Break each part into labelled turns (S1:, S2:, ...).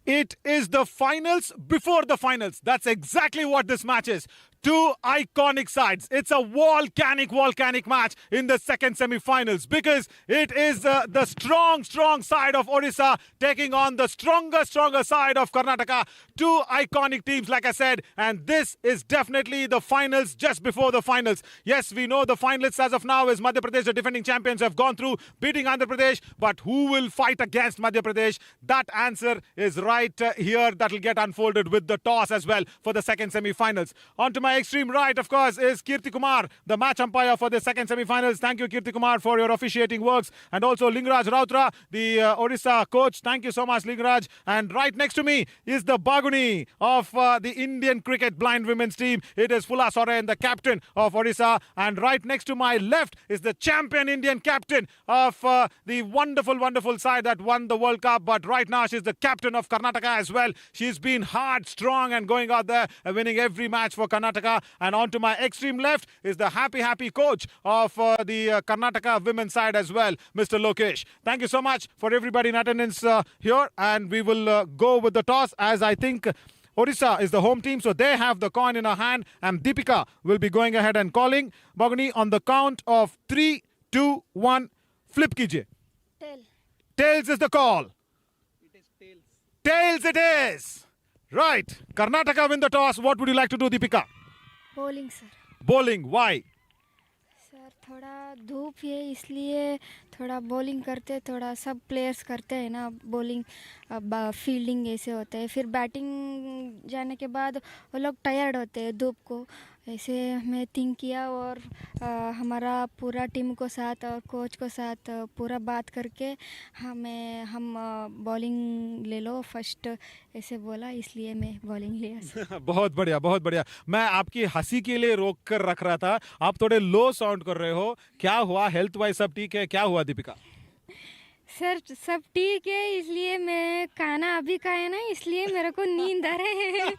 S1: It is the finals before the finals. That's exactly what this match is. Two iconic sides. It's a volcanic match in the second semi-finals because it is the strong side of Odisha taking on the stronger side of Karnataka. Two iconic teams, like I said, and this is definitely the finals just before the finals. Yes, we know the finalists as of now is Madhya Pradesh. The defending champions have gone through, beating Andhra Pradesh, but who will fight against Madhya Pradesh? That answer is right here. That will get unfolded with the toss as well for the second semi-finals. On to my extreme right, of course, is Kirti Kumar, the match umpire for the second semi-finals. Thank you, Kirti Kumar, for your officiating works. And also Lingaraj Rautra, the Odisha coach. Thank you so much, Lingaraj. And right next to me is the Baguni of the Indian cricket blind women's team. It is Phula Soren, the captain of Odisha. And right next to my left is the champion Indian captain of the wonderful side that won the World Cup. But right now she's the captain of Karnataka as well. She's been hard, strong, and going out there and winning every match for Karnataka. And on to my extreme left is the happy coach of the Karnataka women's side as well, Mr. Lokesh. Thank you so much for everybody in attendance here. And we will go with the toss, as I think Odisha is the home team, so they have the coin in her hand. And Deepika will be going ahead and calling. Baguni, on the count of 3, 2, 1, flip kijiye.
S2: Tail.
S1: Tails is the call.
S3: It is tails.
S1: Tails it is. Right. Karnataka win the toss. What would you like to do, Deepika?
S2: Bowling sir.
S1: Bowling. Why?
S2: Sir थोड़ा धूप है इसलिए थोड़ा bowling करते, थोड़ा सब players करते हैं ना बॉलिंग, फील्डिंग ऐसे होते हैं, फिर बैटिंग जाने के बाद वो लोग टायर्ड होते हैं धूप को, ऐसे हमें थिंक किया और हमारा पूरा टीम को साथ और कोच को साथ पूरा बात करके हम बॉलिंग ले लो फर्स्ट ऐसे बोला, इसलिए मैं बॉलिंग लिया.
S1: बहुत बढ़िया. मैं आपकी हंसी के लिए रोक कर रख रहा था. आप थोड़े लो साउंड कर रहे हो. क्या हुआ? हेल्थ वाइज सब ठीक है? क्या हुआ दीपिका?
S2: सर सब ठीक है, इसलिए मैं खाना अभी खाया ना, इसलिए मेरे को नींद आ रहे हैं.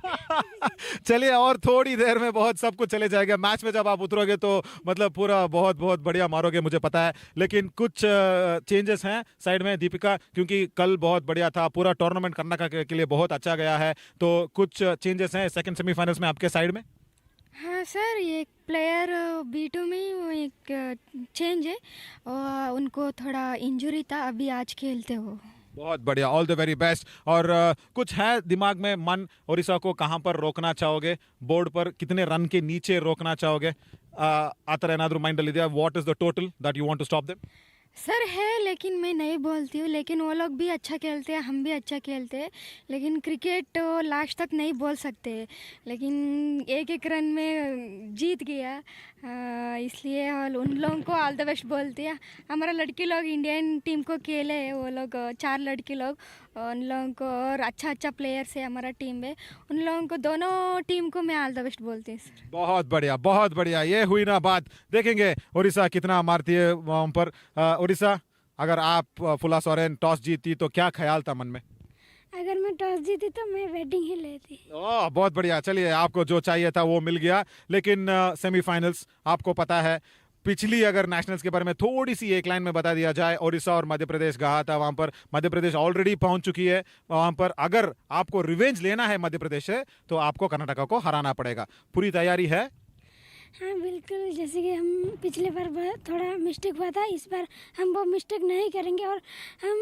S1: चलिए, और थोड़ी देर में बहुत सब कुछ चले जाएगा. मैच में जब आप उतरोगे तो मतलब पूरा बहुत बढ़िया मारोगे, मुझे पता है. लेकिन कुछ चेंजेस हैं साइड में दीपिका, क्योंकि कल बहुत बढ़िया था. पूरा टूर्नामेंट कर्नाटक के लिए बहुत अच्छा गया है. तो कुछ चेंजेस हैं सेकंड सेमीफाइनल्स में आपके साइड में?
S2: हाँ सर, ये प्लेयर B2 में वो एक चेंज है और उनको थोड़ा इंजरी था, अभी आज खेलते हो.
S1: बहुत बढ़िया. All the very best. और कुछ है दिमाग में मन, ओडिशा को कहां पर रोकना चाहोगे? बोर्ड पर कितने रन के नीचे रोकना चाहोगे? आतर एनादर माइंड लिया, what is the total that you want to stop them?
S2: Sir है, लेकिन मैं नहीं बोलती हूँ, लेकिन वो लोग भी अच्छा खेलते हैं, हम भी अच्छा खेलते हैं, लेकिन क्रिकेट लास्ट तक नहीं बोल सकते, लेकिन एक रन में जीत गया, इसलिए उन लोगों को ऑल द बेस्ट बोलते हैं. हमारा लड़की लोग इंडियन टीम को खेले हैं, वो लोग 4 लड़की लोग, उन लोगों को और अच्छा प्लेयर्स है हमारा टीम में, उन लोगों को दोनों टीम को मैं ऑल द बेस्ट बोलती हूँ सर.
S1: बहुत बढ़िया. ये हुई ना बात. देखेंगे उड़ीसा कितना मारती है वहां पर. उड़ीसा, अगर आप फुला सोरेन टॉस जीती तो क्या ख्याल था मन में?
S2: अगर मैं टॉस जीती तो मैं बैटिंग ही लेती.
S1: ओह, बहुत बढ़िया. चलिए, आपको जो चाहिए था वो मिल गया. लेकिन सेमीफाइनल्स आपको पता है, पिछली अगर नेशनल्स के बारे में थोड़ी सी एक लाइन में बता दिया जाए, ओडिशा और मध्य प्रदेश गया था. वहां पर मध्य प्रदेश ऑलरेडी पहुंच चुकी है. वहां पर अगर आपको रिवेंज लेना है मध्य प्रदेश से, तो आपको कर्नाटका को हराना पड़ेगा. पूरी तैयारी है?
S4: हाँ बिल्कुल, जैसे कि हम पिछले बार थोड़ा मिस्टेक हुआ था, इस बार हम वो मिस्टेक नहीं करेंगे और हम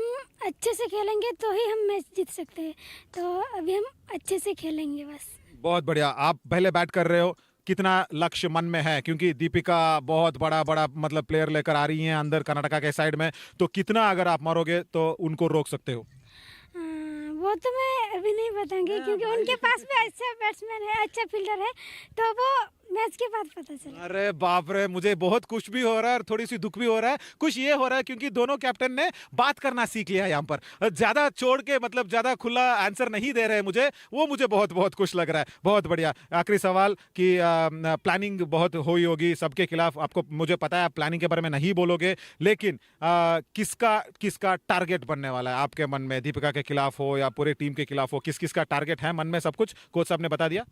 S4: अच्छे से खेलेंगे तो ही हम मैच जीत सकते हैं. तो अभी हम अच्छे से खेलेंगे बस.
S1: बहुत बढ़िया. आप पहले बैट कर रहे हो, कितना लक्ष्य मन में है? क्योंकि दीपिका बहुत बड़ा मतलब प्लेयर लेकर आ रही हैं अंदर कर्नाटका के साइड में, तो कितना अगर आप मारोगे तो उनको रोक सकते हो?
S4: वो तो मैं अभी नहीं बताऊंगी, क्योंकि उनके पास भी अच्छा बैट्समैन है, अच्छा फील्डर है, तो वो मैच के बाद पता चला.
S1: अरे बाप रे, मुझे बहुत खुश भी हो रहा है और थोड़ी सी दुख भी हो रहा है. खुश ये हो रहा है क्योंकि दोनों कैप्टन ने बात करना सीख लिया यहाँ पर. ज्यादा छोड़ के मतलब ज्यादा खुला आंसर नहीं दे रहे मुझे, वो मुझे बहुत खुश लग रहा है. बहुत बढ़िया. आखिरी सवाल कि प्लानिंग बहुत हुई होगी सबके खिलाफ. आपको, मुझे पता है आप प्लानिंग के बारे में नहीं बोलोगे, लेकिन किसका टारगेट बनने वाला है आपके मन में? दीपिका के खिलाफ हो या पूरे टीम के खिलाफ हो, किस का टारगेट है मन में? सब कुछ कोच साहब ने बता दिया?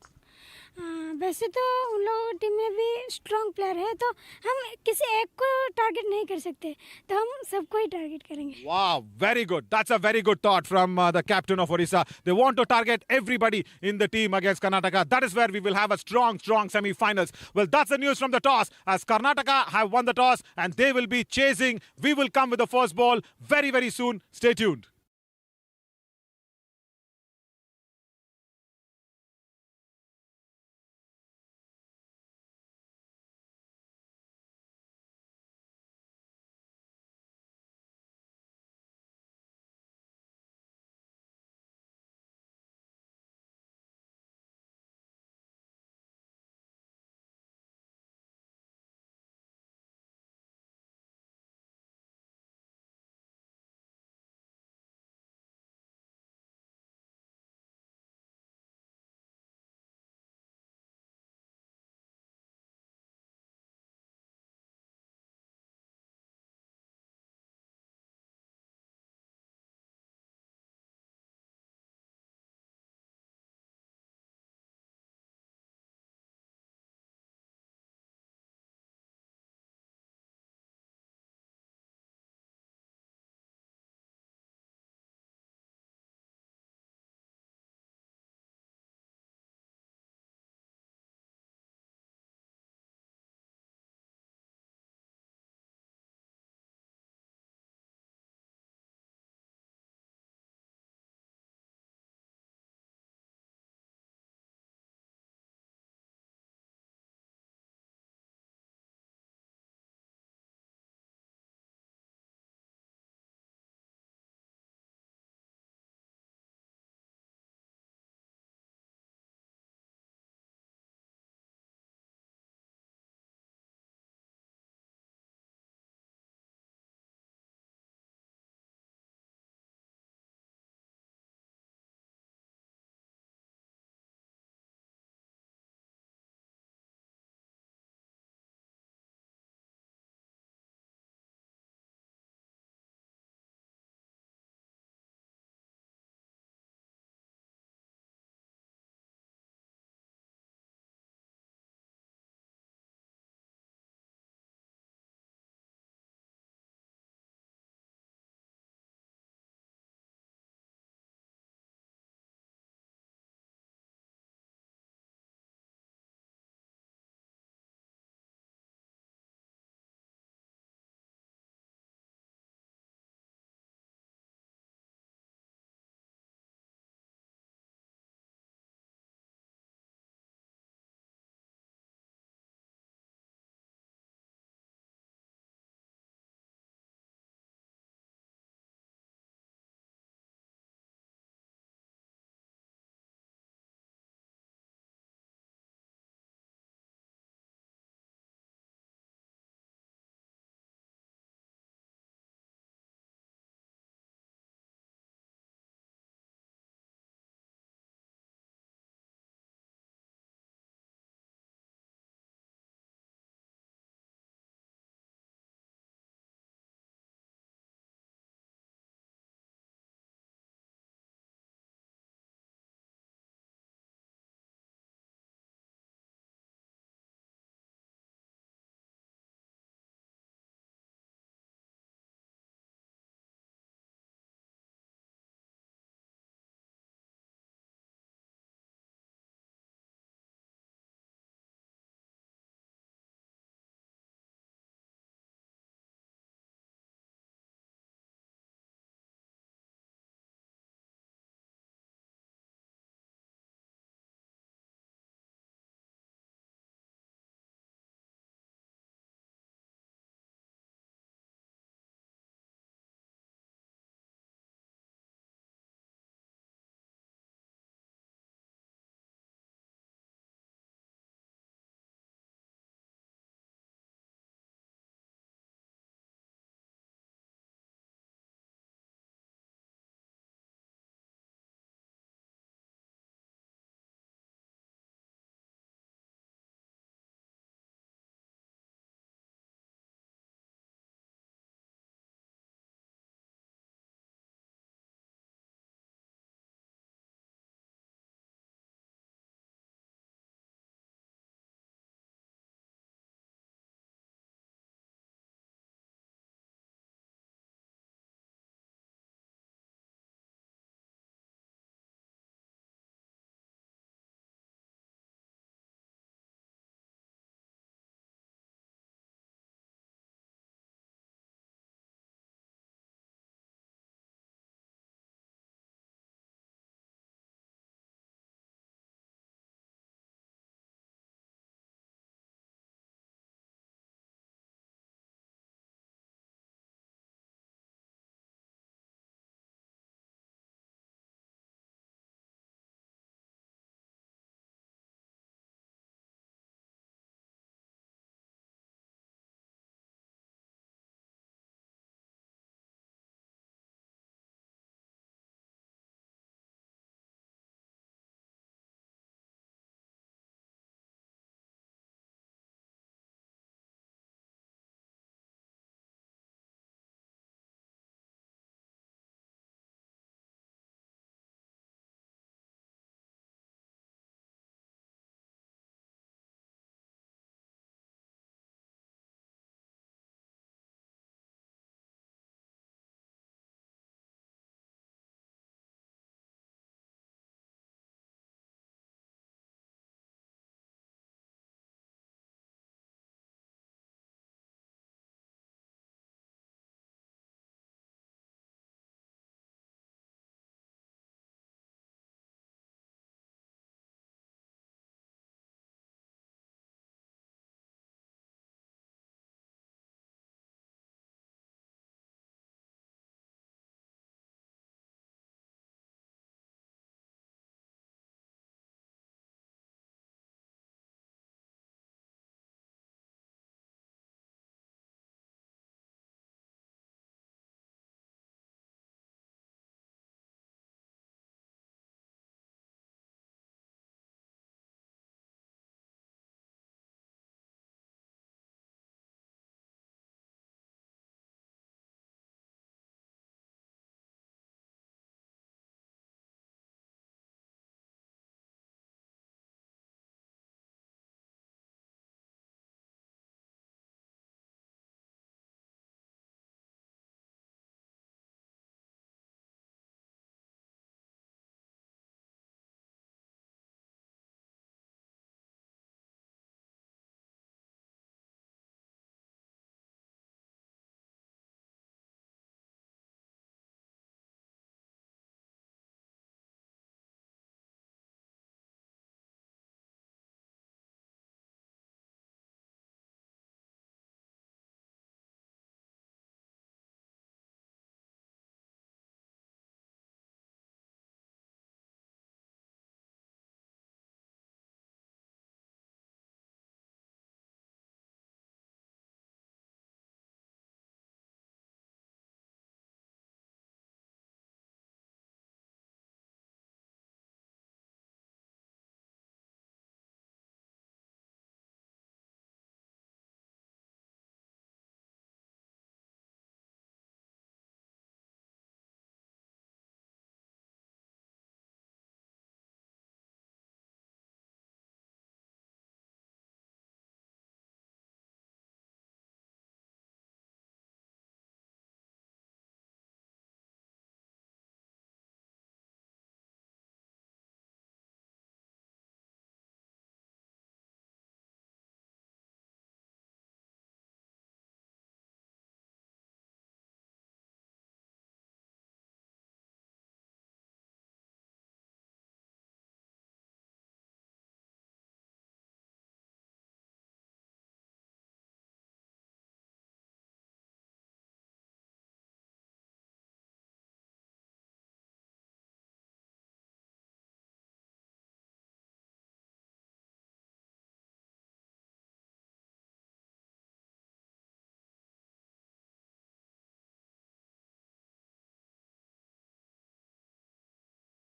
S4: वैसे तो उन लोगों की टीम में भी स्ट्रॉन्ग प्लेयर है, तो हम किसी एक को टारगेट नहीं कर सकते, तो हम सबको ही टारगेट करेंगे.
S1: Wow, very good. That's a very good thought from the captain of Odisha. They want to target everybody in the team against Karnataka. That is where we will have a strong semi-finals. Well, that's the news from the toss, as Karnataka have won the toss and they will be chasing. We will come with the first ball very, very soon. Stay tuned.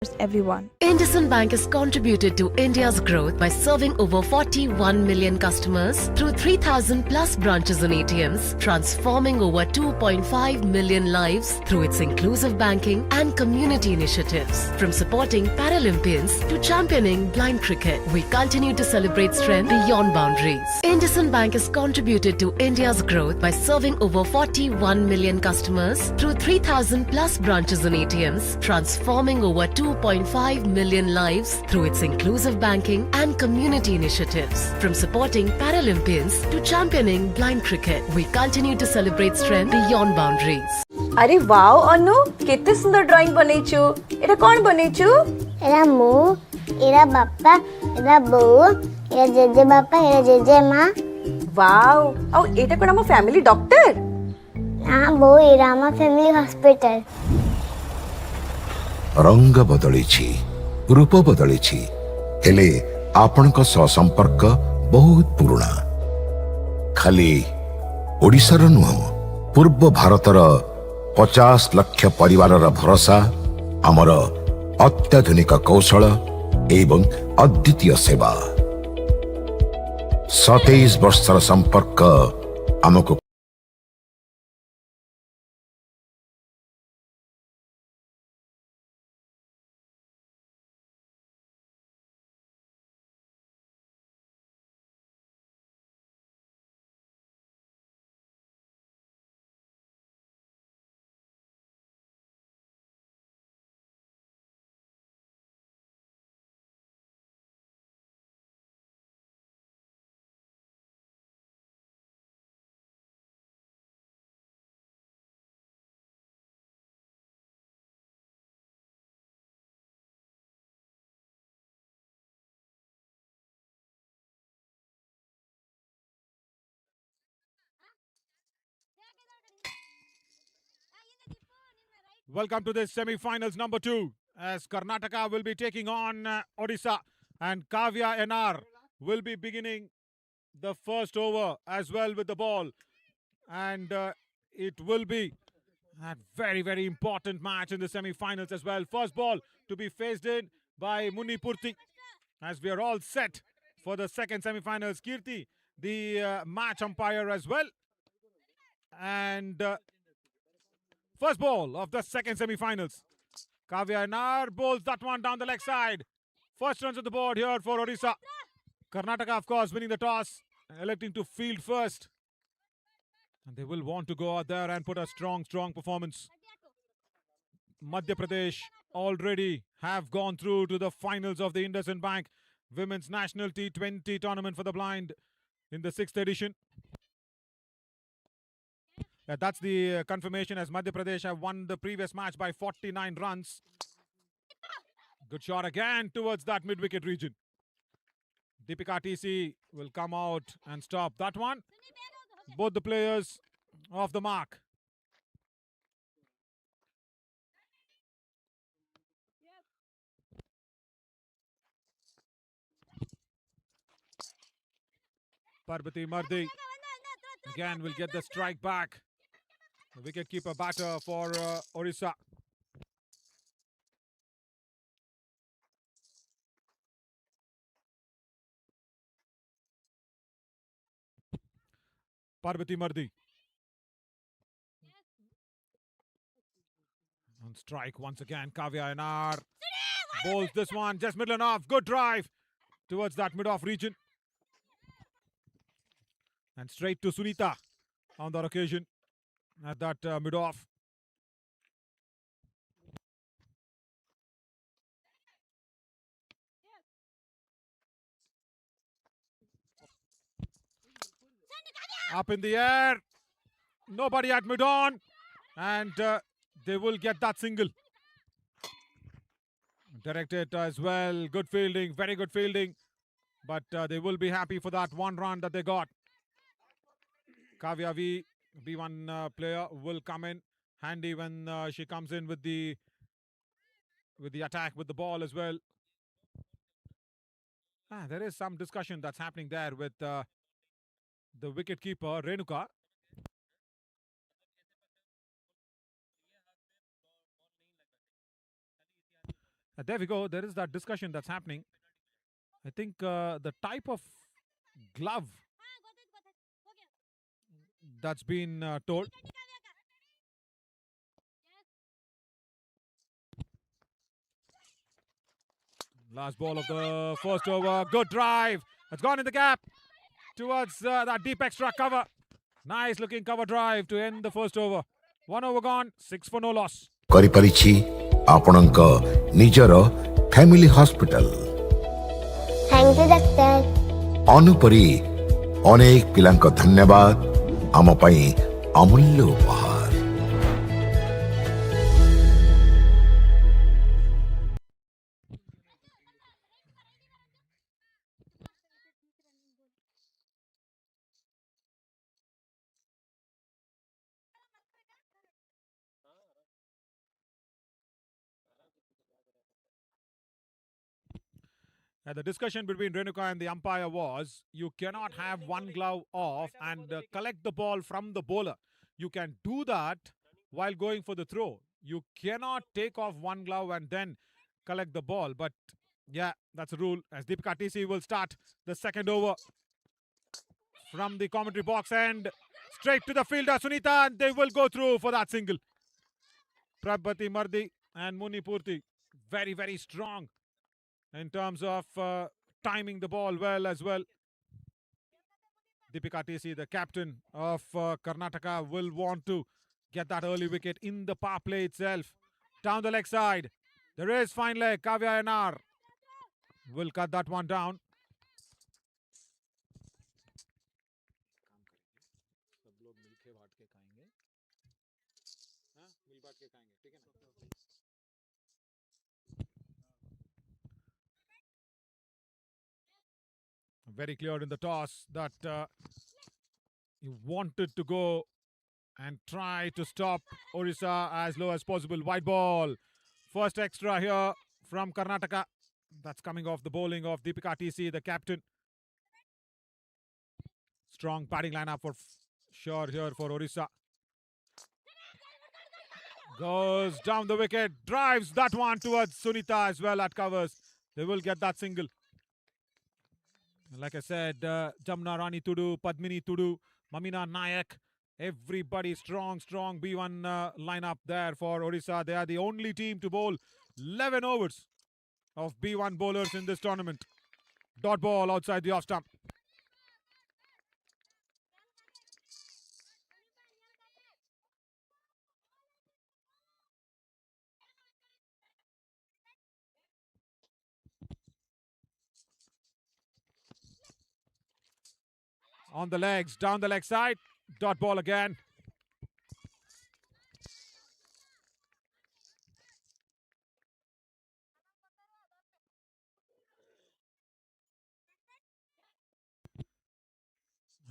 S3: everyone.
S5: IndusInd Bank has contributed to India's growth by serving over 41 million customers through 3,000 plus branches and ATMs, transforming over 2.5 million lives through its inclusive banking and community initiatives. From supporting Paralympians to championing blind cricket, we continue to celebrate strength beyond boundaries. IndusInd Bank has contributed to India's growth by serving over 41 million customers through 3,000 plus branches and ATMs, transforming over 2.5 million lives through its inclusive banking and community initiatives. From supporting Paralympians to championing blind cricket, we continue to celebrate strength beyond boundaries.
S6: अरे wow अनु केते सुंदर drawing बनेछु एटा कोन बनेछु
S7: era मु era Bappa era बो era JJ Bappa era JJ माँ
S6: wow औ एटा कोन हम family doctor
S7: हाँ बो एरा हम फैमिली हॉस्पिटल
S8: रंग बदलिछि रूप बदलिछि हेले आपणक सह संपर्क बहुत पुराना खाली ओडिशार नुह पूर्व भारतर 50 लाख परिवार भरोसा आमर अत्याधुनिक कौशल एवं अद्वितीय सेवा 27 वर्षर संपर्क आमको
S1: Welcome to this semi-finals number 2, as Karnataka will be taking on Odisha, and Kavya NR will be beginning the first over as well with the ball, and it will be a very, very important match in the semi-finals as well. First ball to be faced in by Muni Purti, as we are all set for the second semi-finals. Kirti, the match umpire as well, and first ball of the second semi-finals. Kavya Nar bowls that one down the leg side. First runs on the board here for Odisha. Karnataka, of course, winning the toss, electing to field first. And they will want to go out there and put a strong, strong performance. Madhya Pradesh already have gone through to the finals of the IndusInd Bank Women's National T20 Tournament for the Blind in the 6th edition. That's the confirmation, as Madhya Pradesh have won the previous match by 49 runs. Good shot again towards that mid-wicket region. Deepika TC will come out and stop that one. Both the players off the mark. Parbati Mardi again will get the strike back. The wicket-keeper batter for Odisha. Parbati Mardi. On strike once again, Kavya NR bowls this one, just middle and off. Good drive towards that mid-off region. And straight to Sunita on that occasion at that mid-off. Up in the air. Nobody at mid-on. And they will get that single. Directed as well. Good fielding. Very good fielding. But they will be happy for that one run that they got. Kavya B1 player will come in handy when she comes in with the attack with the ball as well. There is some discussion that's happening there with the wicket-keeper Renuka. There we go. There is that discussion that's happening. I think the type of glove that's been told. Last ball of the first over. Good drive. It's gone in the gap towards that deep extra cover. Nice looking cover drive to end the first over. 1 over gone. 6 for no loss.
S8: କରିପାରିଛି ଆପଣଙ୍କ ନିଜର family hospital
S7: thank you doctor
S8: ଅନୁପରି ଅନେକ ପିଲାଙ୍କ ଧନ୍ୟବାଦ ଆମ ପାଇଁ ଅମୂଲ୍ୟ ଉପହାର।
S1: And the discussion between Renuka and the umpire was you cannot have one glove off and collect the ball from the bowler. You can do that while going for the throw. You cannot take off one glove and then collect the ball. But yeah, that's a rule. As Deepika TC will start the second over from the commentary box and straight to the fielder, Sunita, and they will go through for that single. Prabhati Mardi and Muni Purti, very, very strong in terms of timing the ball well as well. Deepika TC, the captain of Karnataka, will want to get that early wicket in the power play itself. Down the leg side, there is fine leg. Kavya NR will cut that one down. Very clear in the toss that he wanted to go and try to stop Odisha as low as possible. White ball. First extra here from Karnataka. That's coming off the bowling of Deepika TC, the captain. Strong batting lineup for sure here for Odisha. Goes down the wicket. Drives that one towards Sunita as well at covers. They will get that single. Like I said, Jamna Rani Tudu, Padmini Tudu, Mamina Nayak, everybody strong B1 lineup there for Odisha. They are the only team to bowl 11 overs of B1 bowlers in this tournament. Dot ball outside the off stump. On the legs, down the leg side. Dot ball again.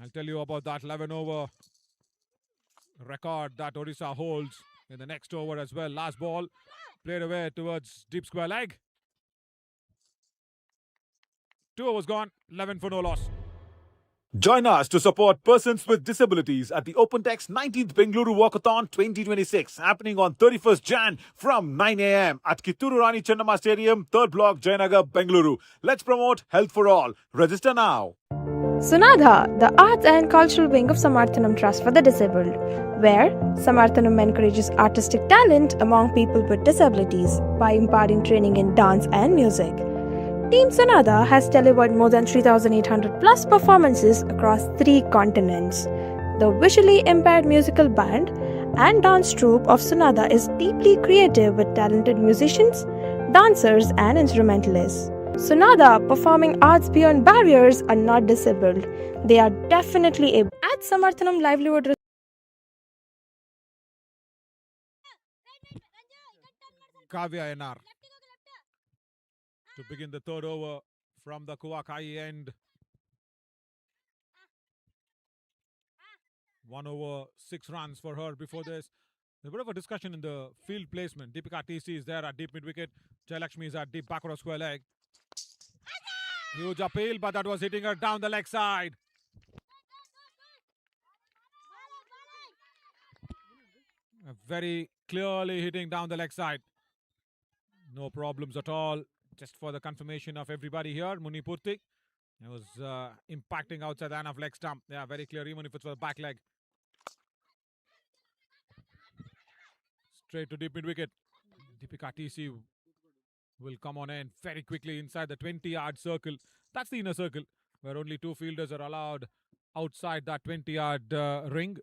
S1: I'll tell you about that 11 over record that Odisha holds in the next over as well. Last ball played away towards deep square leg. 2 overs gone, 11 for no loss. Join us to support persons with disabilities at the OpenText 19th Bengaluru Walkathon 2026 happening on 31st Jan from 9 a.m. at Kitturu Rani Chennamma Stadium, 3rd Block, Jayanagar, Bengaluru. Let's promote health for all. Register now.
S3: Sunadha, the arts and cultural wing of Samarthanam Trust for the Disabled, where Samarthanam encourages artistic talent among people with disabilities by imparting training in dance and music. Team Sunadha has delivered more than 3,800 plus performances across 3 continents. The visually impaired musical band and dance troupe of Sunadha is deeply creative with talented musicians, dancers and instrumentalists. Sunadha, performing arts beyond barriers, are not disabled. They are definitely able. At Samarthanam Livelihood
S1: Kavya NR to begin the 3rd over from the Kuakai end. 1 over 6 runs for her before this. There's a bit of a discussion in the field placement. Deepika TC is there at deep mid wicket. Jayalakshmi is at deep backward square leg. Huge appeal, but that was hitting her down the leg side. Very clearly hitting down the leg side. No problems at all. Just for the confirmation of everybody here, Munipurti. It was impacting outside the line of leg stump. Yeah, very clear, even if it's for the back leg. Straight to deep mid wicket. Deepika TC will come on in very quickly inside the 20-yard circle. That's the inner circle, where only 2 fielders are allowed outside that 20-yard ring.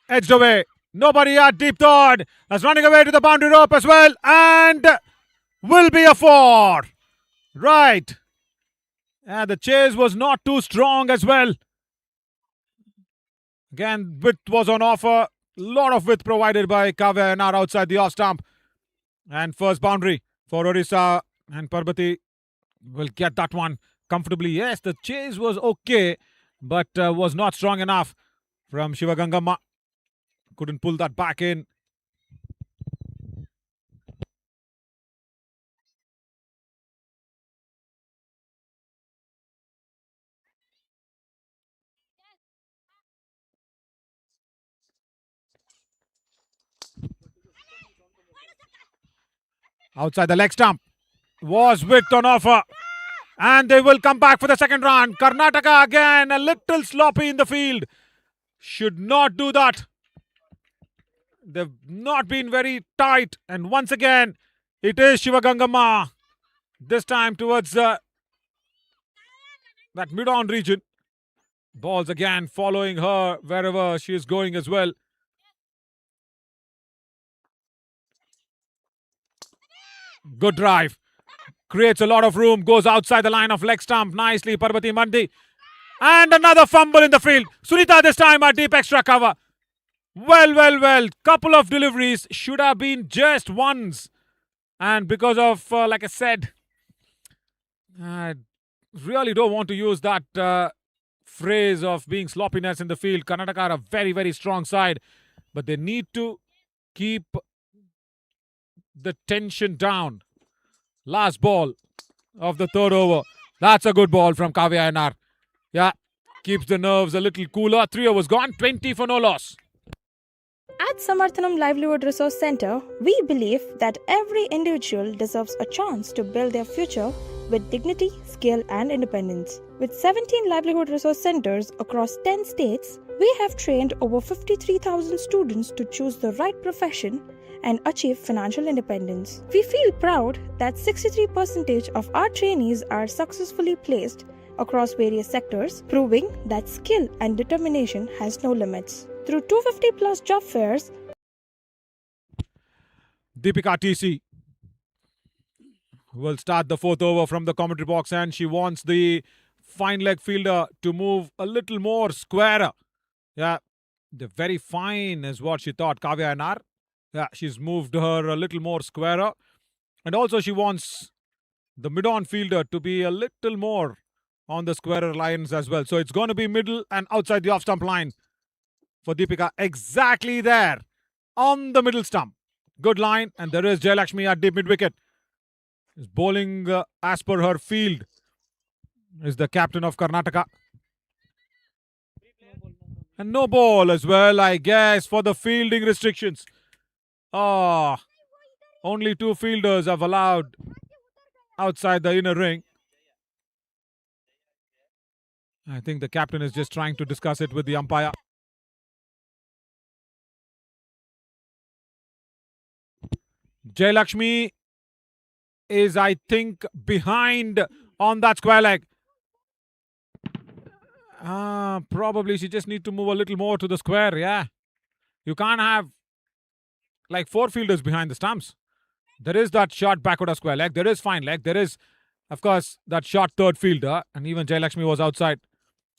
S1: Edged away. Nobody at deep third. That's running away to the boundary rope as well. And will be a 4. Right. And the chase was not too strong as well. Again, width was on offer. Lot of width provided by COVEREG outside the off stump. And first boundary for Odisha, and Parbati will get that one comfortably. Yes, the chase was okay, but was not strong enough from Shivagangamma. Couldn't pull that back in. Outside the leg stump. Was width on offer. And they will come back for the second run. Karnataka again a little sloppy in the field. Should not do that. They've not been very tight. And once again, it is Shivagangamma. This time towards that mid-on region. Balls again following her wherever she is going as well. Good drive. Creates a lot of room. Goes outside the line of leg stump. Nicely, Parbati Mandi. And another fumble in the field. Sunita this time at deep extra cover. Well. Couple of deliveries. Should have been just ones. And because of, like I said, I really don't want to use that phrase of being sloppiness in the field. Karnataka are a very strong side. But they need to keep the tension down. Last ball of the third over. That's a good ball from COVEREG. Yeah, keeps the nerves a little cooler. 3 overs gone, 20 for no loss.
S3: At Samarthanam Livelihood Resource Center, we believe that every individual deserves a chance to build their future with dignity, skill, and independence. With 17 livelihood resource centers across 10 states, we have trained over 53,000 students to choose the right profession and achieve financial independence. We feel proud that 63% of our trainees are successfully placed across various sectors, proving that skill and determination has no limits. Through 250 plus job fairs,
S1: Deepika TC will start the 4th over from the commentary box, and she wants the fine leg fielder to move a little more squarer. Yeah, the very fine is what she thought, COVEREG. Yeah, she's moved her a little more squarer. And also she wants the mid-on fielder to be a little more on the squarer lines as well. So it's going to be middle and outside the off-stump line for Deepika. Exactly there on the middle stump. Good line. And there is Jayalakshmi at deep mid-wicket. Is bowling as per her field. Is the captain of Karnataka. And no ball as well, I guess, for the fielding restrictions. Only 2 fielders have allowed outside the inner ring. I think the captain is just trying to discuss it with the umpire. Jayalakshmi is, I think, behind on that square leg. Probably she just needs to move a little more to the square, yeah. You can't have like 4 fielders behind the stumps. There is that short backward of square leg. There is fine leg. There is, of course, that short third fielder. And even Jayalakshmi was outside.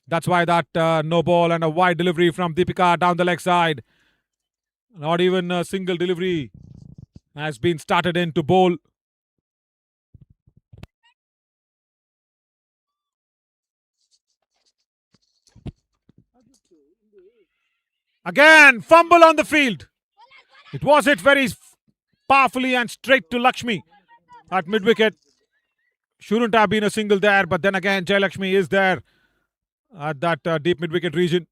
S1: That's why that no ball and a wide delivery from Deepika down the leg side. Not even a single delivery has been started in to bowl. Again, fumble on the field. It was hit very powerfully and straight to Lakshmi at mid-wicket. Shouldn't have been a single there, but then again, Jayalakshmi is there at that deep mid-wicket region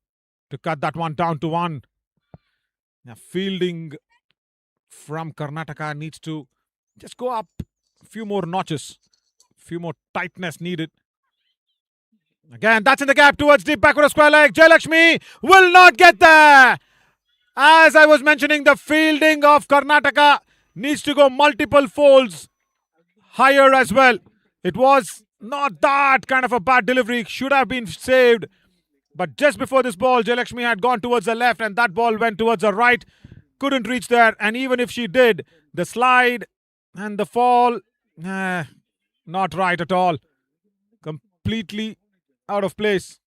S1: to cut that one down to one. Now, fielding from Karnataka needs to just go up a few more notches, a few more tightness needed. Again, that's in the gap towards deep backward of square leg. Jayalakshmi will not get there. As I was mentioning, the fielding of Karnataka needs to go multiple folds higher as well. It was not that kind of a bad delivery. Should have been saved. But just before this ball, Jayalakshmi had gone towards the left and that ball went towards the right. Couldn't reach there. And even if she did, the slide and the fall, not right at all. Completely out of place.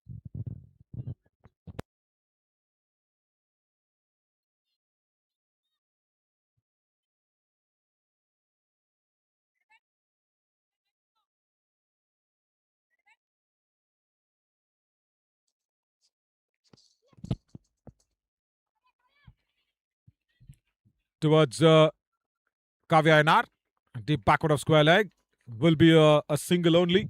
S1: Towards Kavya NR. Deep backward of square leg. Will be a single only.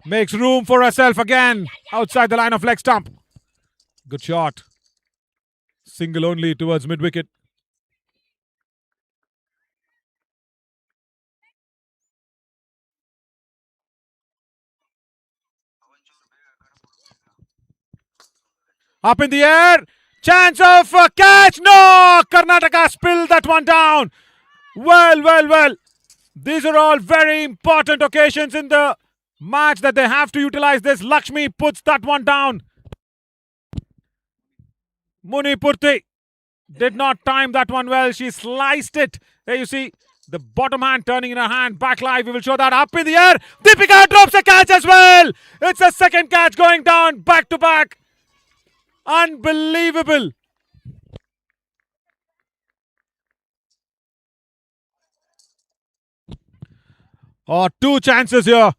S1: Makes room for herself again outside the line of leg stump. Good shot. Single only towards mid-wicket. Up in the air. Chance of a catch. No! Karnataka spilled that one down. Well. These are all very important occasions in the match that they have to utilize this. Lakshmi puts that one down. Munipurti did not time that one well. She sliced it. There you see the bottom hand turning in her hand. Back live. We will show that. Up in the air. Deepika drops a catch as well. It's a second catch going down back to back. Unbelievable. Oh, two chances here.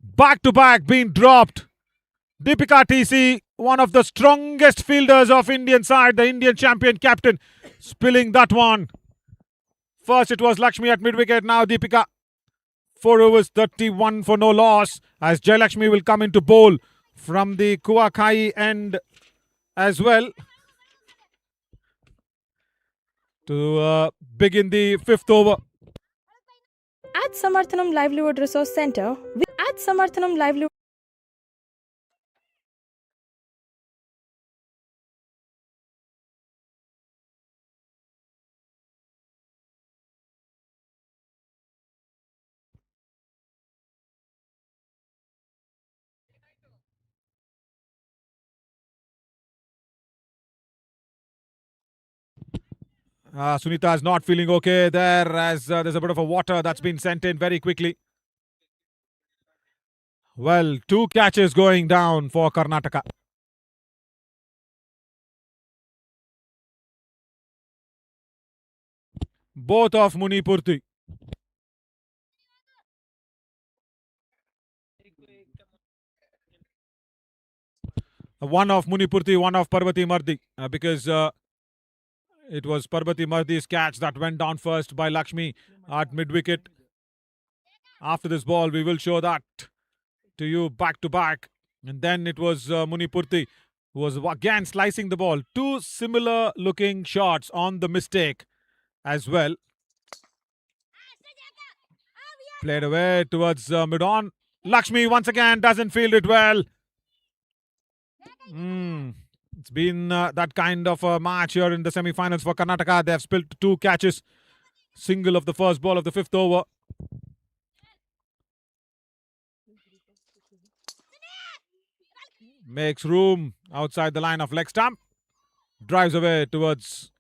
S1: Back to back being dropped. Deepika TC, one of the strongest fielders of Indian side, the Indian champion captain, spilling that one. First it was Lakshmi at mid-wicket, now Deepika. 4 overs, 31 for no loss, as Jayalakshmi will come into bowl from the Kuakai end as well to begin the 5th over.
S3: At Samarthanam Livelihood Resource Center,
S1: Sunita is not feeling okay there as there's a bit of a water that's been sent in very quickly. Well, 2 catches going down for Karnataka. Both of Munipurti. One of Munipurti, one of Parvati Mardi, because it was Parvati Mardi's catch that went down first by Lakshmi at mid-wicket. After this ball, we will show that to you back to back. And then it was Munipurti who was again slicing the ball. 2 similar looking shots on the mistake as well. Played away towards mid-on. Lakshmi once again doesn't field it well. It's been that kind of a match here in the semi-finals for Karnataka. They have spilled 2 catches. Single of the first ball of the 5th over. Makes room outside the line of leg stump. Drives away towards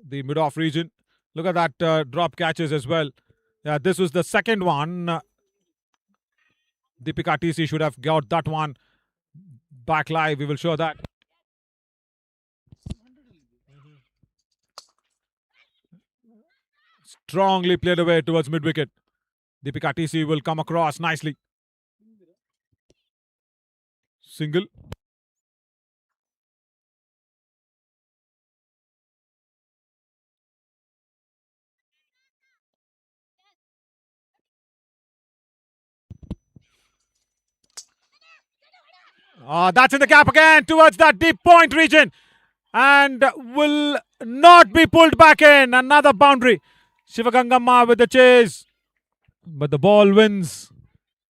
S1: the mid-off region. Look at that drop catches as well. Yeah, this was the second one. Deepika TC should have got that one. Back live, we will show that. Strongly played away towards mid-wicket. Deepika TC will come across nicely. Single. That's in the gap again towards that deep point region and will not be pulled back in. Another boundary. Shivagangamma with the chase. But the ball wins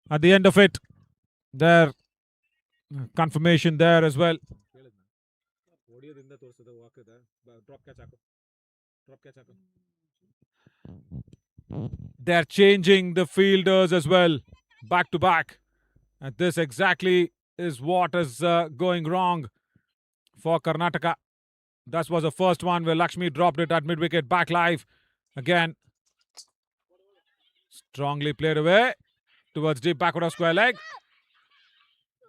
S1: at the end of it. There, confirmation there as well. They're changing the fielders as well, back to back. And this exactly is what is going wrong for Karnataka. That was the first one where Lakshmi dropped it at mid-wicket, back live. Again, strongly played away towards deep backward of square leg.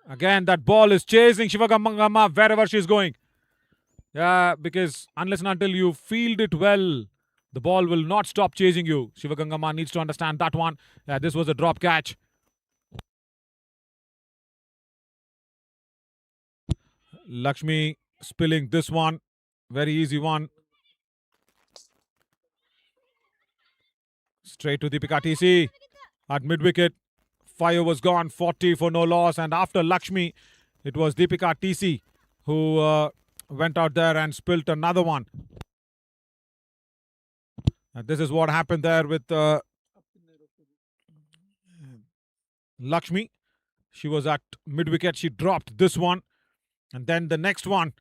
S1: Again, that ball is chasing Shivagamma wherever she's going. Yeah, because unless and until you field it well, the ball will not stop chasing you. Shivagamma needs to understand that one. Yeah, this was a drop catch. Lakshmi spilling this one. Very easy one. Straight to Deepika TC at mid-wicket. 5 overs gone, 40 for no loss. And after Lakshmi, it was Deepika TC who went out there and spilt another one. And this is what happened there with Lakshmi. She was at mid-wicket. She dropped this one. And then the next one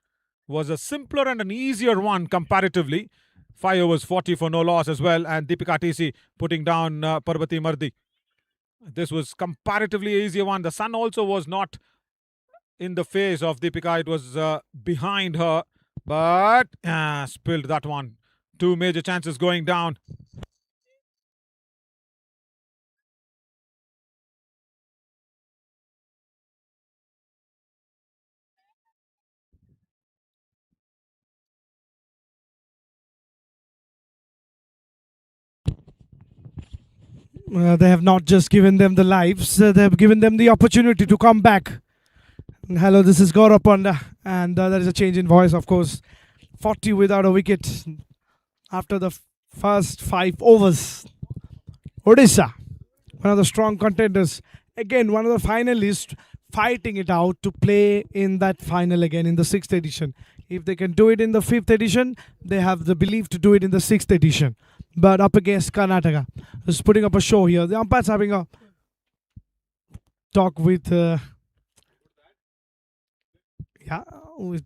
S1: was a simpler and an easier one comparatively. 5 overs, 40 for no loss as well. And Deepika TC putting down Parvati Mardi. This was comparatively easier one. The sun also was not in the face of Deepika. It was behind her. But spilled that one. 2 major chances going down.
S9: They have not just given them the lives, they have given them the opportunity to come back. Hello, this is Gaurav Panda, and there is a change in voice, of course. 40 without a wicket after the first 5 overs. Odisha, one of the strong contenders, again one of the finalists, fighting it out to play in that final again in the 6th edition. If they can do it in the 5th edition, they have the belief to do it in the 6th edition. But up against Karnataka, who's putting up a show here. The umpire's having a talk with with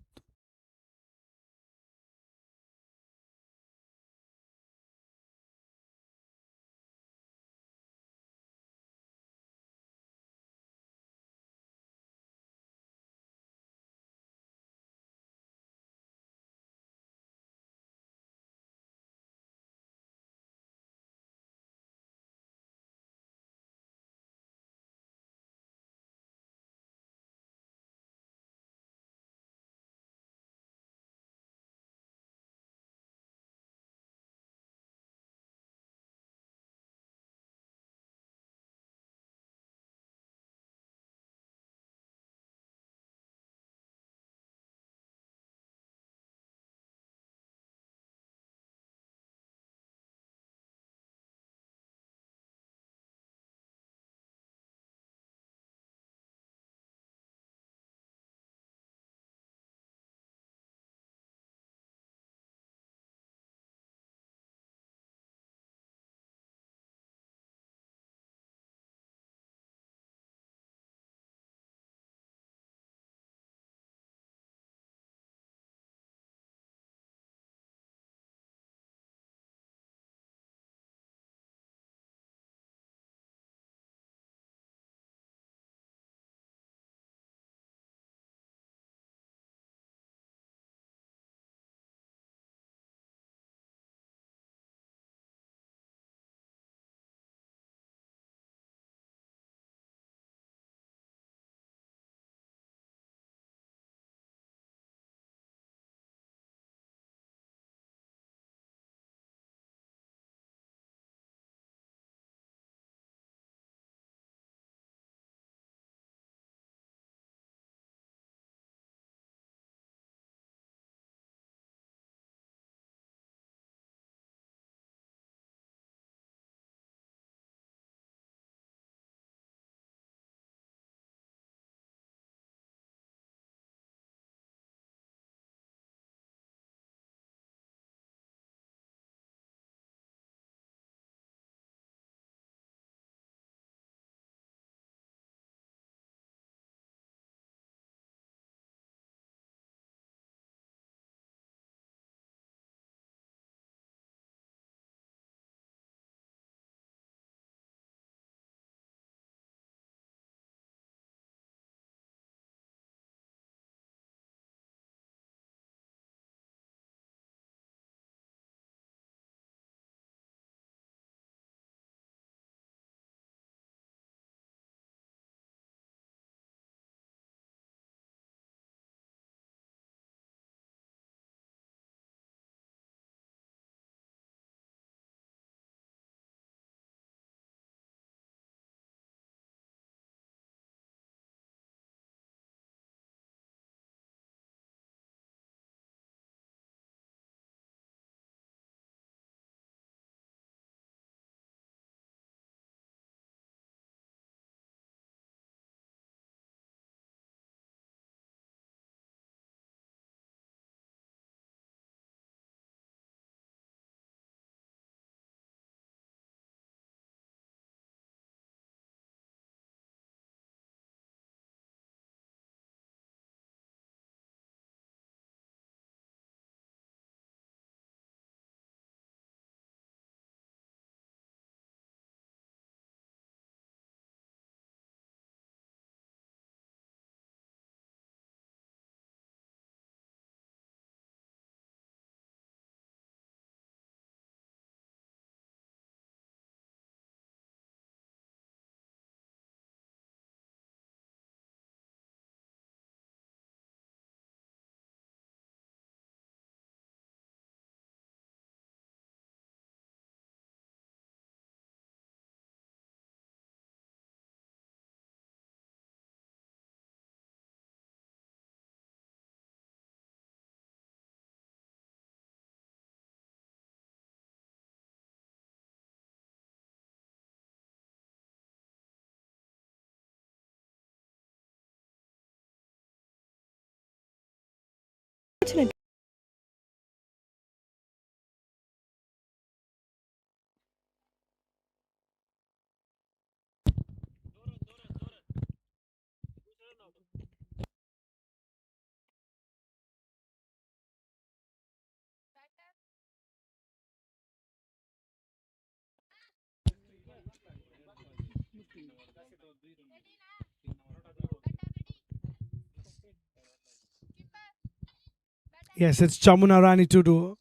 S9: Yes, it's Chamuna Rani Tudu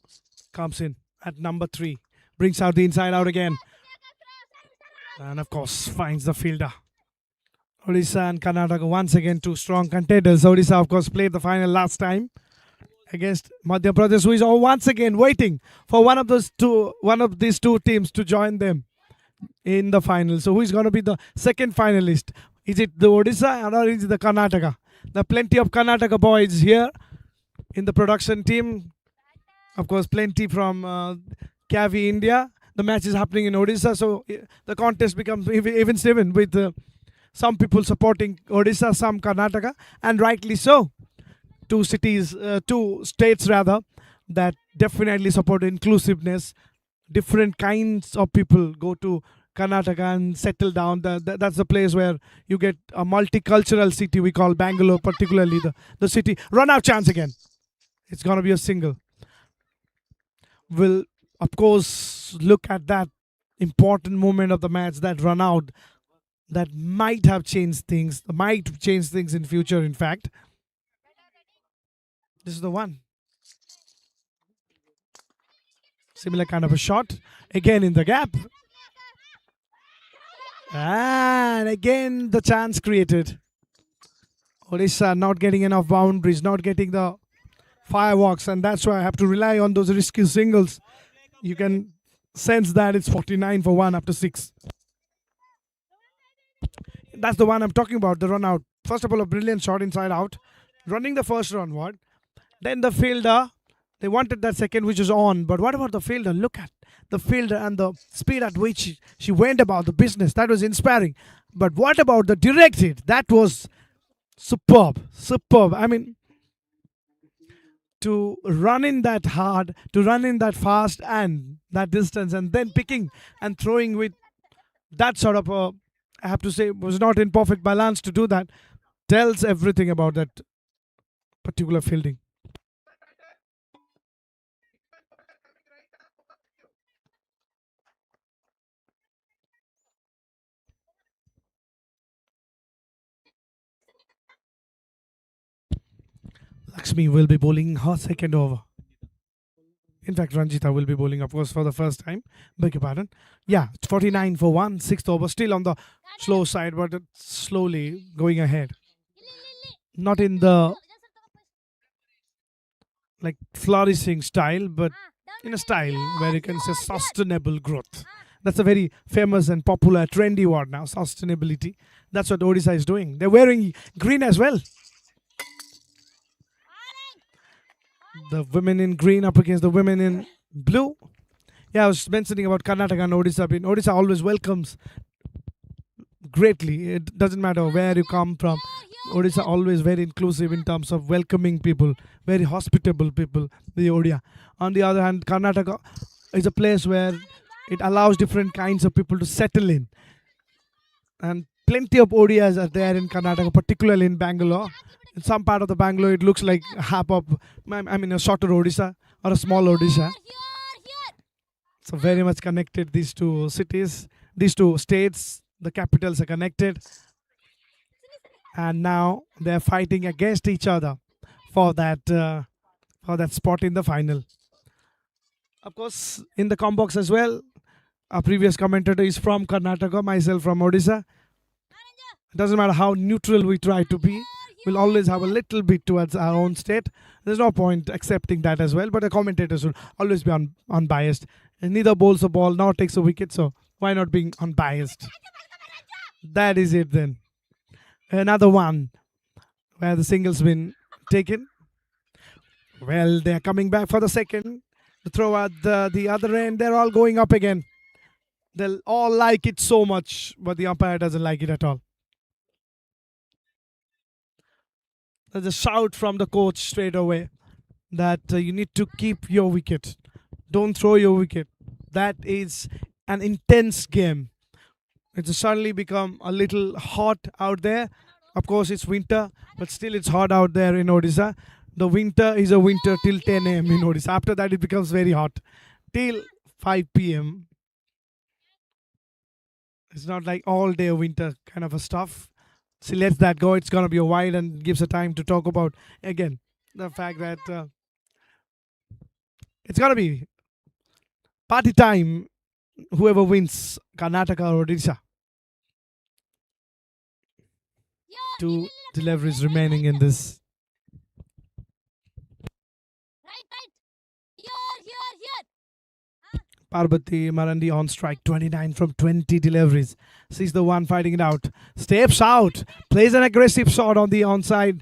S9: comes in at number 3. Brings out the inside out again. And of course, finds the fielder. Odisha and Karnataka once again two strong contenders. Odisha, of course, played the final last time against Madhya Pradesh, who is once again waiting for one of these two teams to join them in the final. So, who is going to be the second finalist? Is it the Odisha or is it the Karnataka? There are plenty of Karnataka boys here in the production team. Of course, plenty from Cavi, India. The match is happening in Odisha, so the contest becomes even Steven with some people supporting Odisha, some Karnataka, and rightly so. Two states rather, that definitely support inclusiveness. Different kinds of people go to Karnataka and settle down. That's the place where you get a multicultural city we call Bangalore, particularly the city. Run out chance again. It's going to be a single. Will, of course, look at that important moment of the match, that run out, that might have changed things, in future, in fact. This is the one. Similar kind of a shot. Again in the gap. And again the chance created. Odisha not getting enough boundaries, not getting the fireworks, and that's why I have to rely on those risky singles. You can sense that it's 49 for 1 after 6. That's the one I'm talking about, the run out. First of all, a brilliant shot inside out. Running the first run, what? Then the fielder, they wanted that second, which is on. But what about the fielder? Look at the fielder and the speed at which she went about the business. That was inspiring. But what about the direct hit? That was superb. Superb. I mean, to run in that hard, to run in that fast and that distance, and then picking and throwing with that sort of a, I have to say, was not in perfect balance to do that, tells everything about that particular fielding. Lakshmi will be bowling her second over. In fact, Ranjita will be bowling, of course, for the first time. Beg your pardon. Yeah, 49 for 1, 6th over. Still on the slow side, but it's slowly going ahead. Not in the like flourishing style, but in a style where you can say sustainable growth. That's a very famous and popular, trendy word now, sustainability. That's what Odisha is doing. They're wearing green as well. The women in green up against the women in blue. Yeah, I was mentioning about Karnataka and Odisha. Odisha always welcomes greatly. It doesn't matter where you come from. Odisha always very inclusive in terms of welcoming people, very hospitable people, the Odia. On the other hand, Karnataka is a place where it allows different kinds of people to settle in. And plenty of Odias are there in Karnataka, particularly in Bangalore. In some part of the Bangalore, it looks like half of, a shorter Odisha or a small Odisha. So very much connected, these two cities, these two states, the capitals are connected. And now they're fighting against each other for that spot in the final. Of course, in the combox as well, our previous commentator is from Karnataka, myself from Odisha. It doesn't matter how neutral we try to be. We'll always have a little bit towards our own state. There's no point accepting that as well. But the commentators will always be unbiased. And neither bowls a ball nor takes a wicket. So why not being unbiased? That is it then. Another one where the single's been taken. Well, they're coming back for the second. The throw at the other end. They're all going up again. They'll all like it so much. But the umpire doesn't like it at all. There's a shout from the coach straight away. that you need to keep your wicket. Don't throw your wicket. That is an intense game. It's suddenly become a little hot out there. Of course, it's winter, but still it's hot out there in Odisha. The winter is a winter till 10 a.m. in Odisha. After that, it becomes very hot till 5 p.m. It's not like all day winter kind of a stuff. So let's that go. It's gonna be a while and gives a time to talk about again the fact that it's gonna be party time. Whoever wins, Karnataka or Odisha. Two deliveries remaining in this. Parvati Marandi on strike, 29 from 20 deliveries. She's the one fighting it out. Steps out, plays an aggressive shot on the onside,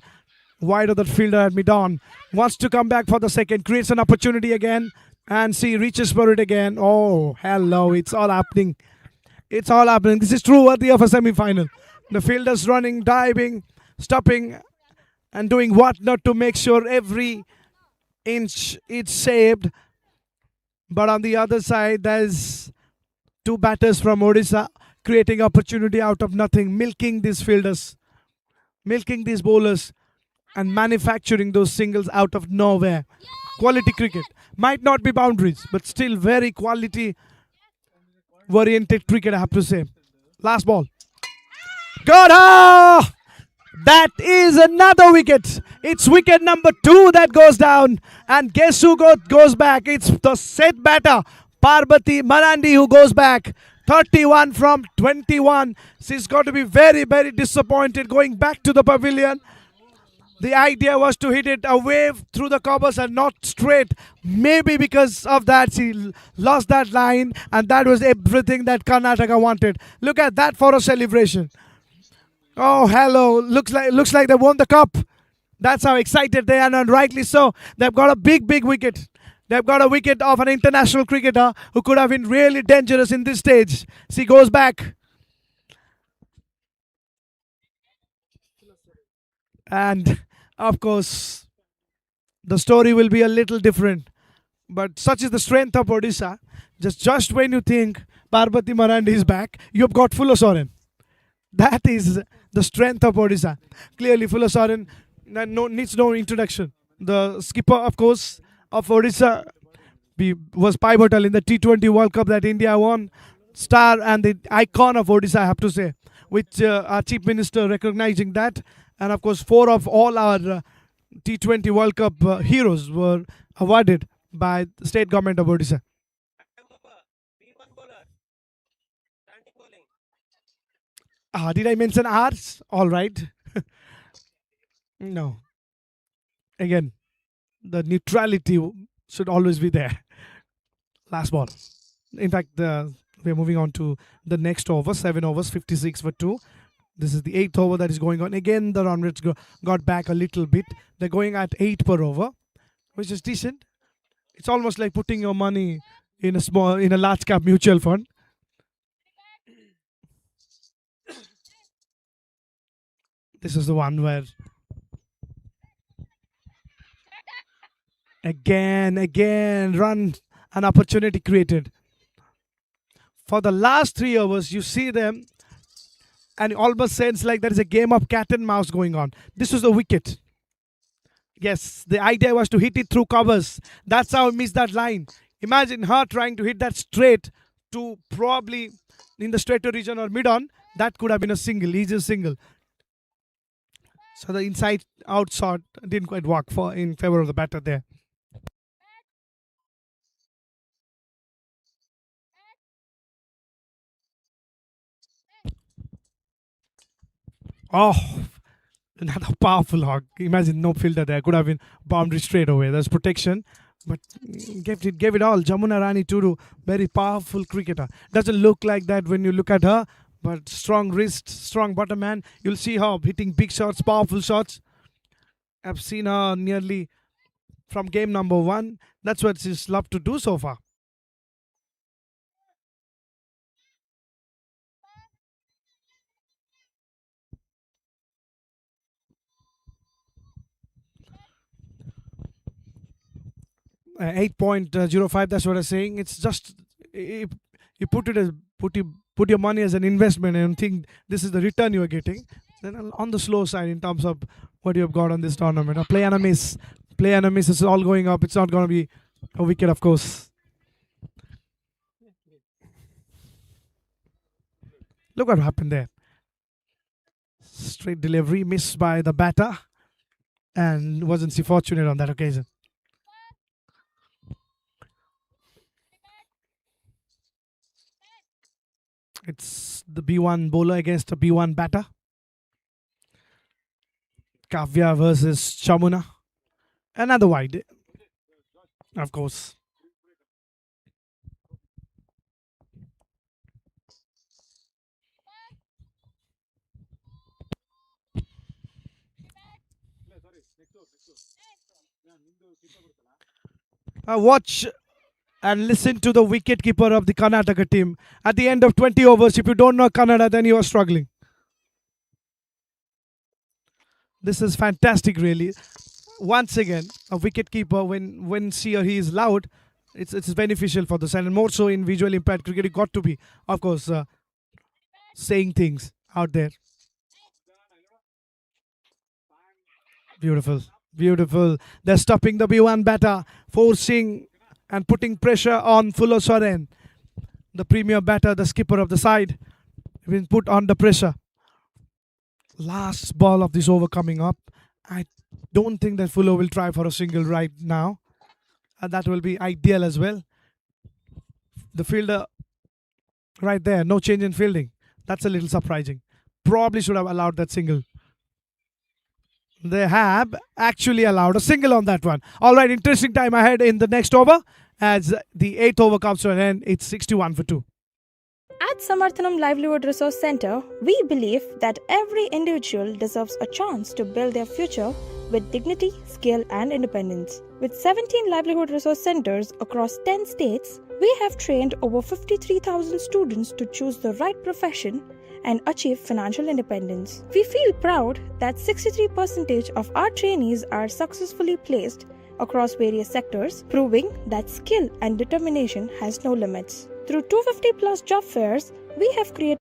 S9: wide of the fielder at mid-on. Wants to come back for the second, creates an opportunity again, and she reaches for it again. Oh, hello, it's all happening. It's all happening. This is true worthy of a semi-final. The fielders running, diving, stopping, and doing whatnot to make sure every inch is saved. But on the other side, there's two batters from Odisha creating opportunity out of nothing, milking these fielders, milking these bowlers, and manufacturing those singles out of nowhere. Quality cricket. Might not be boundaries, but still very quality oriented cricket, I have to say. Last ball. Good! That is another wicket. It's wicket number 2 that goes down. And guess who goes back? It's the set batter, Parvati Marandi, who goes back. 31 from 21. She's got to be very, very disappointed going back to the pavilion. The idea was to hit it away through the covers and not straight. Maybe because of that, she lost that line, and that was everything that Karnataka wanted. Look at that for a celebration. Oh, hello. Looks like they won the cup. That's how excited they are, and rightly so. They've got a big, big wicket. They've got a wicket of an international cricketer who could have been really dangerous in this stage. She goes back. And, of course, the story will be a little different. But such is the strength of Odisha. Just when you think Parvati Marandi is back, you've got Fullasoren. That is the strength of Odisha. Clearly, Fullasoren needs no introduction. The skipper, of course, of Odisha was pivotal in the T20 World Cup that India won. Star and the icon of Odisha, I have to say, which our Chief Minister recognizing that. And of course, 4 of all our T20 World Cup heroes were awarded by the state government of Odisha. Did I mention ours? All right. No. Again, the neutrality should always be there. Last ball. In fact, we're moving on to the next over. 7 overs, 56 for 2. This is the 8th over that is going on. Again, the run rates got back a little bit. They're going at 8 per over, which is decent. It's almost like putting your money in a large cap mutual fund. This is the one where again run, an opportunity created. For the last 3 overs, you see them, and it almost sounds like there is a game of cat and mouse going on. This was a wicket. Yes, the idea was to hit it through covers. That's how I missed that line. Imagine her trying to hit that straight to probably in the straighter region or mid-on. That could have been a single, easy single. So the inside out shot didn't quite work in favor of the batter there. Oh, another powerful hog. Imagine no fielder there. Could have been boundary straight away. There's protection. But gave it all. Jamuna Rani Turu, very powerful cricketer. Doesn't look like that when you look at her. But strong wrist, strong bottom hand. You'll see her hitting big shots, powerful shots. I've seen her nearly from game number 1. That's what she's loved to do so far. 8.05. That's what I'm saying. It's just you put your money as an investment and think this is the return you are getting. Then on the slow side in terms of what you have got on this tournament. A play and a miss. Play and a miss is all going up. It's not going to be a wicket, of course. Look what happened there. Straight delivery missed by the batter, and wasn't so fortunate on that occasion. It's the B1 bowler against a B1 batter. Kavya versus Chamuna. Another wide, of course. Watch and listen to the wicketkeeper of the Karnataka team. At the end of 20 overs, if you don't know Kannada, then you are struggling. This is fantastic, really. Once again, a wicketkeeper, when she or he is loud, it's beneficial for the side, and more so in visual impaired cricket. You got to be, of course, saying things out there. Beautiful, beautiful. They're stopping the B1 batter, forcing and putting pressure on Fuller Soren, the premier batter, the skipper of the side, been put under pressure. Last ball of this over coming up. I don't think that Fuller will try for a single right now. And that will be ideal as well. The fielder right there, no change in fielding. That's a little surprising. Probably should have allowed that single. They have actually allowed a single on that one. All right, interesting time ahead in the next over. As the 8th over comes to an end, it's 61 for 2.
S3: At Samarthanam Livelihood Resource Center, we believe that every individual deserves a chance to build their future with dignity, skill, and independence. With 17 livelihood resource centers across 10 states, we have trained over 53,000 students to choose the right profession and achieve financial independence. We feel proud that 63% of our trainees are successfully placed across various sectors, proving that skill and determination has no limits. Through 250 plus job fairs, we have created.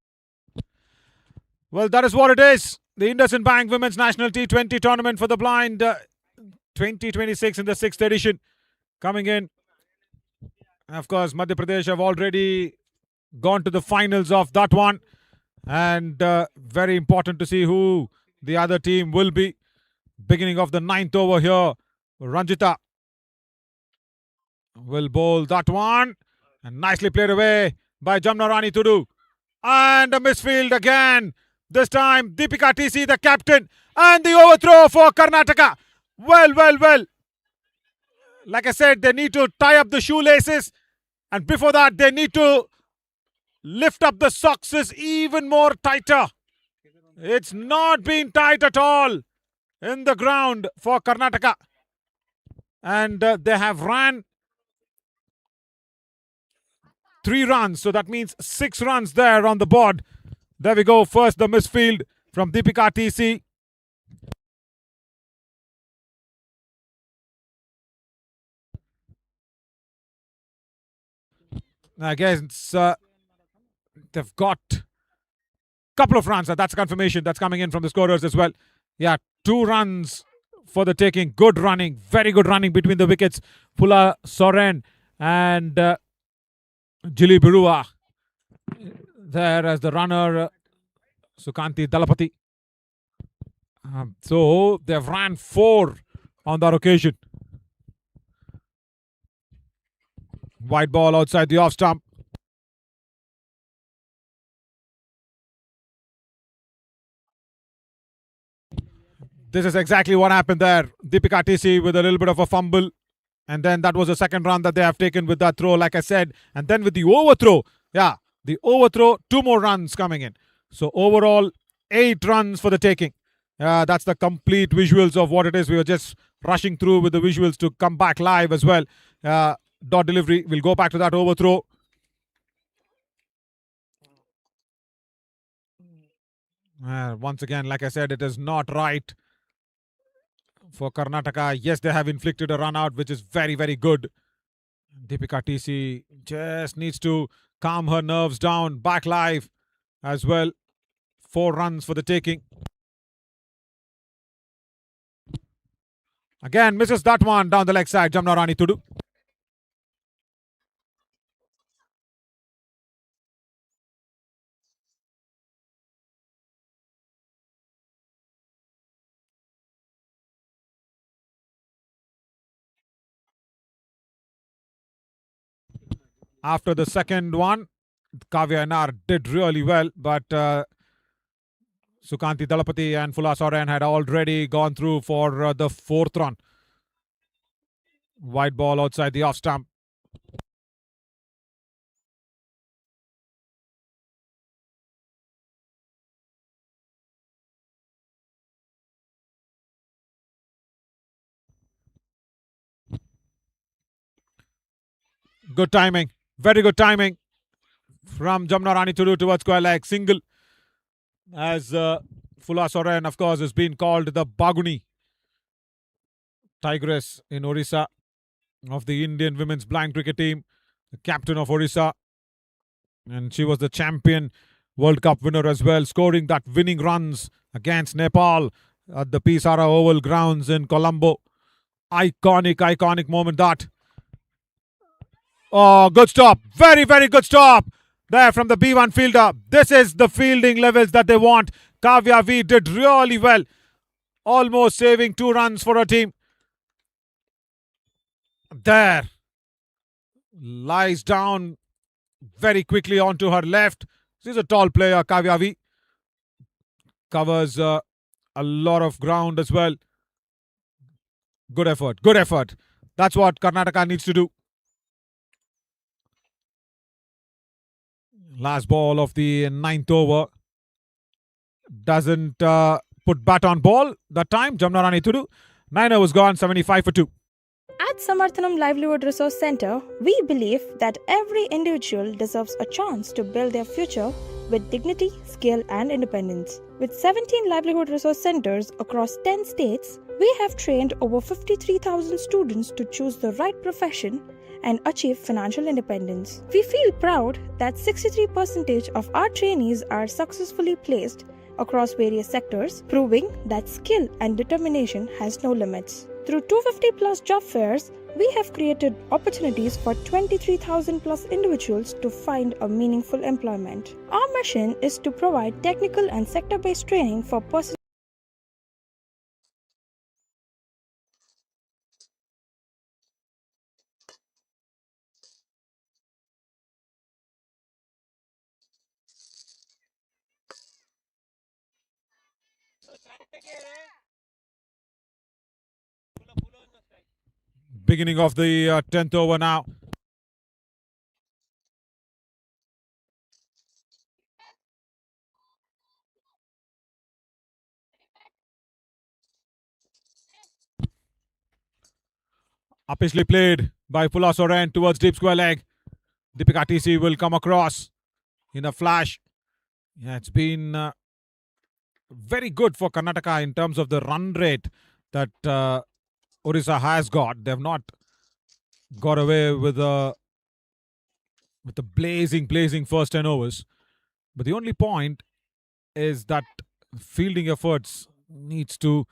S1: Well, that is what it is. The IndusInd Bank Women's National T20 Tournament for the Blind 2026 in the 6th edition coming in. Of course, Madhya Pradesh have already gone to the finals of that one. And very important to see who the other team will be. Beginning of the 9th over here, Ranjita will bowl that one. And nicely played away by Jamna Rani Tudu. And a misfield again. This time, Deepika TC, the captain. And the overthrow for Karnataka. Well. Like I said, they need to tie up the shoelaces. And before that, they need to lift up the socks even more tighter. It's not been tight at all in the ground for Karnataka. And they have ran 3 runs. So that means 6 runs there on the board. There we go. First, the misfield from Deepika TC. I guess they've got a couple of runs. That's confirmation. That's coming in from the scorers as well. Yeah, 2 runs for the taking. Good running. Very good running between the wickets. Fuller Soren and Jili Birua. There as the runner, Sukanti Dalapati. So they've ran 4 on that occasion. White ball outside the off stump. This is exactly what happened there. Deepika TC with a little bit of a fumble. And then that was the second run that they have taken with that throw, like I said. And then with the overthrow. Yeah, the overthrow, 2 more runs coming in. So overall, 8 runs for the taking. That's the complete visuals of what it is. We were just rushing through with the visuals to come back live as well. Dot delivery. We'll go back to that overthrow. Once again, like I said, it is not right for Karnataka. Yes, they have inflicted a run out, which is very, very good. Deepika TC just needs to calm her nerves down. Back live as well. 4 runs for the taking. Again, misses that one down the leg side. Jamna Rani Tudu. After the second one, Kavya NR did really well, but Sukanti Dalapati and Phula Soren had already gone through for the 4th run. Wide ball outside the off stump. Good timing. Very good timing from Jamna Rani Tudu towards square leg. Single. As Phula Soren, of course, has been called the Baguni Tigress in Odisha of the Indian women's blind cricket team. The captain of Odisha. And she was the champion World Cup winner as well, scoring that winning runs against Nepal at the Pisara Oval grounds in Colombo. Iconic moment that. Oh, good stop. Very, very good stop. There from the B1 fielder. This is the fielding levels that they want. Kavya V did really well. Almost saving 2 runs for her team. There. Lies down very quickly onto her left. She's a tall player, Kavya V. Covers a lot of ground as well. Good effort. Good effort. That's what Karnataka needs to do. Last ball of the 9th over. Doesn't put bat on ball that time. Jamna Rani Tudu. 9 overs gone, 75 for 2.
S3: At Samarthanam Livelihood Resource Center, we believe that every individual deserves a chance to build their future with dignity, skill, and independence. With 17 livelihood resource centers across 10 states, we have trained over 53,000 students to choose the right profession and achieve financial independence. We feel proud that 63% of our trainees are successfully placed across various sectors, proving that skill and determination has no limits. Through 250 plus job fairs, we have created opportunities for 23,000 plus individuals to find a meaningful employment. Our mission is to provide technical and sector-based training for persons.
S1: Beginning of the 10th over now. Uppishly played by Phula Soren towards deep square leg. Deepika TC will come across in a flash. Yeah, it's been very good for Karnataka in terms of the run rate that Odisha has got. They have not got away with the blazing first 10 overs. But the only point is that fielding efforts needs to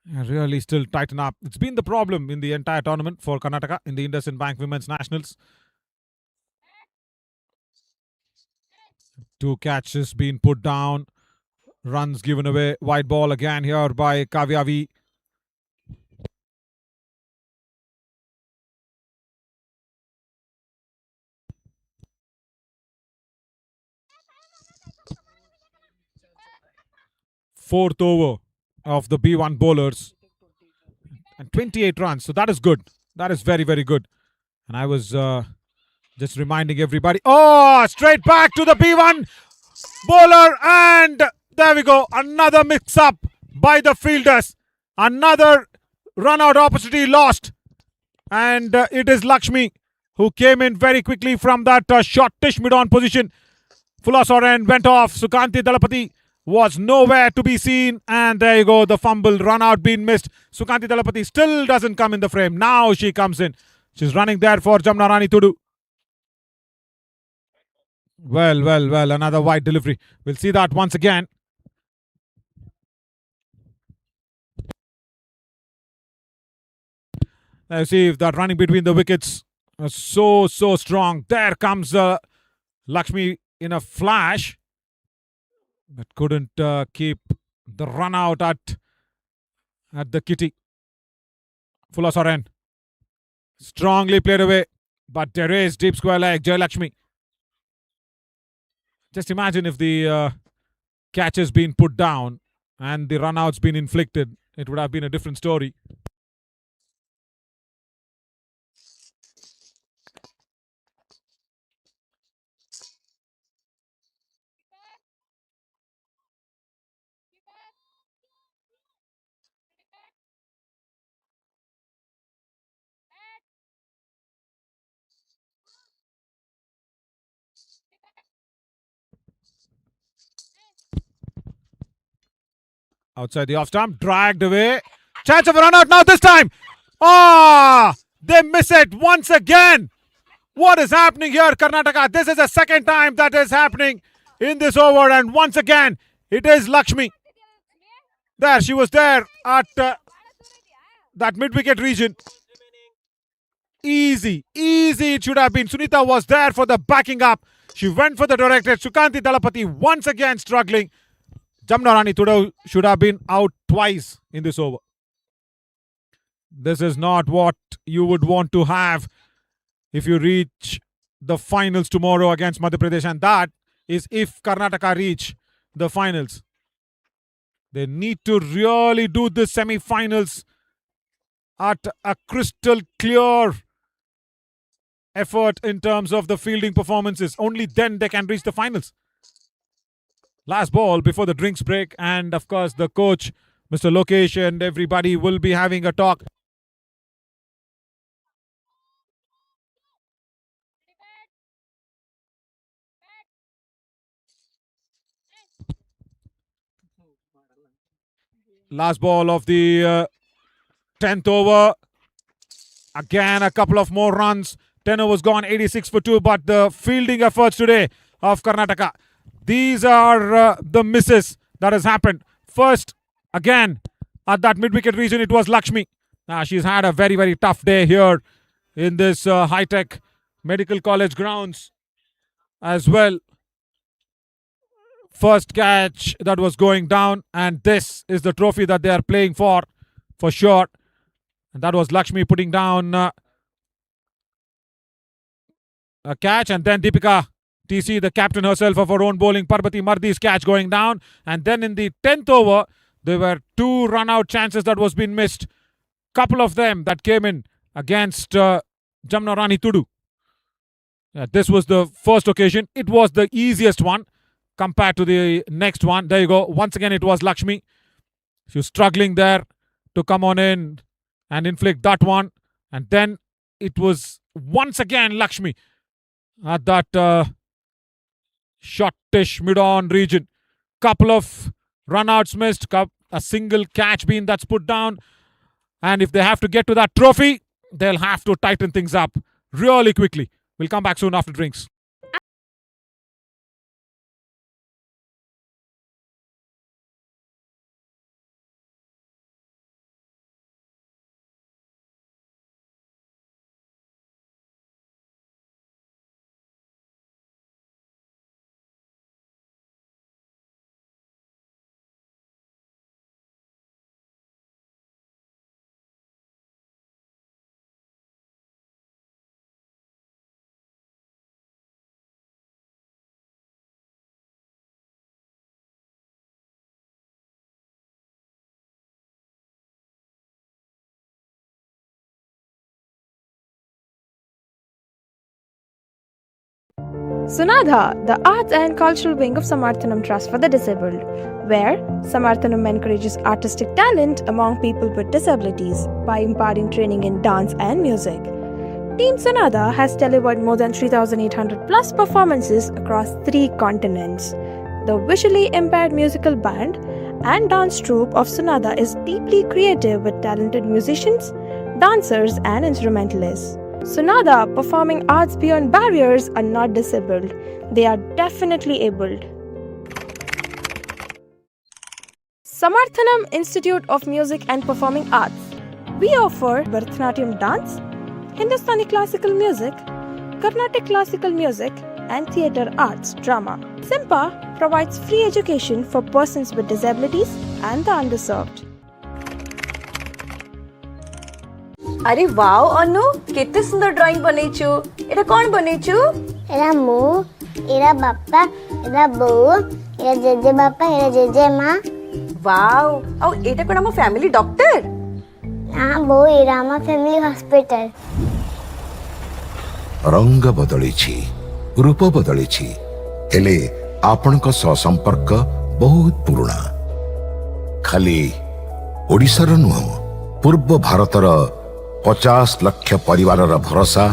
S1: really still tighten up. It's been the problem in the entire tournament for Karnataka in the IndusInd Bank Women's Nationals. 2 catches been put down. Runs given away. Wide ball again here by Kavya V. Fourth over of the B1 bowlers. And 28 runs. So that is good. That is very, very good. And I was just reminding everybody. Oh, straight back to the B1 bowler. And there we go. Another mix-up by the fielders. Another run-out opportunity lost. And it is Lakshmi who came in very quickly from that shortish mid-on position. Phula Soren went off. Sukanti Dalapati was nowhere to be seen. And there you go. The fumble run-out being missed. Sukanti Dalapati still doesn't come in the frame. Now she comes in. She's running there for Jamna Rani Tudu. Well, another wide delivery. We'll see that once again. Let's see if that running between the wickets was so strong. There comes Lakshmi in a flash, but couldn't keep the run out at the kitty. Full Soren. Strongly played away, but there is deep square leg, Jay Lakshmi. Just imagine if the catch has been put down and the run out's been inflicted. It would have been a different story. Outside the off stump, dragged away. Chance of a run out now this time. They miss it once again. What is happening here, Karnataka? This is the second time that is happening in this over, and once again, it is Lakshmi. There, she was there at that mid-wicket region. Easy it should have been. Sunita was there for the backing up. She went for the directed. Sukanti Dalapati once again struggling. Jamna Rani Tudu should have been out twice in this over. This is not what you would want to have if you reach the finals tomorrow against Madhya Pradesh, and that is if Karnataka reach the finals. They need to really do the semi-finals at a crystal clear effort in terms of the fielding performances. Only then they can reach the finals. Last ball before the drinks break, and of course the coach, Mr. Lokesh, and everybody will be having a talk. Last ball of the 10th over. Again, a couple of more runs. 10 overs gone, 86 for 2. But the fielding efforts today of Karnataka, these are the misses that has happened. First, again, at that mid-wicket region, it was Lakshmi. She's had a very tough day here in this high-tech medical college grounds as well. First catch that was going down, and this is the trophy that they are playing for sure. And that was Lakshmi putting down a catch, and then Deepika TC, the captain herself of her own bowling, Parbati Mardi's catch going down. And then in the 10th over, there were 2 run-out chances that was being missed. Couple of them that came in against Jamna Rani Tudu. This was the first occasion. It was the easiest one compared to the next one. There you go. Once again, it was Lakshmi. She was struggling there to come on in and inflict that one. And then it was once again Lakshmi at that shortish mid-on region. Couple of run-outs missed. A single catch being that's put down. And if they have to get to that trophy, they'll have to tighten things up really quickly. We'll come back soon after drinks.
S3: Sunadha, the arts and cultural wing of Samarthanam Trust for the Disabled, where Samarthanam encourages artistic talent among people with disabilities by imparting training in dance and music. Team Sunadha has delivered more than 3,800 plus performances across 3 continents. The visually impaired musical band and dance troupe of Sunadha is deeply creative with talented musicians, dancers and instrumentalists. Sunada, performing arts beyond barriers, are not disabled. They are definitely abled. Samarthanam Institute of Music and Performing Arts. We offer Bharatanatyam dance, Hindustani classical music, Carnatic classical music, and theatre arts drama. SIMPA provides free education for persons with disabilities and the underserved.
S6: अरे wow अनु केते सुंदर drawing बनैछु एटा कोन बनैछु
S7: era मु era बापा era बो era JJ बापा era JJ माँ
S6: wow औ एटा कोन हम फैमिली डॉक्टर
S7: हाँ बो एरा हम फैमिली हॉस्पिटल
S8: रंग बदलिछि रूप बदलिछि हेले आपणक सह संपर्क बहुत पुराना खाली ओडिशार नुह पूर्व भारतर 50 लाख परिवार भरोसा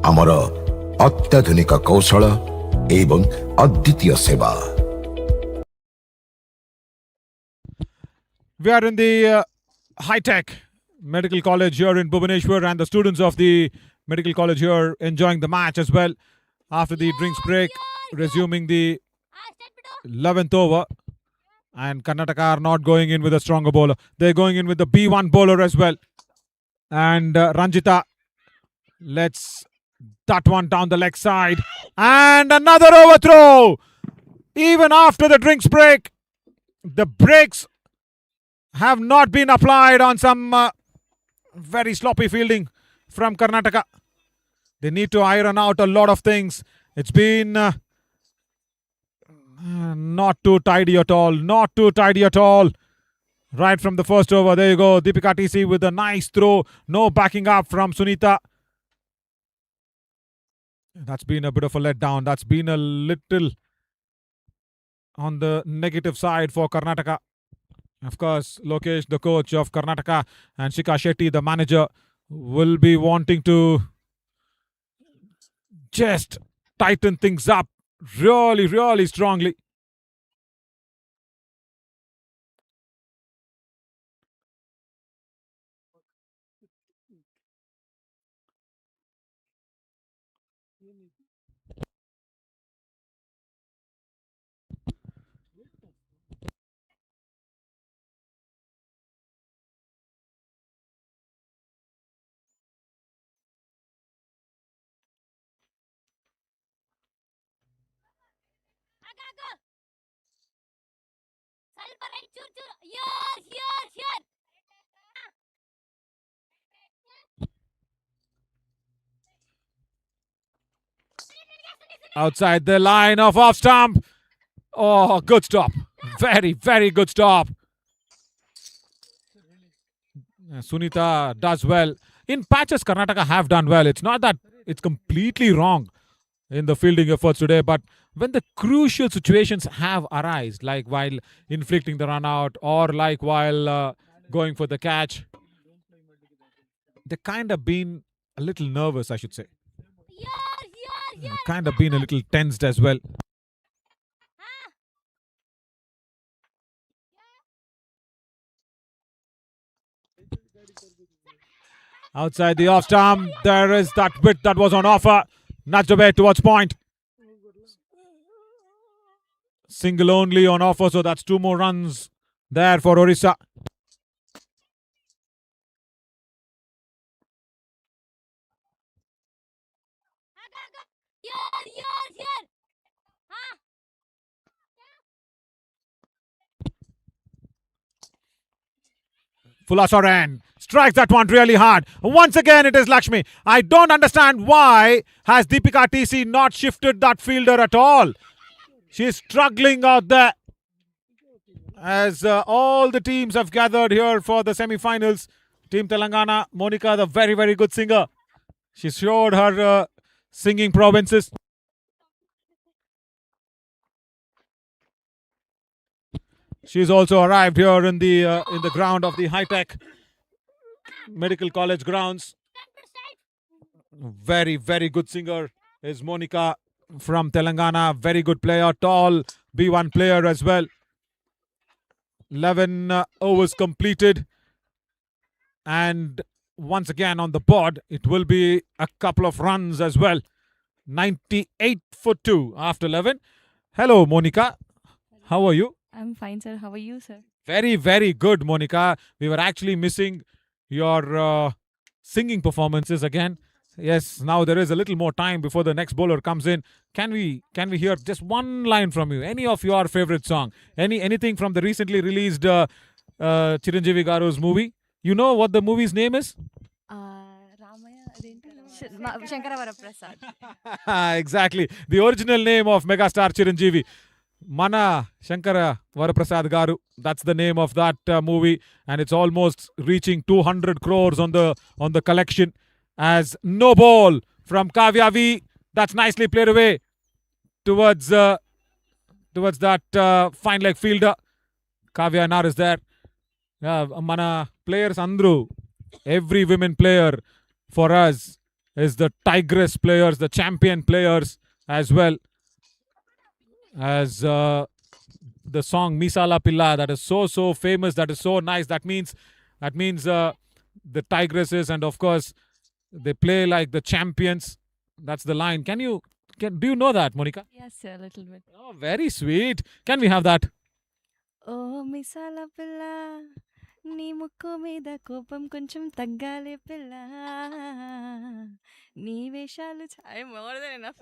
S8: आमर अत्याधुनिक कौशल एवं अद्वितीय सेवा.
S1: We are in the high-tech medical college here in Bhubaneswar, and the students of the medical college here enjoying the match as well. After the drinks break, resuming the 11th over, and Karnataka are not going in with a stronger bowler. They're going in with the B1 bowler as well. And Ranjita lets that one down the leg side. And another overthrow. Even after the drinks break, the brakes have not been applied on some very sloppy fielding from Karnataka. They need to iron out a lot of things. It's been not too tidy at all. Not too tidy at all. Right from the first over, there you go. Deepika TC with a nice throw. No backing up from Sunita. That's been a bit of a letdown. That's been a little on the negative side for Karnataka. Of course, Lokesh, the coach of Karnataka, and Shikha Shetty, the manager, will be wanting to just tighten things up really, really strongly. Outside the line of off stump. Oh, good stop. Very, very good stop. Sunita does well. In patches, Karnataka have done well. It's not that it's completely wrong in the fielding efforts today, but when the crucial situations have arisen, like while inflicting the run out or like while going for the catch, they kind of been a little nervous, I should say. Kind of been a little tensed as well. Outside the off stump, there is that bit that was on offer. Nudged away towards point. Single only on offer, so that's 2 more runs there for Odisha. Fulasoren strikes that one really hard. Once again, it is Lakshmi. I don't understand why has Deepika TC not shifted that fielder at all. She's struggling out there. As all the teams have gathered here for the semi-finals. Team Telangana, Monica, the very, very good singer. She showed her singing provinces. She's also arrived here in the ground of the high-tech medical college grounds. Very, very good singer is Monica from Telangana. Very good player, tall B1 player as well. 11 overs completed and once again on the board. It will be a couple of runs as well. 98 for 2 after 11. Hello, Monica. How are you?
S10: I'm fine, sir. How are you, sir?
S1: Very, very good, Monica. We were actually missing your singing performances again. Yes, now there is a little more time before the next bowler comes in. Can we hear just one line from you? Any of your favorite song? Anything from the recently released Chiranjeevi Garu's movie? You know what the movie's name is?
S10: Shankara Varaprasad.
S1: Exactly. The original name of megastar Chiranjeevi. Mana Shankara Varaprasad Garu. That's the name of that movie, and it's almost reaching 200 crores on the collection. As no ball from Kavya V. That's nicely played away towards that fine leg fielder. Kavya Nar is there. Mana players Andru. Every women player for us is the Tigress players, the champion players as well. As the song Misala Pilla, that is so famous, that is so nice. That means the Tigresses, and of course they play like the champions. That's the line. Do you know that, Monica?
S10: Yes, sir, a little bit.
S1: Oh, very sweet. Can we have that?
S10: Oh, misala pilla, నీ ముక్కు మీద కోపం కొంచెం తగ్గాలే పిల్ల నీ వేషాలు more than enough.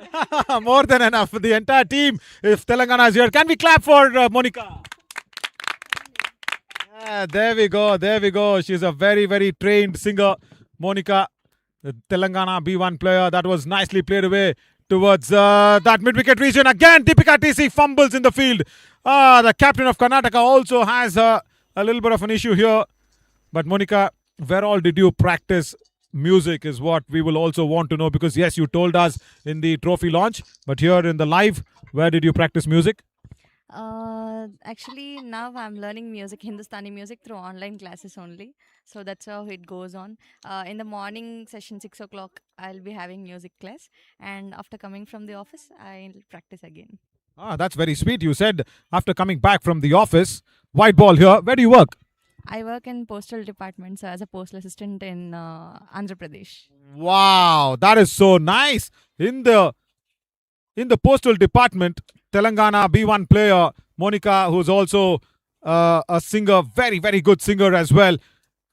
S1: More than enough. The entire team, if Telangana is here, can we clap for Monica? There we go. She's a very, very trained singer, Monica, the Telangana B1 player. That was nicely played away towards that mid-wicket region. Again, Deepika TC fumbles in the field. The captain of Karnataka also has a little bit of an issue here. But Monica, where all did you practice music is what we will also want to know, because yes, you told us in the trophy launch, but here in the live, where did you practice music?
S10: Actually, now I'm learning music, Hindustani music, through online classes only. So that's how it goes on. In the morning session, 6 o'clock, I'll be having music class. And after coming from the office, I'll practice again.
S1: That's very sweet. You said after coming back from the office, white ball here. Where do you work?
S10: I work in postal department, so as a postal assistant in Andhra Pradesh.
S1: Wow, that is so nice. In the postal department, Telangana B1 player Monica, who's also a singer, very, very good singer as well.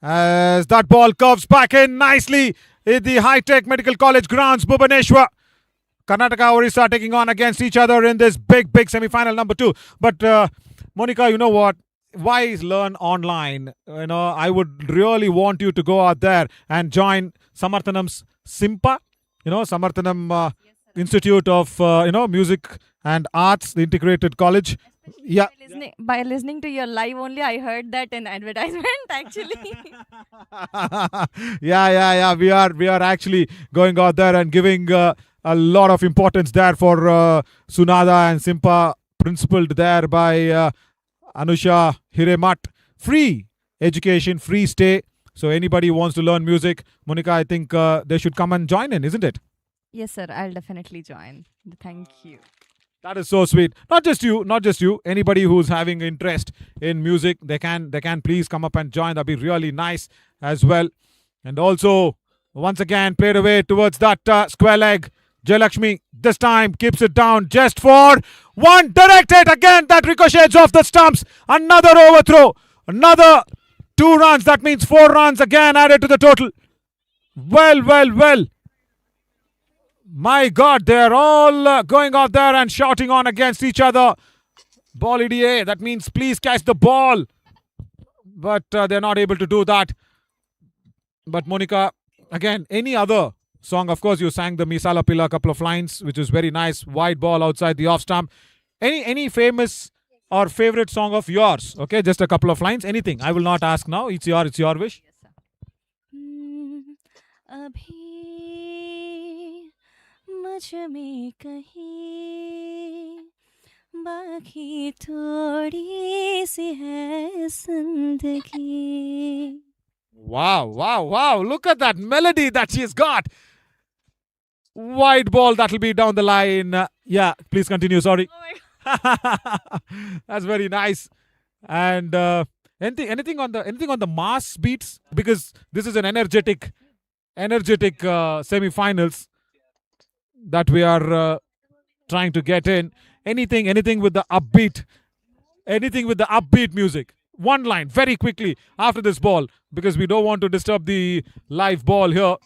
S1: As that ball curves back in nicely in the high-tech medical college grounds, Bhubaneswar. Karnataka, Odisha taking on against each other in this big semi-final number 2. But Monica, you know what? Why learn online? I would really want you to go out there and join Samarthanam's Simpa, Samarthanam Institute of Music and Arts, the integrated college. Yeah.
S10: By listening to your live only, I heard that in advertisement actually.
S1: Yeah. We are actually going out there and giving a lot of importance there for Sunada and Simpa, principled there by Anusha Hiremat. Free education, free stay. So anybody who wants to learn music, Monica, I think they should come and join in, isn't it?
S10: Yes, sir. I'll definitely join. Thank you.
S1: That is so sweet. Not just you. Anybody who's having interest in music, they can please come up and join. That'd be really nice as well. And also, once again, played away towards that square leg. Jayalakshmi this time keeps it down just for one. Directed again. That ricochets off the stumps. Another overthrow. Another 2 runs. That means 4 runs again added to the total. Well. My God, they're all going out there and shouting on against each other. Ball EDA. That means please catch the ball. But they're not able to do that. But Monica, again, any other song? Of course, you sang the Misala Pilla, a couple of lines, which is very nice. Wide ball outside the off stump. Any famous or favorite song of yours? Okay, just a couple of lines. Anything. I will not ask now. It's your wish.
S10: Abhi mujh mein kahin बाकी थोड़ी सी है जिंदगी.
S1: Wow. Look at that melody that she's got. Wide ball, that'll be down the line. Yeah, please continue. Sorry.
S10: Oh my God.
S1: That's very nice. And Anything on the mass beats, because this is an energetic semi-finals that we are trying to get in. Anything with the upbeat music. One line very quickly after this ball, because we don't want to disturb the live ball here.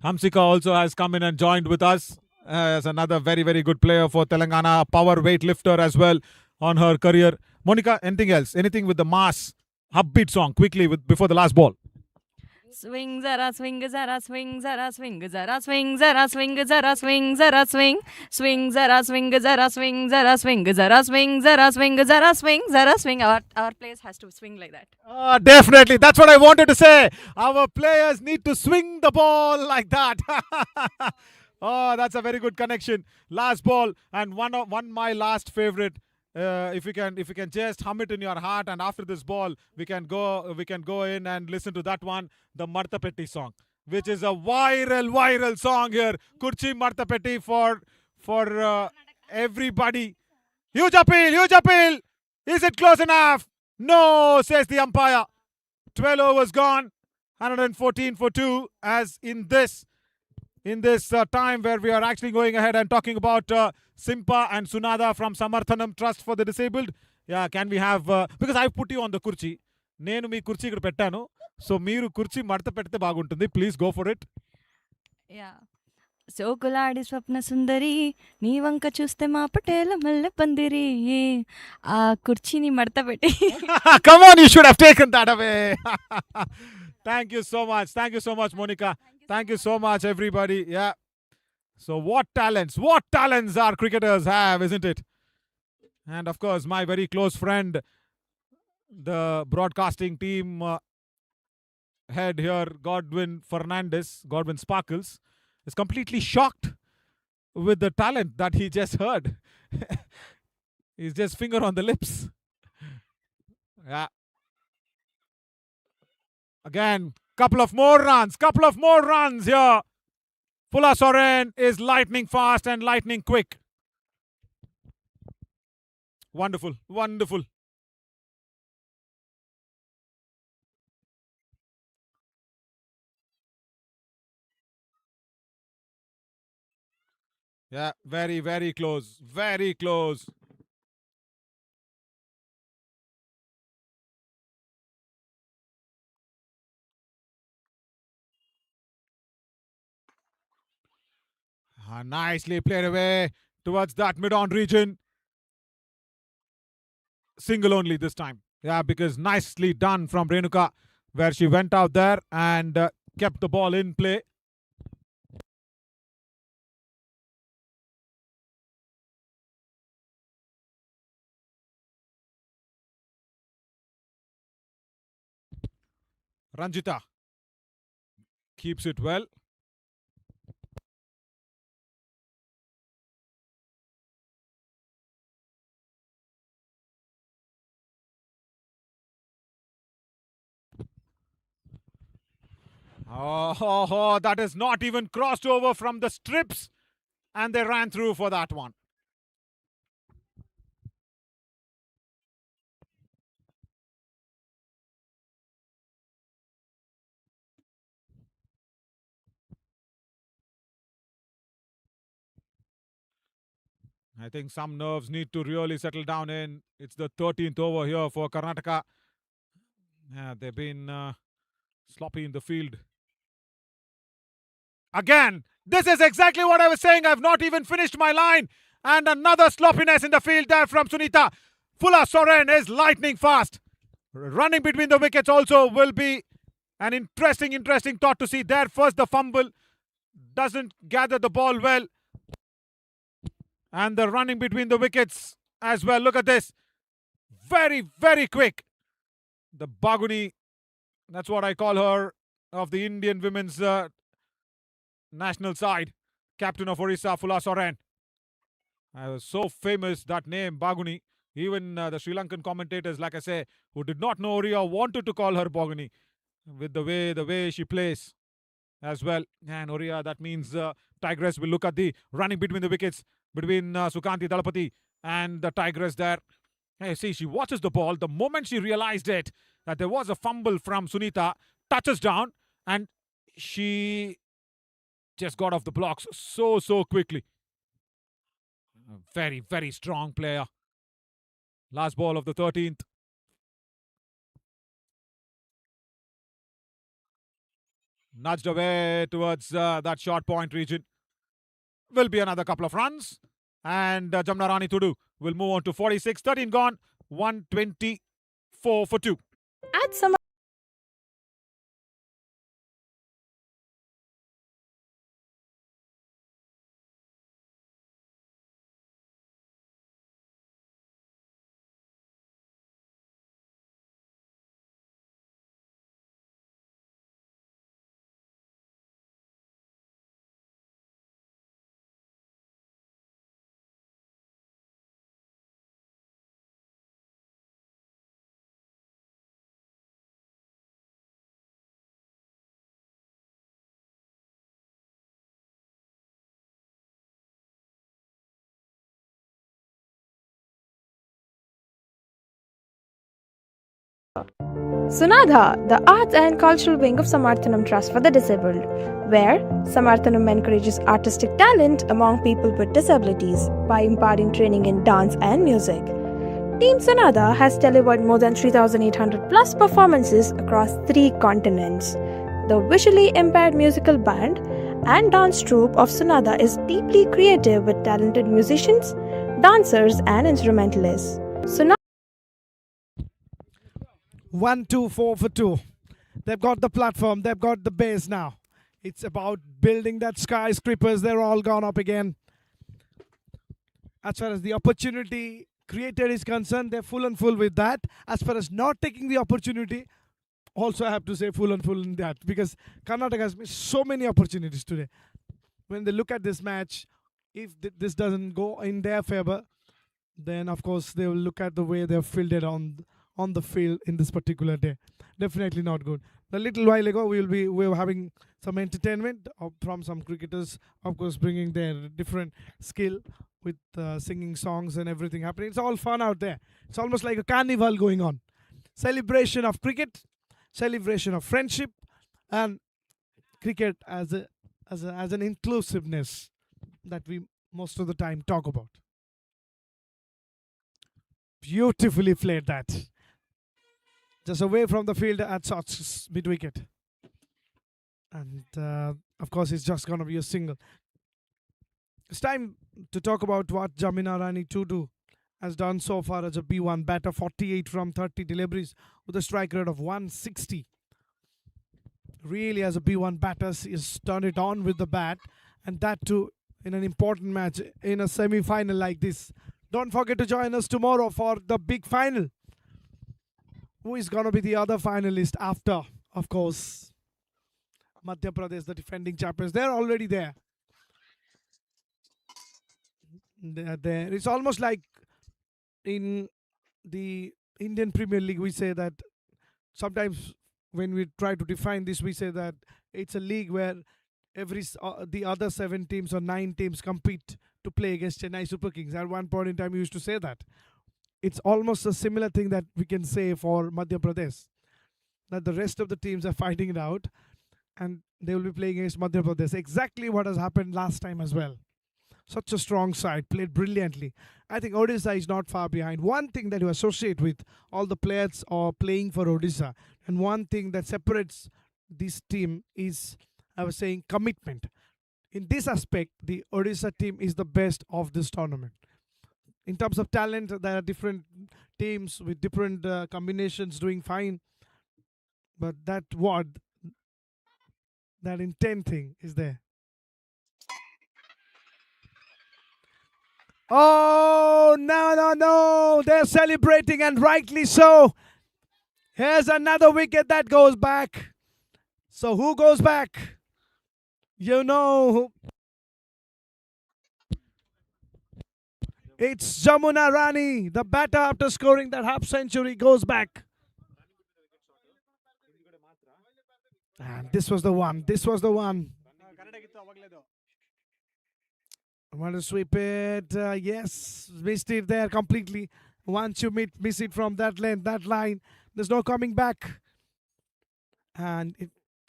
S1: Hamsika also has come in and joined with us as another very, very good player for Telangana, power weightlifter as well on her career. Monica, anything else? Anything with the mass upbeat song quickly before the last ball?
S10: Swing zara swing zara swing zara swing zara swing zara swing zara swing zara swing swing zara swing zara swing zara swing zara swing zara swing zara swing zara swing. Our players has to swing like that.
S1: Definitely. That's what I wanted to say. Our players need to swing the ball like that. Oh, that's a very good connection. Last ball, and one my last favorite. If you can just hum it in your heart, and after this ball we can go in and listen to that one, the Martapetti song, which is a viral song here. Kurchi Martapetti for everybody. Huge appeal. Is it close enough? No, says the umpire. 12 overs gone. 114 for 2, as in this time where we are actually going ahead and talking about Simpa and Sunada from Samarthanam Trust for the Disabled. Yeah, can we have, because I put you on the kurchi. Nenu mee kurchi ikkada pettanu. So meeru kurchi marta pedte baguntundi. Please go for it.
S10: Yeah. సోకులాడి స్వప్న సుందరి నీ వంక చూస్తే మా పటేల మల్లె పందిరి ఆ కుర్చీని మడత పెట్టి.
S1: Come on, you should have taken that away. Thank you so much, Monica. Thank you so much, everybody. Yeah. So what talents our cricketers have, isn't it? And of course, my very close friend, the broadcasting team head here, Godwin Sparkles, is completely shocked with the talent that he just heard. He's just finger on the lips. Yeah. Again, couple of more runs here. Pula Soren is lightning fast and lightning quick. Wonderful. Yeah, very, very close. Very close. Nicely played away towards that mid-on region. Single only this time. Yeah, because nicely done from Renuka, where she went out there and kept the ball in play. Ranjita keeps it well. Oh, that is not even crossed over from the strips, and they ran through for that one. I think some nerves need to really settle down in. It's the 13th over here for Karnataka. Yeah, they've been sloppy in the field. Again, this is exactly what I was saying. I've not even finished my line. And another sloppiness in the field there from Sunita. Pula Soren is lightning fast. Running between the wickets also will be an interesting thought to see there. First, the fumble. Doesn't gather the ball well. And the running between the wickets as well. Look at this. Very, very quick. The Baguni, that's what I call her, of the Indian women's national side. Captain of Odisha, Pula Soren. I was so famous, that name, Baguni. Even the Sri Lankan commentators, like I say, who did not know Oriya, wanted to call her Baguni with the way she plays as well. And Oriya, that means Tigress will look at the running between the wickets between Sukanti Dalapati and the Tigress there. Hey, see, she watches the ball. The moment she realized it, that there was a fumble from Sunita, touches down, and she just got off the blocks so quickly. A very, very strong player. Last ball of the 13th. Nudged away towards that short point region. Will be another couple of runs. And Jamna Rani Tudu will move on to 46. 13 gone. 124 for 2.
S3: At some Sunadha, the arts and cultural wing of Samarthanam Trust for the Disabled, where Samarthanam encourages artistic talent among people with disabilities by imparting training in dance and music. Team Sunadha has delivered more than 3,800 plus performances across 3 continents. The visually impaired musical band and dance troupe of Sunadha is deeply creative with talented musicians, dancers, and instrumentalists.
S9: 1-2-4 for 2. They've got the platform, they've got the base now. It's about building that skyscrapers. They're all gone up again. As far as the opportunity created is concerned, they're full and full with that. As far as not taking the opportunity, also I have to say full and full in that, because Karnataka has missed so many opportunities today. When they look at this match, if this doesn't go in their favor, then of course they will look at the way they've fielded on the field in this particular day. Definitely not good. A little while ago, we were having some entertainment from some cricketers, of course, bringing their different skill with singing songs and everything happening. It's all fun out there. It's almost like a carnival going on. Celebration of cricket, celebration of friendship, and cricket as an inclusiveness that we most of the time talk about. Beautifully played that. Just away from the field at shots mid wicket. And of course, it's just going to be a single. It's time to talk about what Jamina Rani Tudu has done so far as a B1 batter. 48 from 30 deliveries with a strike rate of 160. Really, as a B1 batter, he's turned it on with the bat. And that too in an important match in a semi-final like this. Don't forget to join us tomorrow for the big final. Who is going to be the other finalist after, of course, Madhya Pradesh, the defending champions. They're already there. They're there. It's almost like in the Indian Premier League, we say that sometimes when we try to define this, we say that it's a league where the other 7 teams or 9 teams compete to play against Chennai Super Kings. At one point in time, we used to say that. It's almost a similar thing that we can say for Madhya Pradesh, that the rest of the teams are fighting it out and they will be playing against Madhya Pradesh. Exactly what has happened last time as well. Such a strong side, played brilliantly. I think Odisha is not far behind. One thing that you associate with all the players are playing for Odisha, and one thing that separates this team is, I was saying, commitment. In this aspect, the Odisha team is the best of this tournament. In terms of talent, there are different teams with different combinations doing fine. But that intent thing is there. Oh, no. They're celebrating, and rightly so. Here's another wicket that goes back. So who goes back? You know who. It's Jamuna Rani, the batter, after scoring that half century, goes back. And this was the one. I want to sweep it. Yes, missed it there completely. Once you miss it from that length, that line, there's no coming back. And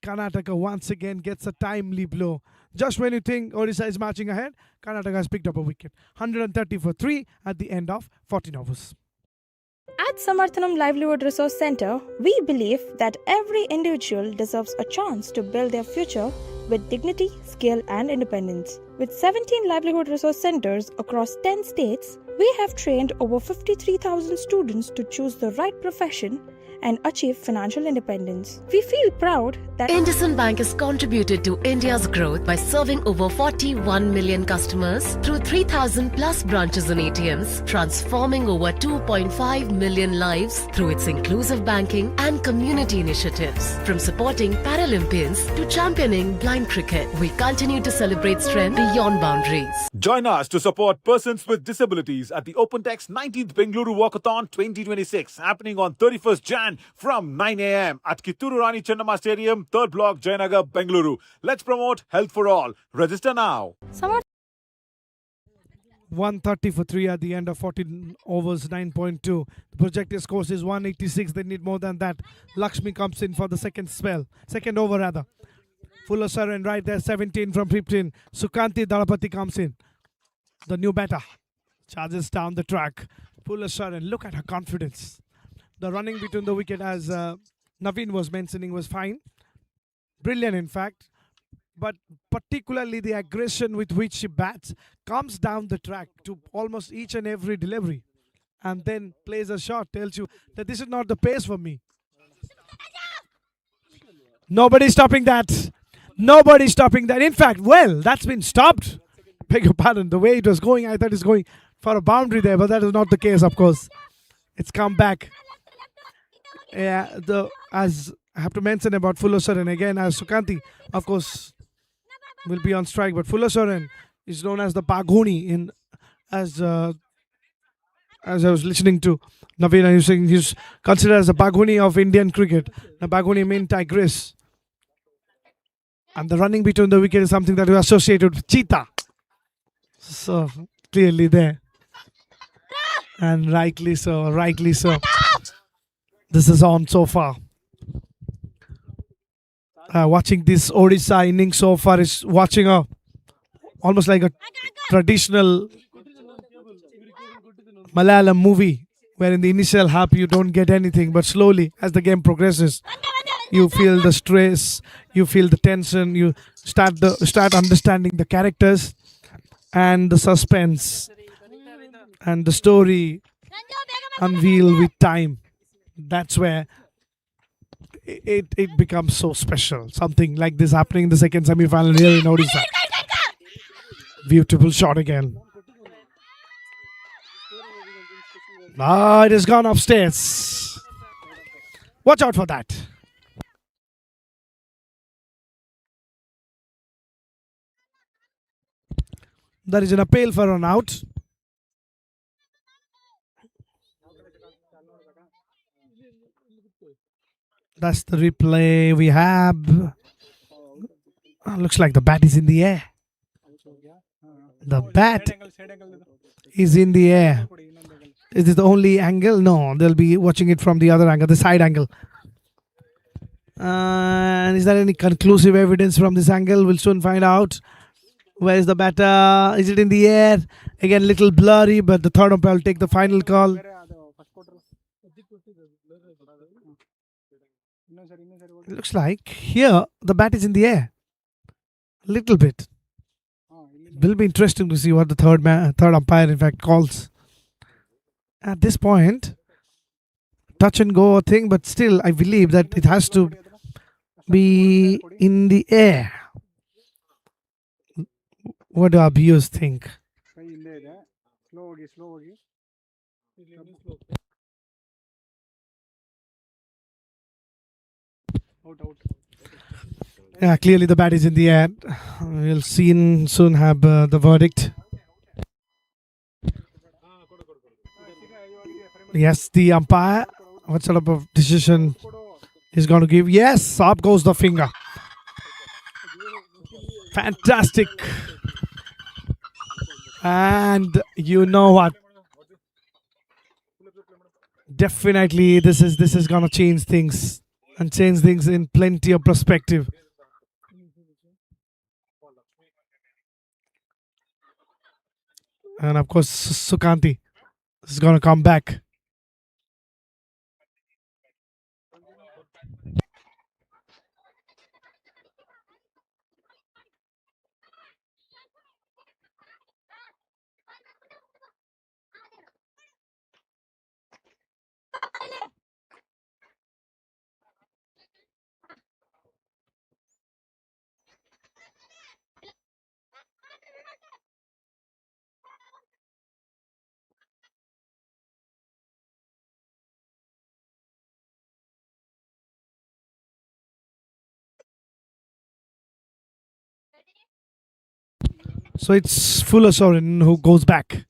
S9: Karnataka once again gets a timely blow. Just when you think Odisha is marching ahead, Karnataka has picked up a wicket. 130 for 3 at the end of 14 overs.
S3: At Samarthanam Livelihood Resource Center, we believe that every individual deserves a chance to build their future with dignity, skill, and independence. With 17 livelihood resource centers across 10 states, we have trained over 53,000 students to choose the right profession and achieve financial independence. We feel proud that
S5: IndusInd Bank has contributed to India's growth by serving over 41 million customers through 3,000 plus branches and ATMs, transforming over 2.5 million lives through its inclusive banking and community initiatives. From supporting Paralympians to championing blind cricket, we continue to celebrate strength beyond boundaries.
S1: Join us to support persons with disabilities at the OpenText 19th Bengaluru Walkathon 2026 happening on 31st Jan from 9 a.m. at Kitturu Rani Chennamma Stadium, 3rd Block, Jayanagar, Bengaluru. Let's promote health for all. Register now.
S9: 130 for 3 at the end of 14 overs, 9.2. The projected score is 186. They need more than that. Lakshmi comes in for the second over rather. Fuller Saran right there, 17 from 15. Sukanti Dalapati comes in. The new batter charges down the track. Fuller Saran, look at her confidence. The running between the wicket, as Naveen was mentioning, was fine. Brilliant, in fact. But particularly the aggression with which she bats comes down the track to almost each and every delivery. And then plays a shot, tells you that this is not the pace for me. Nobody's stopping that. Nobody's stopping that. In fact, well, that's been stopped. Beg your pardon. The way it was going, I thought it was going for a boundary there, but that is not the case, of course. It's come back. Yeah, as I have to mention about Fuller Saran again, as Sukanti, of course, will be on strike. But Fuller Saran is known as the Baghoni as I was listening to Naveen, he was saying he's considered as the Baghoni of Indian cricket. The Baghoni means tigress. And the running between the wicket is something that we associated with cheetah. So clearly there. And rightly so. This is on so far. Watching this Odisha innings so far is watching almost like a traditional Malayalam movie, where in the initial half you don't get anything, but slowly as the game progresses, you feel the stress, you feel the tension, you start understanding the characters and the suspense and the story unveil with time. That's where it becomes so special. Something like this happening in the second semi-final here in Odisha. Beautiful shot again. It has gone upstairs. Watch out for that. There is an appeal for an out. That's the replay we have. Looks like the bat is in the air. The bat is in the air. Is this the only angle? No, they'll be watching it from the other angle, the side angle. And is there any conclusive evidence from this angle? We'll soon find out. Where is the batter? Is it in the air? Again, little blurry, but the third umpire will take the final call. It looks like here the bat is in the air. A little bit. It will be interesting to see what the third umpire in fact calls. At this point, touch and go thing, but still I believe that it has to be in the air. What do our viewers think? Yeah, clearly the bat is in the air. We'll soon have the verdict. Yes, the umpire. What sort of a decision is going to give? Yes, up goes the finger. Fantastic. And you know what? Definitely, this is gonna change things and change things in plenty of perspective. And of course, Sukanti is gonna come back. So it's Fuller Soren who goes back.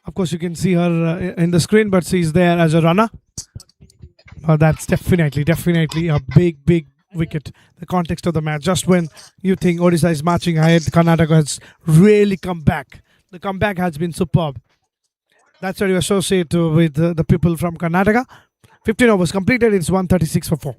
S9: Of course, you can see her in the screen, but she's there as a runner. That's definitely a big wicket. The context of the match, just when you think Odisha is marching ahead, Karnataka has really come back. The comeback has been superb. That's what you associate with the people from Karnataka. 15 overs completed, it's 136 for 4.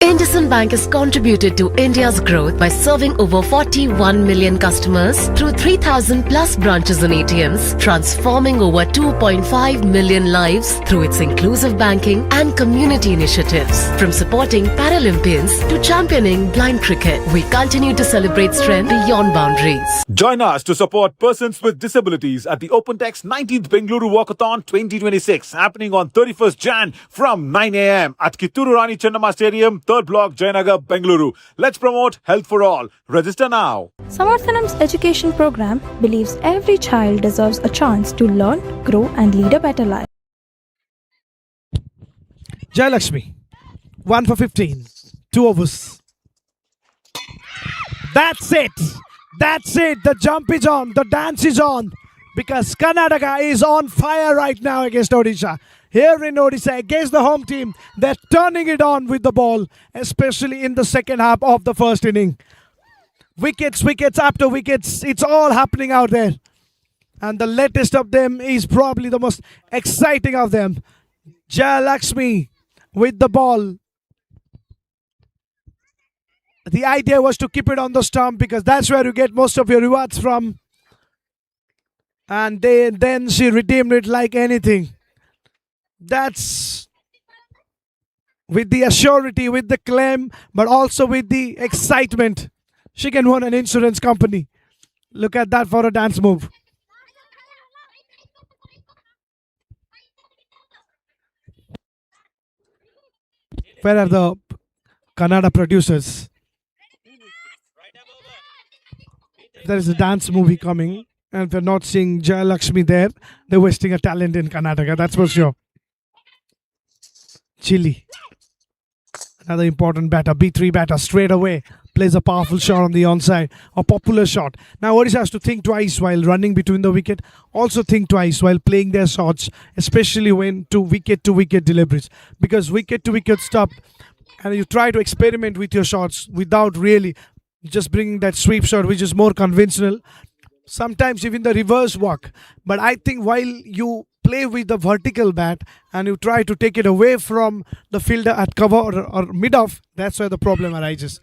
S5: IndusInd Bank has contributed to India's growth by serving over 41 million customers through 3,000 plus branches and ATMs, transforming over 2.5 million lives through its inclusive banking and community initiatives. From supporting Paralympians to championing blind cricket, we continue to celebrate strength beyond boundaries.
S1: Join us to support persons with disabilities at the OpenText 19th Bengaluru Walkathon 2026 happening on 31st Jan from 9 a.m. at Kitturu Rani Chennamma Stadium, 3rd Block, Jayanagar, Bengaluru. Let's promote health for all. Register now.
S3: Samarthanam's education program believes every child deserves a chance to learn, grow, and lead a better life.
S9: Jayalakshmi, 1 for 15, 2 overs. That's it. That's it. The jump is on. The dance is on. Because Karnataka is on fire right now against Odisha. Here in Odisha, against the home team, they're turning it on with the ball, especially in the second half of the first inning. Wickets after wickets. It's all happening out there. And the latest of them is probably the most exciting of them. Jayalakshmi with the ball. The idea was to keep it on the stump because that's where you get most of your rewards from. And then she redeemed it like anything. That's with the assurity, with the claim, but also with the excitement. She can own an insurance company. Look at that for a dance move. Where are the Kannada producers? There is a dance movie coming, and we're not seeing Jayalakshmi there. They're wasting a talent in Karnataka, that's for sure. Chili, another important batter, B3 batter, straight away plays a powerful shot on the onside, a popular shot. Now Odisha has to think twice while running between the wicket, also think twice while playing their shots, especially when to wicket deliveries, because wicket to wicket stop and you try to experiment with your shots without really just bringing that sweep shot, which is more conventional. Sometimes even the reverse walk. But I think while you play with the vertical bat and you try to take it away from the fielder at cover or mid-off, that's where the problem arises.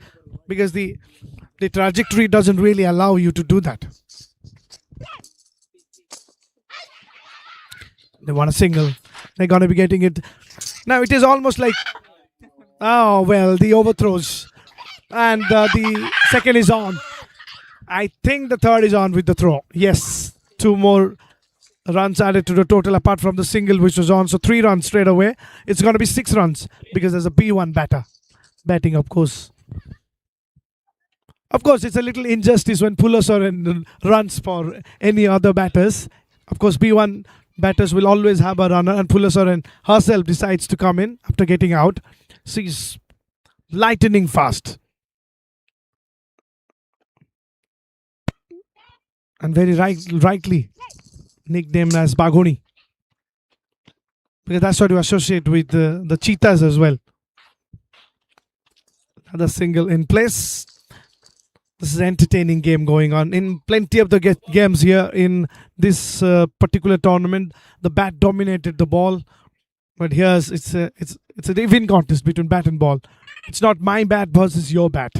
S9: Because the trajectory doesn't really allow you to do that. They want a single. They're going to be getting it. Now it is almost like, oh, well, the overthrows. And the second is on. I think the third is on with the throw. Yes, 2 more runs added to the total apart from the single which was on. So 3 runs straight away. It's going to be 6 runs because there's a B1 batter. Batting, of course. Of course, it's a little injustice when Pulasoren runs for any other batters. Of course, B1 batters will always have a runner, and Pulasoren herself decides to come in after getting out. She's lightning fast. And very rightly nicknamed as Bagoni. Because that's what you associate with the cheetahs as well. Another single in place. This is an entertaining game going on. In plenty of the games here in this particular tournament, the bat dominated the ball. But here's it's a even contest between bat and ball. It's not my bat versus your bat.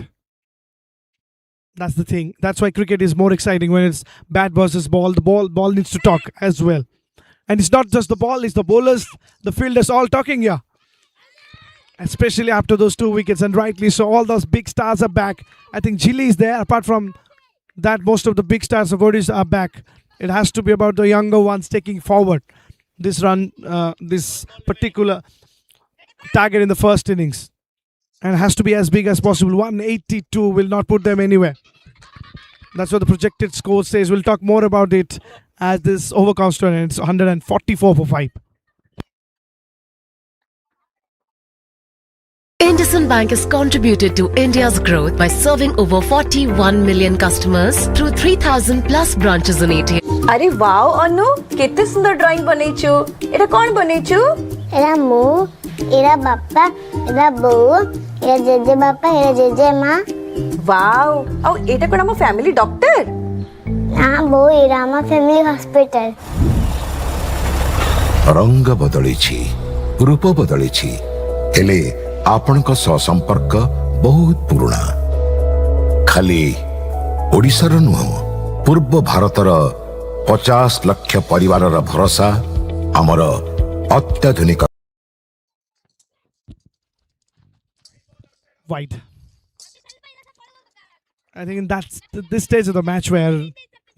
S9: That's the thing. That's why cricket is more exciting when it's bat versus ball. The ball needs to talk as well. And it's not just the ball, it's the bowlers, the fielders all talking here. Especially after those 2 wickets, and rightly so. All those big stars are back. I think Chile is there. Apart from that, most of the big stars of Odisha are back. It has to be about the younger ones taking forward this run, this particular target in the first innings. And it has to be as big as possible. 182 will not put them anywhere. That's what the projected score says. We'll talk more about it as this over comes to an end. It's 144 for 5.
S5: IndusInd Bank has contributed to India's growth by serving over 41 million customers through 3,000 plus branches and ATMs.
S6: अरे wow अनु केते सुंदर drawing बनेछु एटा कोन बनेछु
S7: era मु era बापा era बो era JJ बापा era JJ माँ
S6: wow औ एटा कोन हम फैमिली डॉक्टर
S7: ना बो एरा हम फैमिली हॉस्पिटल
S8: रंग बदलिछि रूप बदलिछि हेले आपणक संपर्क बहुत पुराना खाली ओडिशार नुह पूर्व भारतर 50 लाख परिवार भरोसा आमर अत्याधुनिक
S9: Wide. I think that's this stage of the match where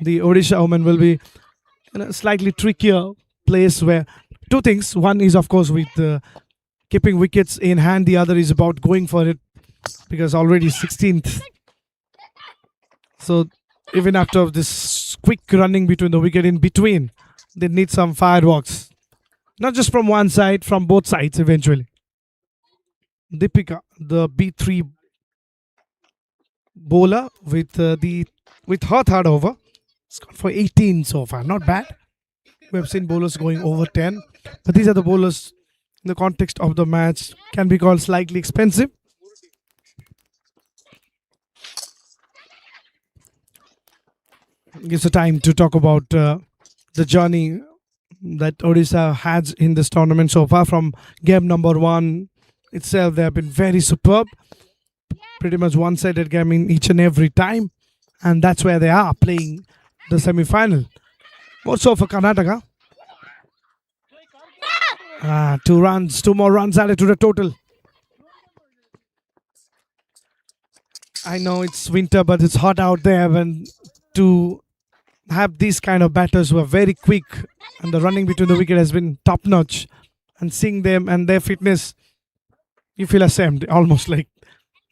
S9: the Odisha women will be in a slightly trickier place where two things. One is, of course, with keeping wickets in hand. The other is about going for it because already 16th. So even after this quick running between the wicket in between, they need some fireworks. Not just from one side, from both sides eventually. Deepika, the B3 bowler with her third over. It's gone for 18 so far. Not bad. We have seen bowlers going over 10. But these are the bowlers in the context of the match can be called slightly expensive. Gives a time to talk about the journey that Odisha has in this tournament so far. From game number 1 itself, they have been very superb. Pretty much one-sided game in each and every time. And that's where they are playing the semi-final. More so for Karnataka. 2 runs, 2 more runs added to the total. I know it's winter, but it's hot out there. And to have these kind of batters who are very quick and the running between the wicket has been top-notch. And seeing them and their fitness, you feel ashamed. Almost like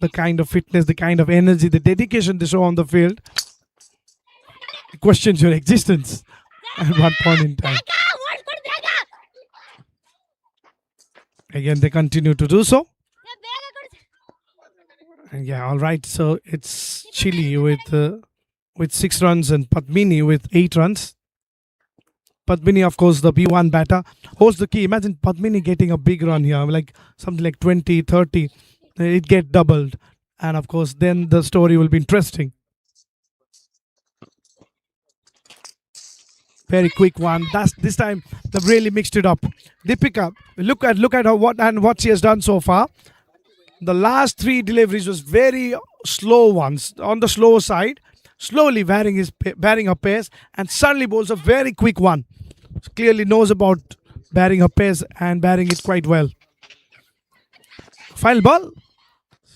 S9: the kind of fitness, the kind of energy, the dedication they show on the field. It questions your existence at one point in time. Again, they continue to do so. And yeah, all right. So it's Chile with 6 runs and Padmini with 8 runs. Padmini, of course, the B1 batter, holds the key. Imagine Padmini getting a big run here, like something like 20, 30. It get doubled. And of course, then the story will be interesting. Very quick one. This time they've really mixed it up. Deepika, look at her what she has done so far. The last 3 deliveries was very slow ones, on the slow side, slowly varying her pace, and suddenly bowls a very quick one. Clearly knows about varying her pace and varying it quite well. Final ball.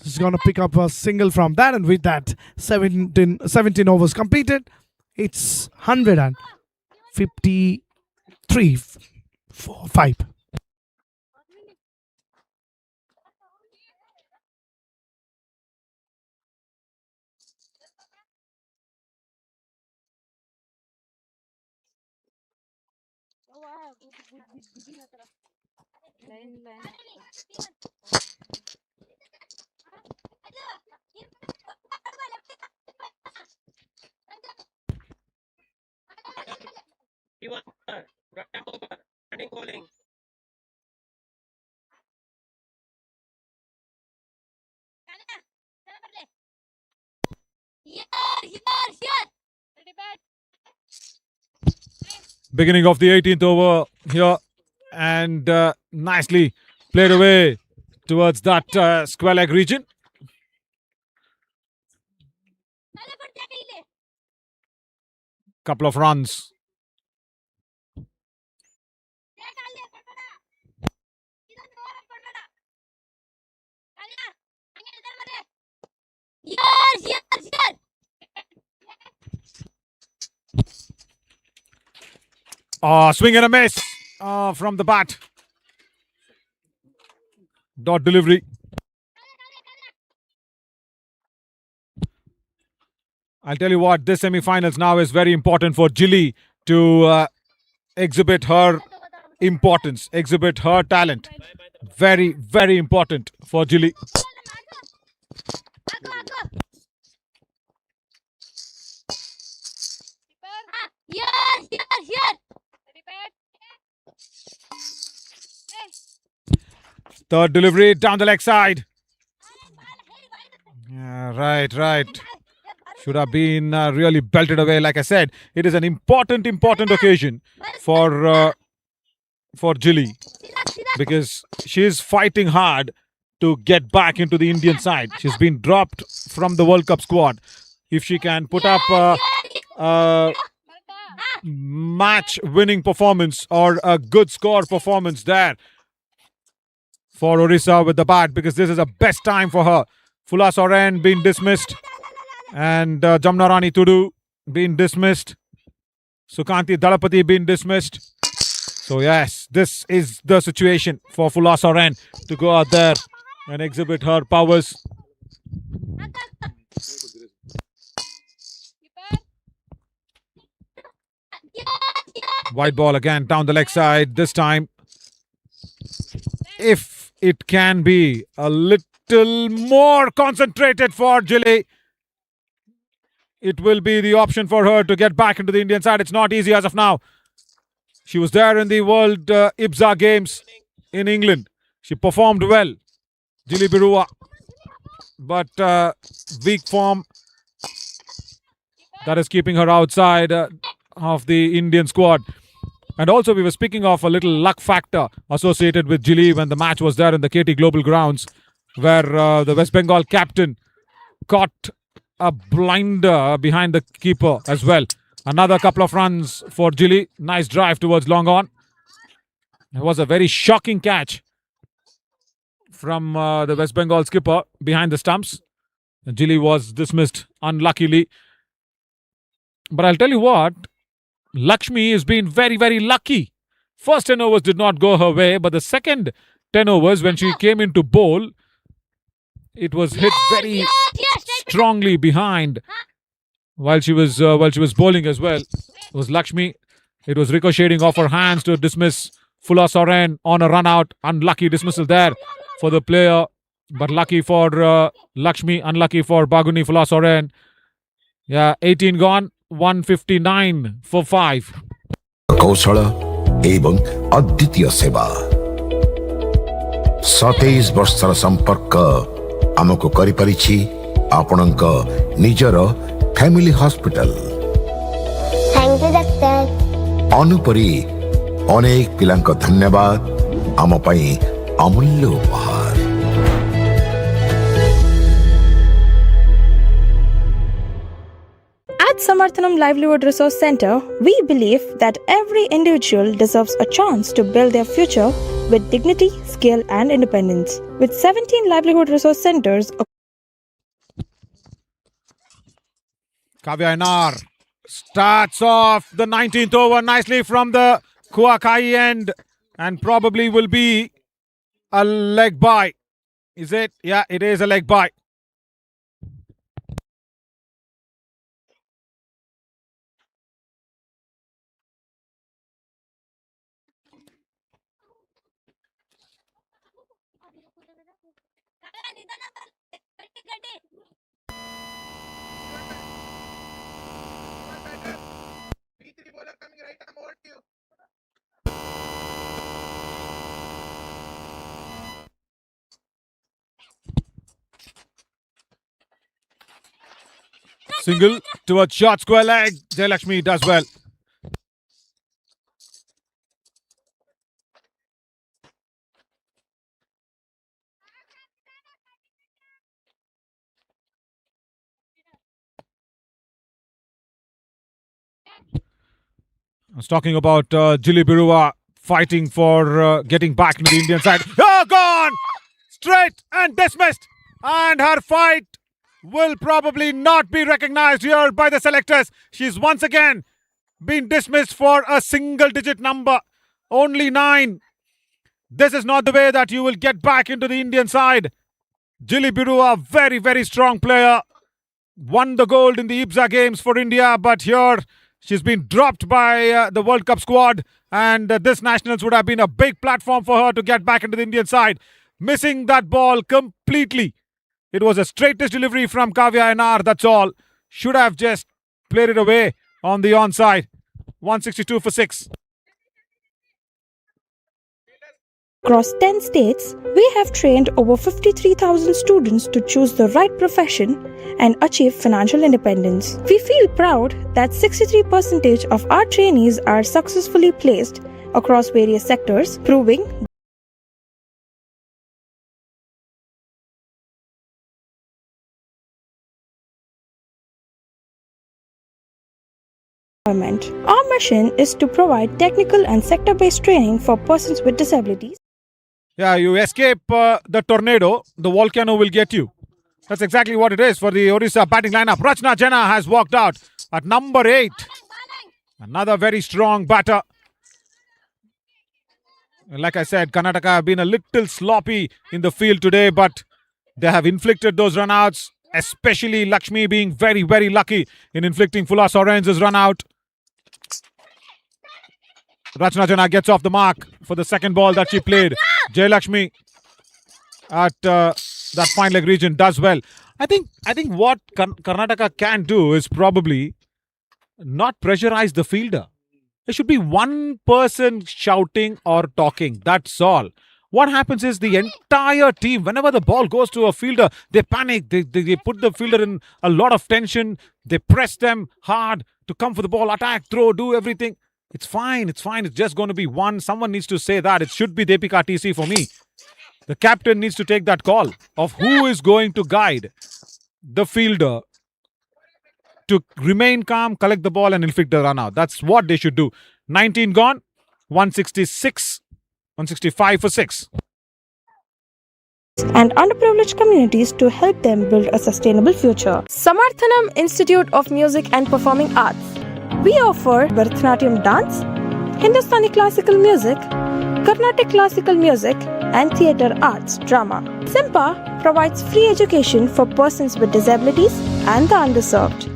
S9: She's going to pick up a single from that, and with that, 17 overs completed. It's 153 for 5.
S1: Beginning of the 18th over here. And nicely played away towards that square leg region. Couple of runs. Swing and a miss from the bat. Dot delivery. I'll tell you what, this semi-finals now is very important for Jilly to exhibit her importance, exhibit her talent. Very, very important for Jilly. Third delivery down the leg side. Yeah, right. Should have been really belted away. Like I said, it is an important occasion for Jilly, because she is fighting hard to get back into the Indian side. She's been dropped from the World Cup squad. If she can put up a match-winning performance or a good score performance there for Odisha with the bat, because this is the best time for her. Phula Soren being dismissed and Jamna Rani Tudu being dismissed. Sukanti Dalapati being dismissed. So yes, this is the situation for Phula Soren to go out there and exhibit her powers. White ball again down the leg side. This time, if it can be a little more concentrated for Jilly, it will be the option for her to get back into the Indian side. It's not easy as of now. She was there in the World IBSA Games in England. She performed well, Jilly Birua, but weak form that is keeping her outside of the Indian squad. And also, we were speaking of a little luck factor associated with Jilly when the match was there in the KT Global grounds, where the West Bengal captain caught a blinder behind the keeper as well. Another couple of runs for Jilly. Nice drive towards long on. It was a very shocking catch from the West Bengal skipper behind the stumps. Jilly was dismissed unluckily. But I'll tell you what, Lakshmi has been very, very lucky. First 10 overs did not go her way, but the second 10 overs, when she came into bowl, it was hit very strongly behind while she was bowling as well. It was Lakshmi. It was ricocheting off her hands to dismiss Phula Soren on a run out. Unlucky dismissal there for the player, but lucky for Lakshmi, unlucky for Baguni Phula Soren. Yeah, 18 gone, 159 for 5.
S8: କୌଶଳ ଏବଂ ଅଦ୍ୱିତୀୟ ସେବା 27 ବର୍ଷର ସମ୍ପର୍କ ଆମକୁ କରିପାରିଛି ଆପଣଙ୍କ ନିଜର family hospital.
S7: Thank you doctor.
S8: ଅନୁପରି ଅନେକ ପିଲାଙ୍କ ଧନ୍ୟବାଦ ଆମ ପାଇଁ ଅମୂଲ୍ୟ ଉପହାର।
S3: At Samarthanam Livelihood Resource Center, we believe that every individual deserves a chance to build their future with dignity, skill, and independence. With 17 livelihood resource centers,
S1: Kavya Inar starts off the 19th over nicely from the Kuakai end and probably will be a leg bye. Is it? Yeah, it is a leg bye. Single towards short square leg. Jayalakshmi does well. was talking about Jilly Birua fighting for getting back into the Indian side. Oh, gone! Straight and dismissed. And her fight will probably not be recognized here by the selectors. She's once again been dismissed for a single-digit number. Only 9. This is not the way that you will get back into the Indian side. Jilly Birua, very, very strong player. Won the gold in the IBSA games for India, but here she's been dropped by the World Cup squad, and this nationals would have been a big platform for her to get back into the Indian side. Missing that ball completely. It was a straightest delivery from Kavya NR, that's all. Should have just played it away on the onside. 162 for 6.
S3: Across 10 states, we have trained over 53,000 students to choose the right profession and achieve financial independence. We feel proud that 63% of our trainees are successfully placed across various sectors, proving employment. Our mission is to provide technical and sector-based training for persons with disabilities.
S1: Yeah, you escape the tornado, the volcano will get you. That's exactly what it is for the Odisha batting lineup. Rachna Jena has walked out at number 8. Another very strong batter. Like I said, Karnataka have been a little sloppy in the field today, but they have inflicted those runouts, especially Lakshmi being very, very lucky in inflicting Fula Soren's run out. Rachna Jena gets off the mark for the second ball that she played. Jay Lakshmi at that fine leg region does well. I think what Karnataka can do is probably not pressurize the fielder. There should be one person shouting or talking. That's all. What happens is the entire team, whenever the ball goes to a fielder, they panic. They put the fielder in a lot of tension. They press them hard to come for the ball, attack, throw, do everything. It's fine. It's fine. It's just going to be one. Someone needs to say that. It should be Deepika TC for me. The captain needs to take that call of who is going to guide the fielder to remain calm, collect the ball and inflict the run out. That's what they should do. 19 gone, 165 for 6.
S3: And underprivileged communities to help them build a sustainable future. Samarthanam Institute of Music and Performing Arts. We offer Bharatanatyam dance, Hindustani classical music, Carnatic classical music, and theatre arts drama. SIMPA provides free education for persons with disabilities and the underserved.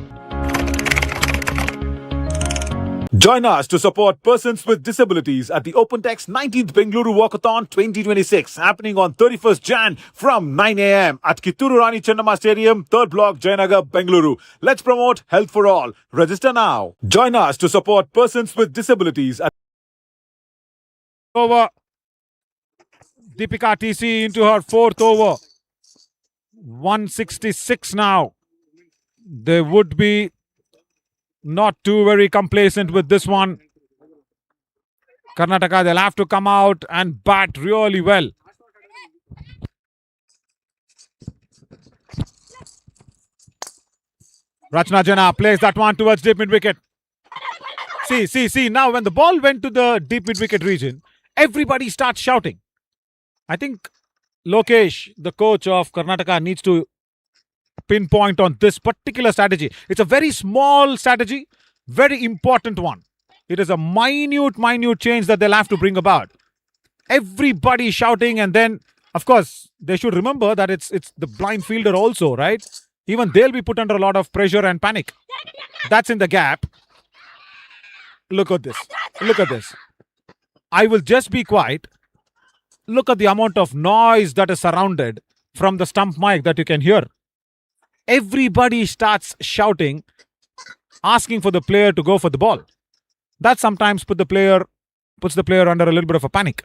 S1: Join us to support persons with disabilities at the OpenText 19th Mangaluru Walkathon 2026, happening on 31st Jan from 9 a.m. at Kitturu Rani Chennamma Stadium, 3rd Block, Jayanagar, Bengaluru. Let's promote health for all. Register now. Join us to support persons with disabilities at over. Deepika TC into her 4th over. 166 now. They would be not too very complacent with this one. Karnataka, they'll have to come out and bat really well. Rachna Jena plays that one towards deep mid-wicket. See, now when the ball went to the deep mid-wicket region, everybody starts shouting. I think Lokesh, the coach of Karnataka, needs to pinpoint on this particular strategy. It's a very small strategy, very important one. It is a minute change that they'll have to bring about. Everybody shouting, and then, of course, they should remember that it's the blind fielder also, right? Even they'll be put under a lot of pressure and panic. That's in the gap. Look at this. Look at this. I will just be quiet. Look at the amount of noise that is surrounded from the stump mic that you can hear. Everybody starts shouting, asking for the player to go for the ball. That sometimes puts the player under a little bit of a panic.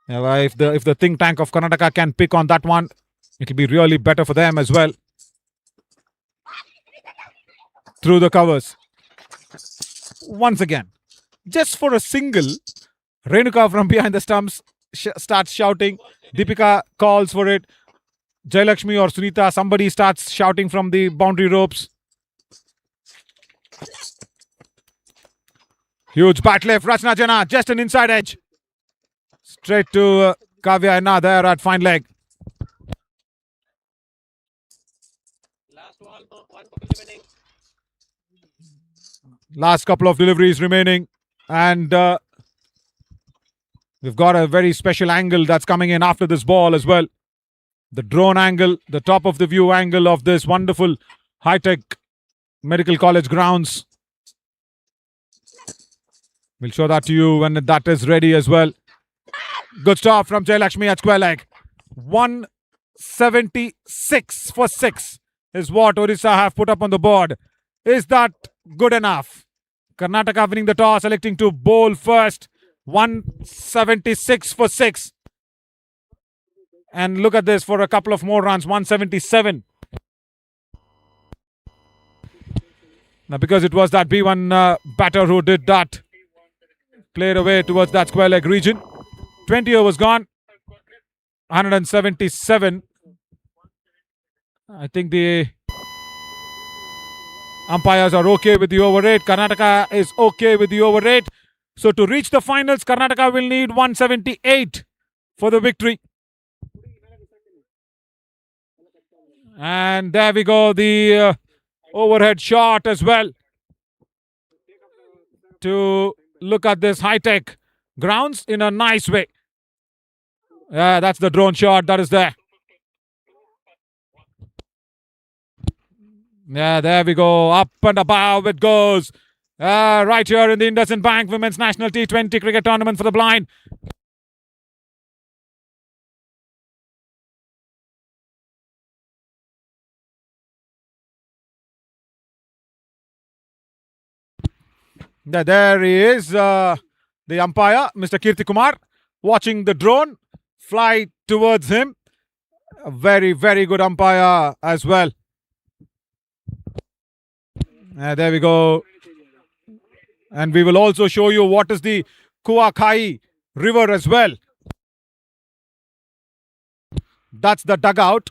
S1: If the think tank of Karnataka can pick on that one, it will be really better for them as well. Through the covers. Once again, just for a single, Renuka from behind the stumps starts shouting. Deepika calls for it. Jayalakshmi or Sunita, somebody starts shouting from the boundary ropes. Huge bat lift. Rachna Jana, just an inside edge. Straight to Kavya Anna there at fine leg. Last couple of deliveries remaining. And we've got a very special angle that's coming in after this ball as well. The drone angle, the top of the view angle of this wonderful high-tech medical college grounds. We'll show that to you when that is ready as well. Good stop from Jayalakshmi at square leg. 176 for 6 is what Odisha have put up on the board. Is that good enough? Karnataka winning the toss, electing to bowl first. 176 for 6. And look at this for a couple of more runs. 177. Now, because it was that B1 batter who did that, played away towards that square leg region. 20 overs gone. 177. I think the umpires are okay with the over rate. Karnataka is okay with the over rate. So to reach the finals, Karnataka will need 178 for the victory. And there we go, the overhead shot as well. To look at this high-tech grounds in a nice way. Yeah, that's the drone shot that is there. Yeah, there we go. Up and above it goes. Right here in the IndusInd Bank Women's National T20 Cricket Tournament for the blind. There he is, the umpire, Mr. Kirti Kumar, watching the drone fly towards him. A very, very good umpire as well. There we go. And we will also show you what is the Kuakai River as well. That's the dugout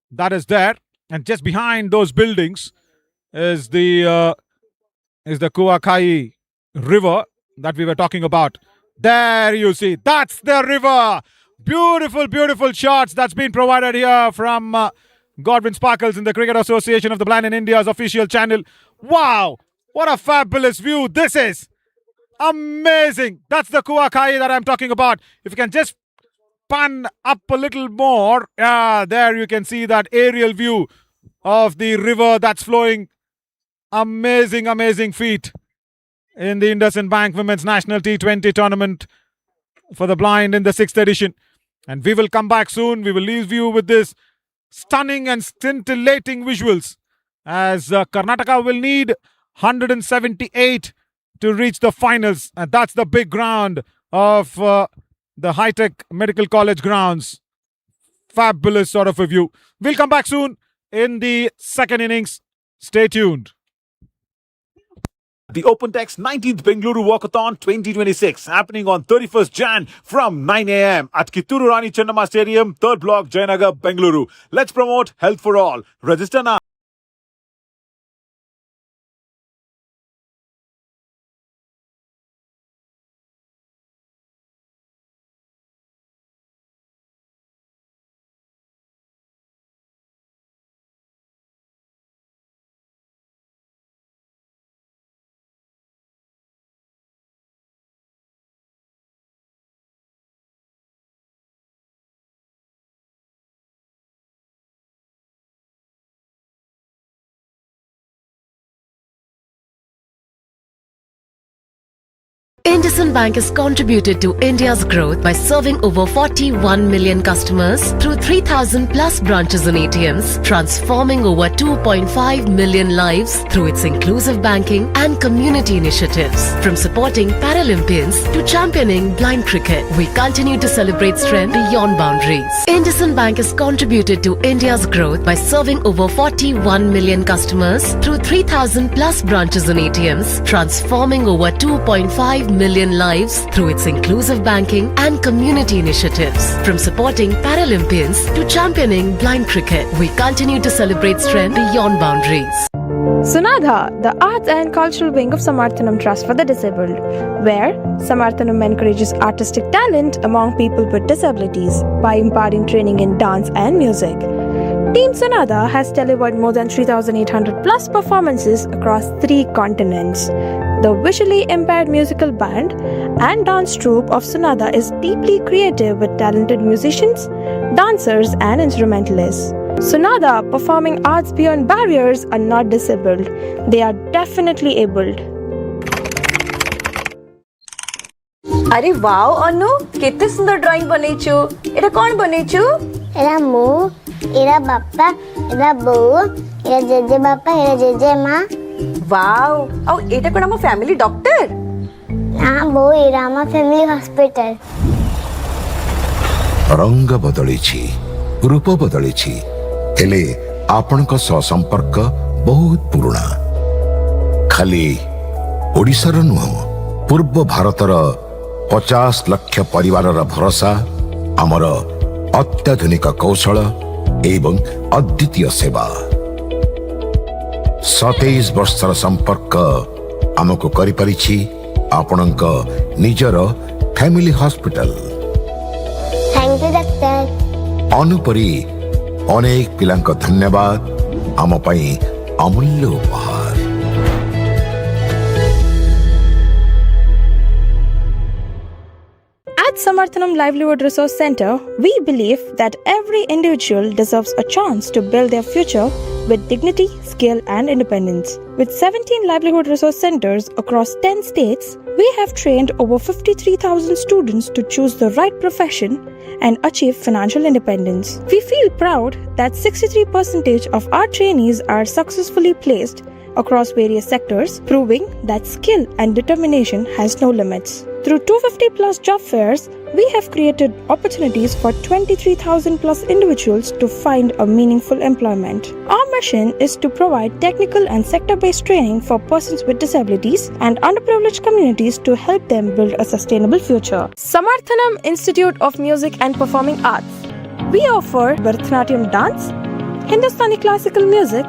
S1: that is there. And just behind those buildings is the Kuakai River that we were talking about. There you see, that's the river. Beautiful, beautiful shots that's been provided here from Godwin Sparkles in the Cricket Association of the Blind in India's official channel. Wow, what a fabulous view this is. Amazing. That's the Kuakai that I'm talking about. If you can just pan up a little more, there you can see that aerial view of the river that's flowing. Amazing, amazing feat in the IndusInd Bank Women's National T20 Tournament for the blind in the 6th edition. And we will come back soon. We will leave you with this stunning and scintillating visuals as Karnataka will need 178 to reach the finals. And that's the big ground of the high-tech medical college grounds. Fabulous sort of a view. We'll come back soon in the second innings. Stay tuned.
S11: The OpenText 19th Bengaluru Walkathon 2026 happening on 31st Jan from 9 a.m. at Kitturu Rani Chennamma Stadium, 3rd Block, Jayanagar, Bengaluru. Let's promote health for all. Register now.
S5: IndusInd Bank has contributed to India's growth by serving over 41 million customers through 3,000 plus branches and ATMs, transforming over 2.5 million lives through its inclusive banking and community initiatives. From supporting Paralympians to championing blind cricket, we continue to celebrate strength beyond boundaries. IndusInd Bank has contributed to India's growth by serving over 41 million customers through 3,000 plus branches and ATMs, transforming over 2.5 million lives through its inclusive banking and community initiatives. From supporting Paralympians to championing blind cricket, we continue to celebrate strength beyond boundaries.
S3: Sunadha, the arts and cultural wing of Samarthanam Trust for the Disabled, where Samarthanam encourages artistic talent among people with disabilities by imparting training in dance and music. Team Sunadha has delivered more than 3,800 plus performances across 3 continents. The visually impaired musical band and dance troupe of Sunadha is deeply creative with talented musicians, dancers and instrumentalists. Sunadha, performing arts beyond barriers, are not disabled. They are definitely abled.
S6: अरे wow अनु केते सुंदर drawing बनेछु एटा कोन बनेछु
S7: era मु era बापा era बो era JJ बापा era JJ माँ
S6: wow और एटा कोन हम फैमिली डॉक्टर
S7: ना बो एरा हम फैमिली हॉस्पिटल
S8: रंग बदलिछि रूप बदलिछि हेले आपनक सह संपर्क बहुत पुराना खाली ओडिशार नुह पूर्व भारतर 50 लाख परिवारर भरोसा आमर अत्याधुनिक कौशल एवं अद्वितीय सेवा 27 वर्षर संपर्क आमको करि परिछि आपनक निजर family hospital.
S7: Thank you doctor.
S8: अनुपरी अनेक पिलांक धन्यवाद आम पई अमूल्य उपहार।
S3: At Samarthanam Livelihood Resource Center, we believe that every individual deserves a chance to build their future with dignity, skill, and independence. With 17 livelihood resource centers across 10 states, we have trained over 53,000 students to choose the right profession and achieve financial independence. We feel proud that 63% of our trainees are successfully placed across various sectors, proving that skill and determination has no limits. Through 250 plus job fairs, we have created opportunities for 23,000 plus individuals to find a meaningful employment. Our mission is to provide technical and sector-based training for persons with disabilities and underprivileged communities to help them build a sustainable future. Samarthanam Institute of Music and Performing Arts. We offer Bharatanatyam dance, Hindustani classical music,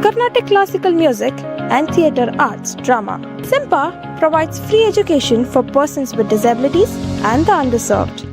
S3: Carnatic classical music, and theatre arts drama. SIMPA provides free education for persons with disabilities and the underserved.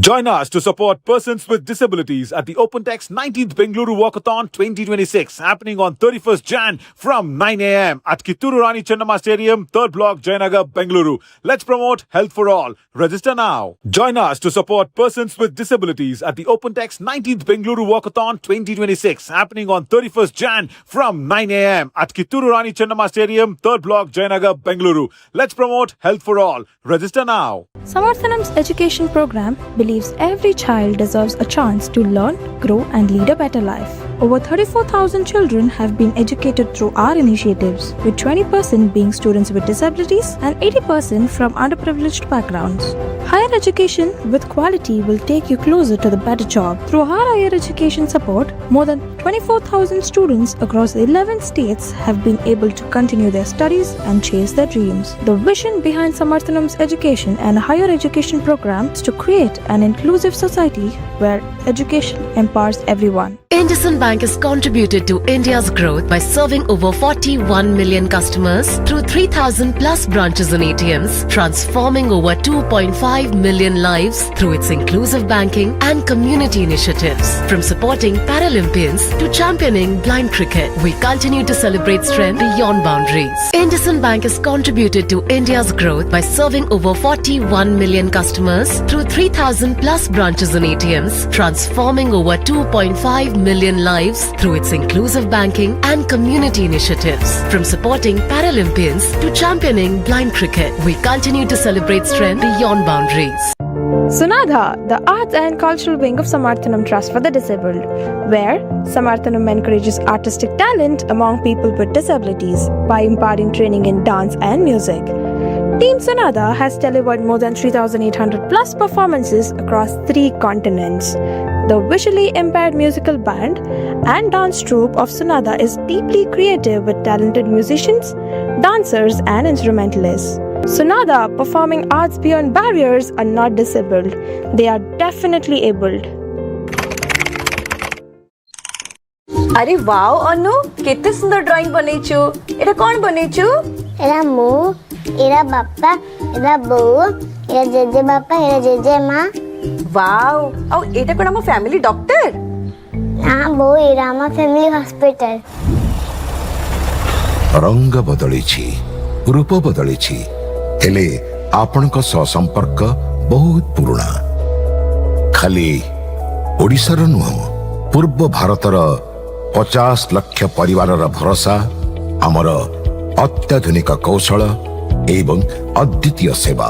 S11: Join us to support persons with disabilities at the OpenText 19th Bengaluru Walkathon 2026 happening on 31st Jan from 9 a.m. at Kitturu Rani Chennamma Stadium, 3rd Block, Jayanagar, Bengaluru. Let's promote health for all. Register now. Join us to support persons with disabilities at the OpenText 19th Bengaluru Walkathon 2026 happening on 31st Jan from 9 a.m. at Kitturu Rani Chennamma Stadium, 3rd Block, Jayanagar, Bengaluru. Let's promote health for all. Register now.
S3: Samarthanam's education program believes every child deserves a chance to learn, grow, and lead a better life. Over 34,000 children have been educated through our initiatives, with 20% being students with disabilities and 80% from underprivileged backgrounds. Higher education with quality will take you closer to the better job. Through our higher education support, more than 24,000 students across 11 states have been able to continue their studies and chase their dreams. The vision behind Samarthanam's education and higher education program is to create an inclusive society where education empowers everyone.
S5: IndusInd Bank has contributed to India's growth by serving over 41 million customers through 3,000 plus branches and ATMs, transforming over 2.5 million lives through its inclusive banking and community initiatives. From supporting Paralympians to championing blind cricket, we continue to celebrate strength beyond boundaries. IndusInd Bank has contributed to India's growth by serving over 41 million customers through 3,000 plus branches and ATMs, transforming over 2.5 million lives through its inclusive banking and community initiatives. From supporting Paralympians to championing blind cricket, we continue to celebrate strength beyond boundaries.
S3: Sunadha, the arts and cultural wing of Samarthanam Trust for the Disabled, where Samarthanam encourages artistic talent among people with disabilities by imparting training in dance and music. Team Sunadha has delivered more than 3,800 plus performances across 3 continents. The visually impaired musical band and dance troupe of Sunadha is deeply creative with talented musicians, dancers, and instrumentalists. Sunadha, performing arts beyond barriers, are not disabled. They are definitely abled.
S6: अरे wow अनु केते सुंदर drawing बनैछु एटा कोन बनैछु
S7: era मु era बापा era बो era JJ बापा era JJ माँ
S6: wow औ एटा कोन हम फैमिली डॉक्टर
S7: ना बो एरा हम फैमिली हॉस्पिटल
S8: रंग बदलिछि रूप बदलिछि हेले आपणक सह संपर्क बहुत पुराना खाली ओडिशार नुह पूर्व भारतर 50 लाख परिवार भरोसा आमर अत्याधुनिक कौशल एवं अद्वितीय सेवा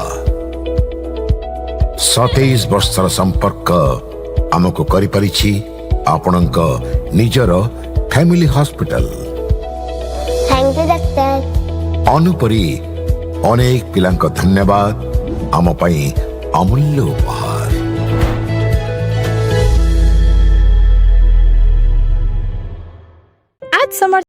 S8: 27 वर्षर संपर्क आमको करि परिछि आपणक निजर family hospital
S7: thank you doctor
S8: अनुपरी अनेक पिलांक धन्यवाद आम पई अमूल्य उपहार
S3: At Samar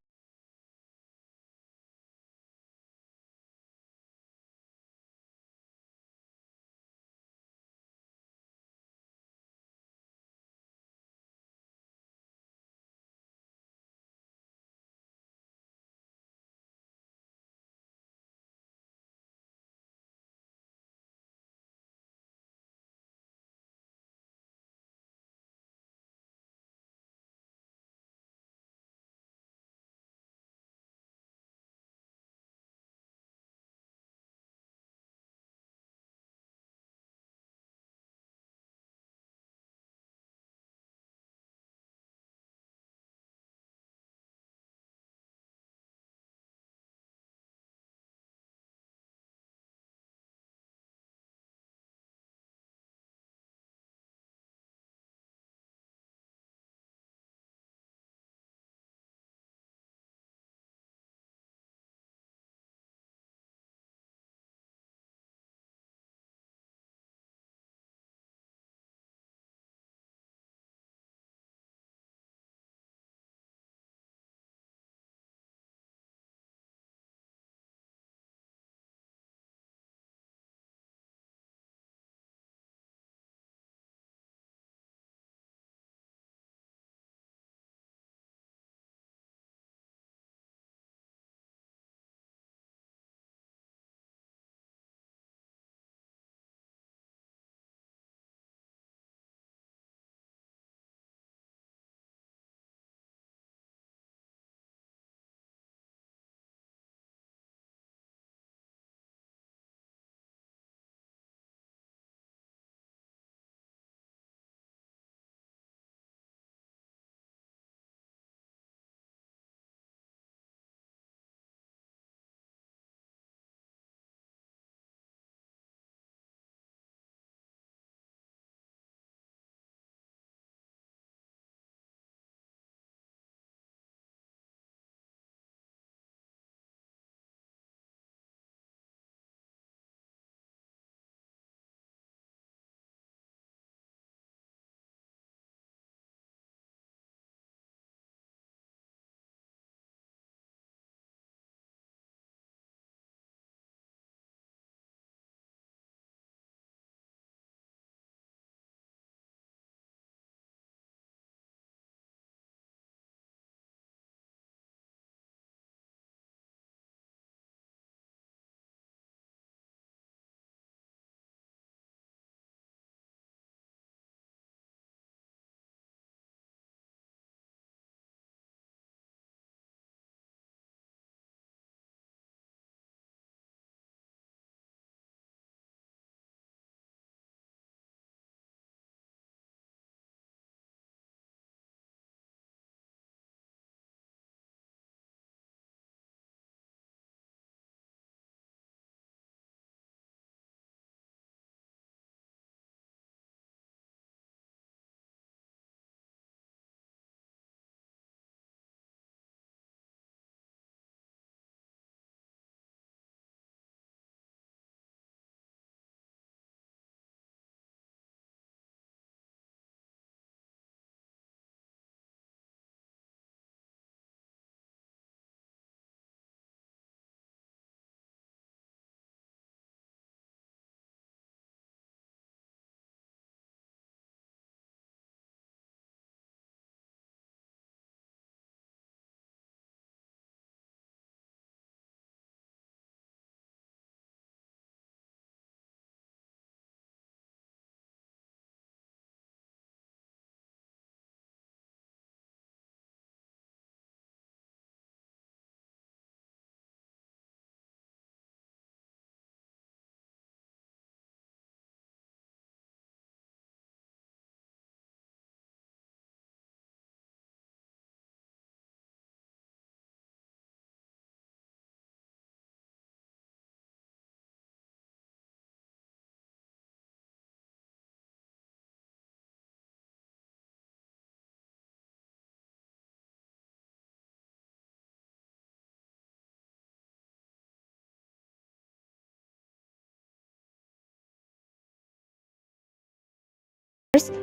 S12: सर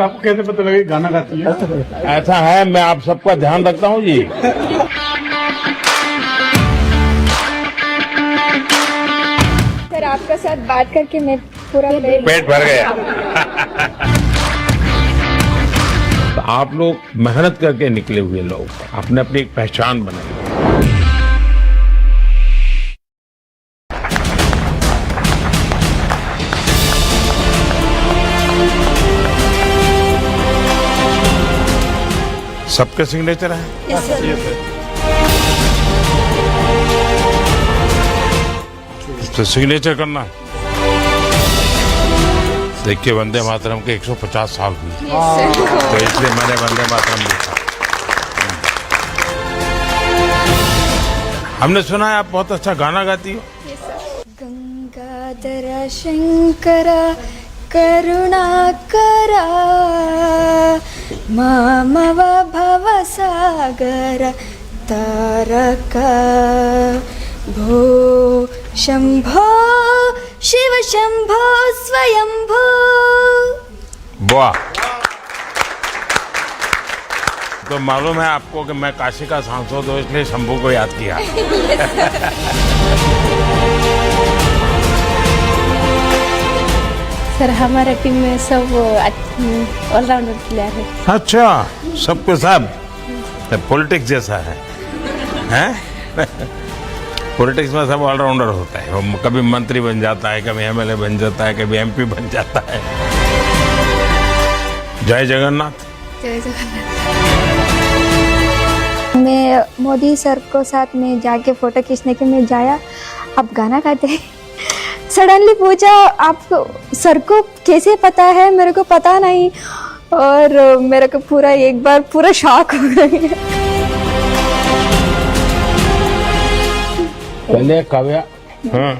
S12: आपको कैसे पता लगा कि गाना गाती है? ऐसा है, मैं आप सबका ध्यान रखता हूँ जी।
S2: सर आपका साथ बात करके मैं पूरा
S12: पेट भर गया। तो आप लोग मेहनत करके निकले हुए लोग, आपने अपनी एक पहचान बनाई। सबके सिग्नेचर है? तो सिग्नेचर करना। देखिए वंदे मातरम के 150 साल हुई, तो इसलिए मैंने वंदे मातरम लिखा। हमने सुना है आप बहुत अच्छा गाना गाती हो।
S2: गंगाधर शंकर करुणाकरा मामव भव सागर तारक भो शंभो शिव शंभो स्वयंभो।
S12: वाह! तो मालूम है आपको कि मैं काशी का सांसद हूँ, इसलिए शंभू को याद किया।
S2: सर हमारा टीम में सब ऑलराउंडर प्लेयर है।
S12: अच्छा, सबके सब पॉलिटिक्स जैसा है, हैं? पॉलिटिक्स में सब ऑलराउंडर होता है, वो कभी मंत्री बन जाता है, कभी एमएलए बन जाता है, कभी एमपी बन जाता है। जय जगन्नाथ।
S2: जय जगन्नाथ। मैं मोदी सर को साथ में जाके फोटो खींचने के लिए जाया, आप गाना गाते हैं। सडनली पूछा आपको सर को कैसे पता है, मेरे को पता नहीं, और मेरे को पूरा एक बार पूरा शॉक हो गया।
S12: पहले काव्या, हाँ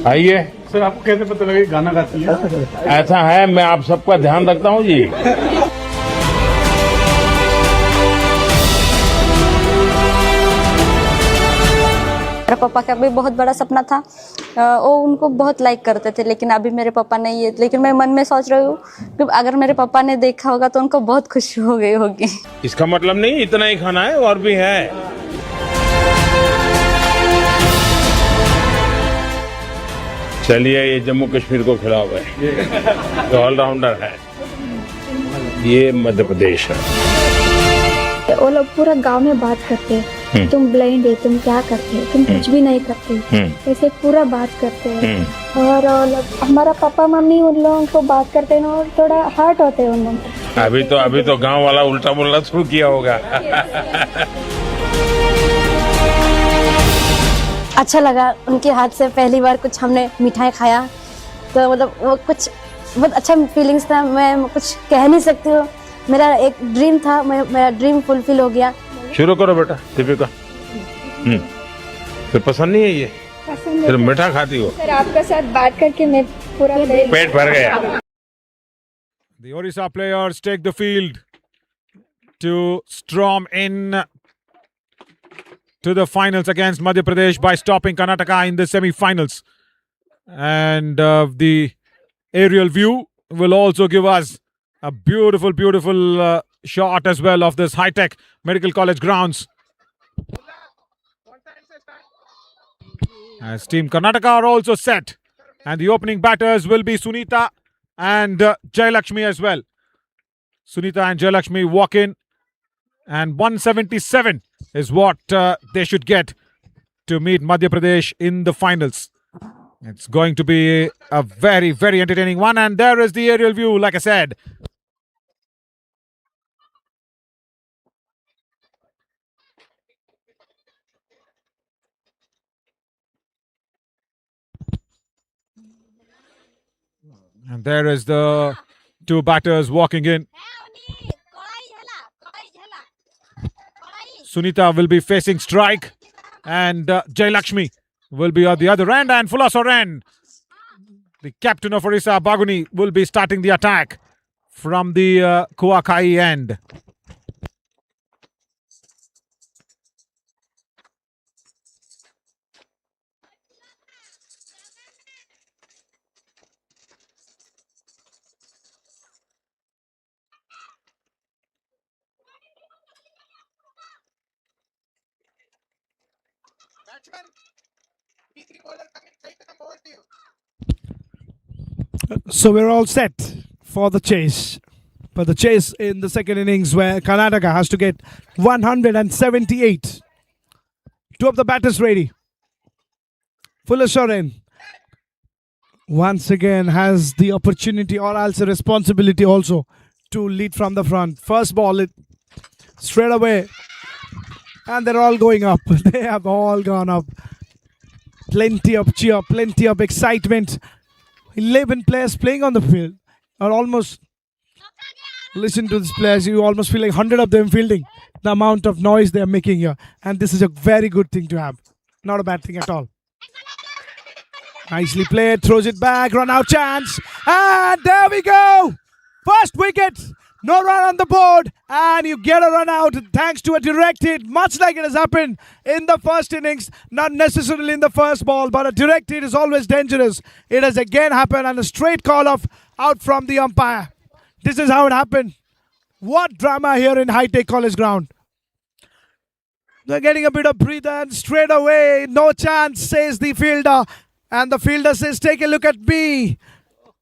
S12: आइए।
S9: सर आपको कैसे पता लगा कि गाना गाती है?
S12: ऐसा है, मैं आप सबका ध्यान रखता हूँ जी।
S6: मेरे पापा का भी बहुत बड़ा सपना था, वो उनको बहुत लाइक करते थे, लेकिन अभी मेरे पापा नहीं है। लेकिन मैं मन में सोच रही हूँ कि अगर मेरे पापा ने देखा होगा तो उनको बहुत खुशी हो गई होगी।
S12: इसका मतलब नहीं इतना ही खाना है, और भी है। चलिए ये जम्मू कश्मीर को खिलाओ भाई, तो ऑलराउंडर है। ये मध्य प्रदेश है।
S2: वो लोग पूरा गांव में बात करते हैं, तुम ब्लाइंड है, तुम क्या करते हो, तुम कुछ भी नहीं करते, ऐसे पूरा बात करते हैं। और हमारा पापा मम्मी उन लोगों को बात करते हैं और थोड़ा हर्ट होते हैं उन लोग।
S12: अभी तो गांव वाला उल्टा बोलना शुरू किया होगा।
S6: अच्छा लगा उनके हाथ से, पहली बार कुछ हमने मिठाई खाया, तो मतलब वो कुछ बहुत अच्छा फीलिंग्स था। मैं कुछ कह नहीं सकती हूँ, मेरा एक ड्रीम था, मेरा ड्रीम फुलफिल हो गया।
S12: शुरू करो बेटा। दीपिका, तो पसंद नहीं है ये? फिर मीठा खाती हो?
S2: सर आपका साथ बात करके मैं पूरा
S12: पेट भर गया।
S1: The Odisha players take the field to storm in to the finals against Madhya Pradesh by stopping Karnataka in the semi-finals. And the aerial view will also give us a beautiful shot as well of this high-tech medical college grounds. As Team Karnataka are also set. And the opening batters will be Sunita and Jayalakshmi as well. Sunita and Jayalakshmi walk in. And 177 is what they should get to meet Madhya Pradesh in the finals. It's going to be a very entertaining one. And there is the aerial view, like I said. And there is the two batters walking in. Sunita will be facing strike, and Jayalakshmi will be at the other end, and Fulla Soren, the captain of Odisha, Baguni, will be starting the attack from the Kuakai end.
S9: So we're all set for the chase. For the chase in the second innings, where Karnataka has to get 178. Two of the batters ready. Fuller Soren once again has the opportunity, or else a responsibility also, to lead from the front. First ball, it straight away, and they're all going up. They have all gone up. Plenty of cheer, plenty of excitement. 11 players playing on the field, or almost, listen to these players, you almost feel like 100 of them fielding. The amount of noise they are making here, and this is a very good thing to have. Not a bad thing at all. Nicely played, throws it back, run out chance, and there we go! First wicket, no run on the board, and you get a run out thanks to a direct hit, much like it has happened in the first innings, not necessarily in the first ball, but a direct hit is always dangerous. It has again happened, and a straight call off out from the umpire. This is how it happened. What drama here in high-tech college ground. They're getting a bit of breather, and straight away, no chance, says the fielder. And the fielder says, take a look at me.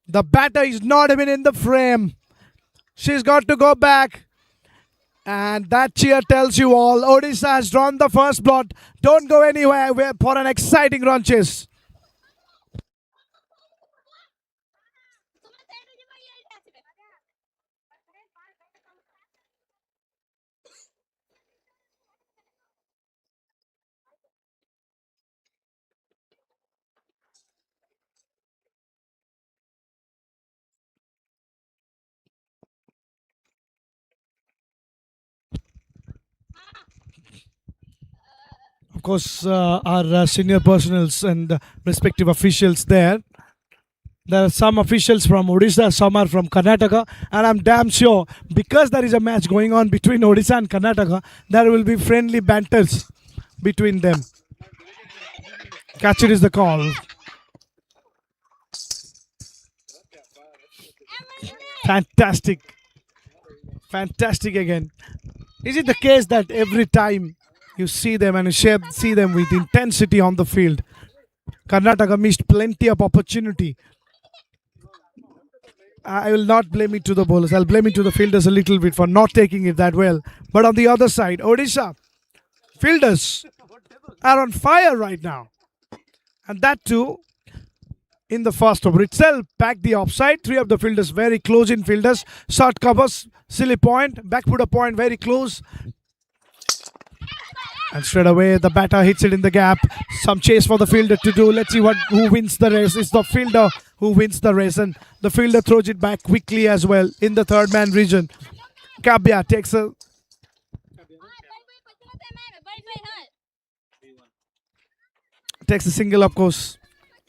S9: The batter is not even in the frame. She's got to go back. And that cheer tells you all. Odisha has drawn the first blot. Don't go anywhere for an exciting run chase. Of course, our senior personals and respective officials there. There are some officials from Odisha, some are from Karnataka, and I'm damn sure because there is a match going on between Odisha and Karnataka, there will be friendly banters between them. Catcher is the call. Fantastic. Fantastic again. Is it the case that every time you see them and you see them with intensity on the field, Karnataka missed plenty of opportunity? I will not blame it to the bowlers. I'll blame it to the fielders a little bit for not taking it that well. But on the other side, Odisha fielders are on fire right now. And that too, in the first over itself, back the offside. Three of the fielders very close in fielders. Short covers, silly point, back put a point very close. And straight away the batter hits it in the gap. Some chase for the fielder to do. Let's see who wins the race. It's the fielder who wins the race, and the fielder throws it back quickly as well in the third man region. Kabya takes a single, of course.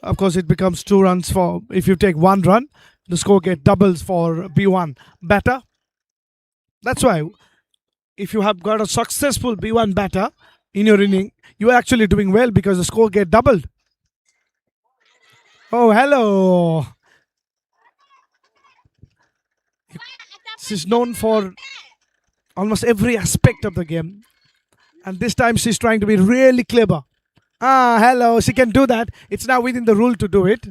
S9: Of course, it becomes 2 runs for, if you take 1 run, the score get doubles for B1 batter. That's why if you have got a successful B1 batter in your inning, you are actually doing well because the score get doubled. Oh, hello. She's known for almost every aspect of the game. And this time she's trying to be really clever. Ah, hello. She can do that. It's now within the rule to do it.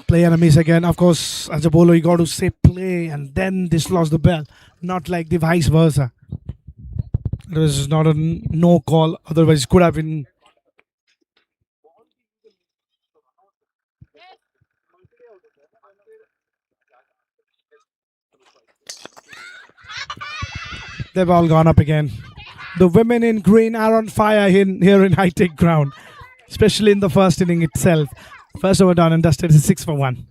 S9: Play and a miss again. Of course, as a bowler, you got to say play and then dislodge the ball, not like the vice versa. It was not a no call, otherwise, it could have been. They've all gone up again. The women in green are on fire here in high-tech ground, especially in the first inning itself. First over done and dusted is 6 for 1.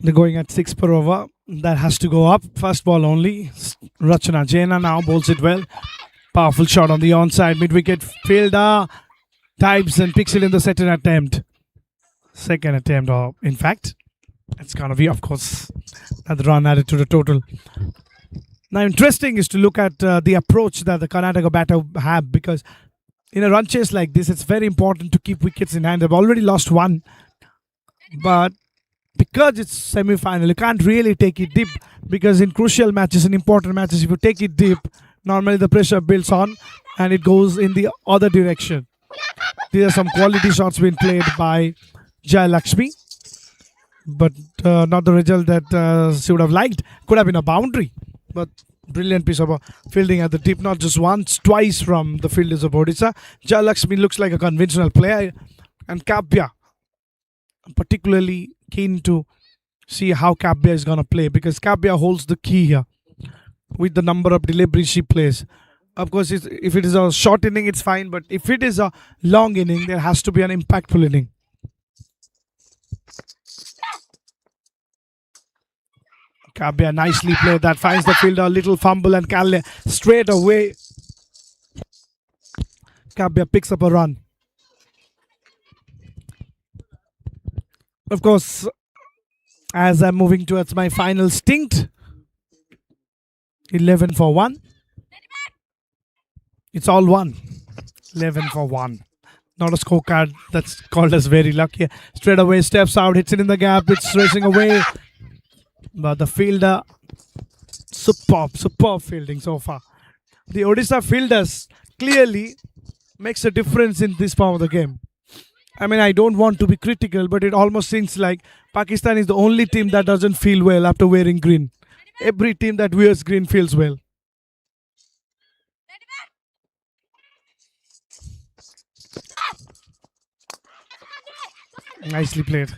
S9: They're going at 6 per over. That has to go up. First ball only. Rachana Jaina now bowls it well. Powerful shot on the onside. Mid-wicket fielder types and picks it in the second attempt. Second attempt, or in fact, it's going to be, of course, another run added to the total. Now, interesting is to look at the approach that the Karnataka batter have, because in a run chase like this, it's very important to keep wickets in hand. They've already lost one, but because it's semi-final, you can't really take it deep, because in crucial matches, in important matches, if you take it deep, normally the pressure builds on and it goes in the other direction. These are some quality shots being played by Jai Lakshmi, but not the result that she would have liked. Could have been a boundary, but brilliant piece of fielding at the deep, not just once, twice from the fielders of Odisha. Jai Lakshmi looks like a conventional player, and Kabya, particularly keen to see how Kabya is going to play, because Kabya holds the key here with the number of deliveries she plays. Of course, if it is a short inning, it's fine, but if it is a long inning, there has to be an impactful inning. Kabya nicely played that, finds the fielder, a little fumble, and Kalle straight away. Kabya picks up a run. Of course, as I'm moving towards my final stint, 11 for 1. It's all 1. 11 for 1. Not a scorecard. That's called as very lucky. Straight away steps out, hits it in the gap. It's racing away. But the fielder, superb fielding so far. The Odisha fielders clearly makes a difference in this part of the game. I mean, I don't want to be critical, but it almost seems like Pakistan is the only team that doesn't feel well after wearing green. Every team that wears green feels well. Nicely played.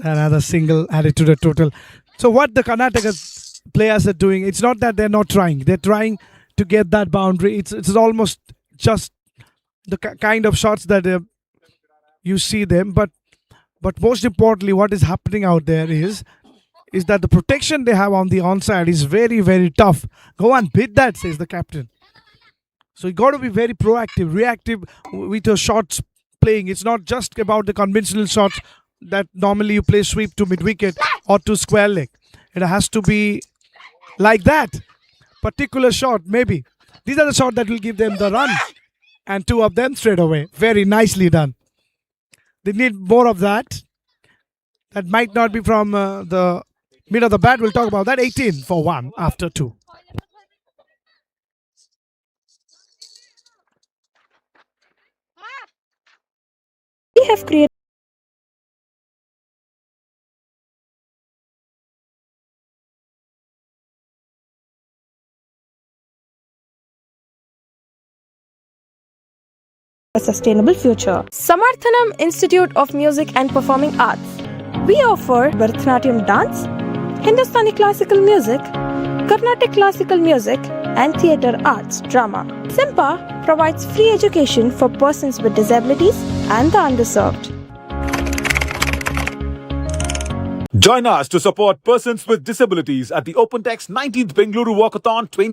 S9: Another single added to the total. So what the Karnataka players are doing, it's not that they're not trying. They're trying to get that boundary. It's almost just the kind of shots that you see them. But most importantly, what is happening out there is that the protection they have on the onside is very, very tough. Go and bid that, says the captain. So you got to be very proactive, reactive with your shots playing. It's not just about the conventional shots that normally you play sweep to mid-wicket or to square leg. It has to be like that. Particular shot, maybe. These are the shots that will give them the run. And 2 of them straight away. Very nicely done. They need more of that. That might not be from the mid of the bat. We'll talk about that. 18 for 1 after 2.
S3: We have created a sustainable future. Samarthanam Institute of Music and Performing Arts. We offer Bharatanatyam dance, Hindustani classical music, Carnatic classical music, and theatre arts drama. SIMPA provides free education for persons with disabilities and the underserved.
S11: Join us to support persons with disabilities at the OpenText 19th Bengaluru Walkathon 20.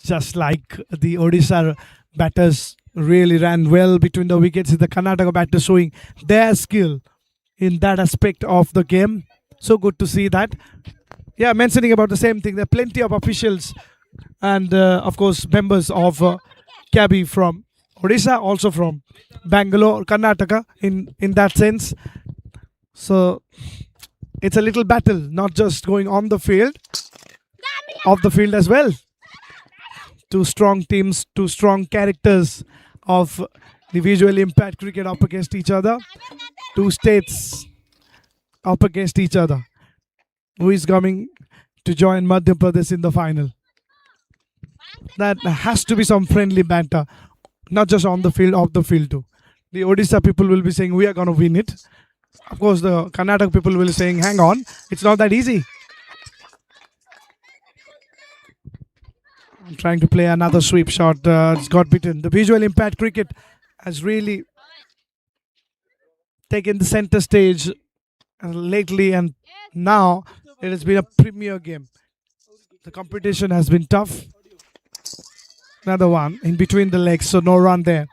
S9: Just like the Odisha batters really ran well between the wickets, the Karnataka batters showing their skill in that aspect of the game. So good to see that. Yeah, mentioning about the same thing. There are plenty of officials and of course members of CABI from Odisha, also from Bangalore, Karnataka in that sense. So it's a little battle, not just going on the field, off the field as well. 2 strong teams, 2 strong characters of the visual impact cricket up against each other. 2 states up against each other. Who is coming to join Madhya Pradesh in the final? That has to be some friendly banter, not just on the field, off the field too. The Odisha people will be saying we are going to win it. Of course, the Karnataka people will be saying, hang on, it's not that easy. Trying to play another sweep shot. It's got beaten. The visual impact cricket has really taken the center stage lately, and now it has been a premier game. The competition has been tough. Another one in between the legs, so no run there.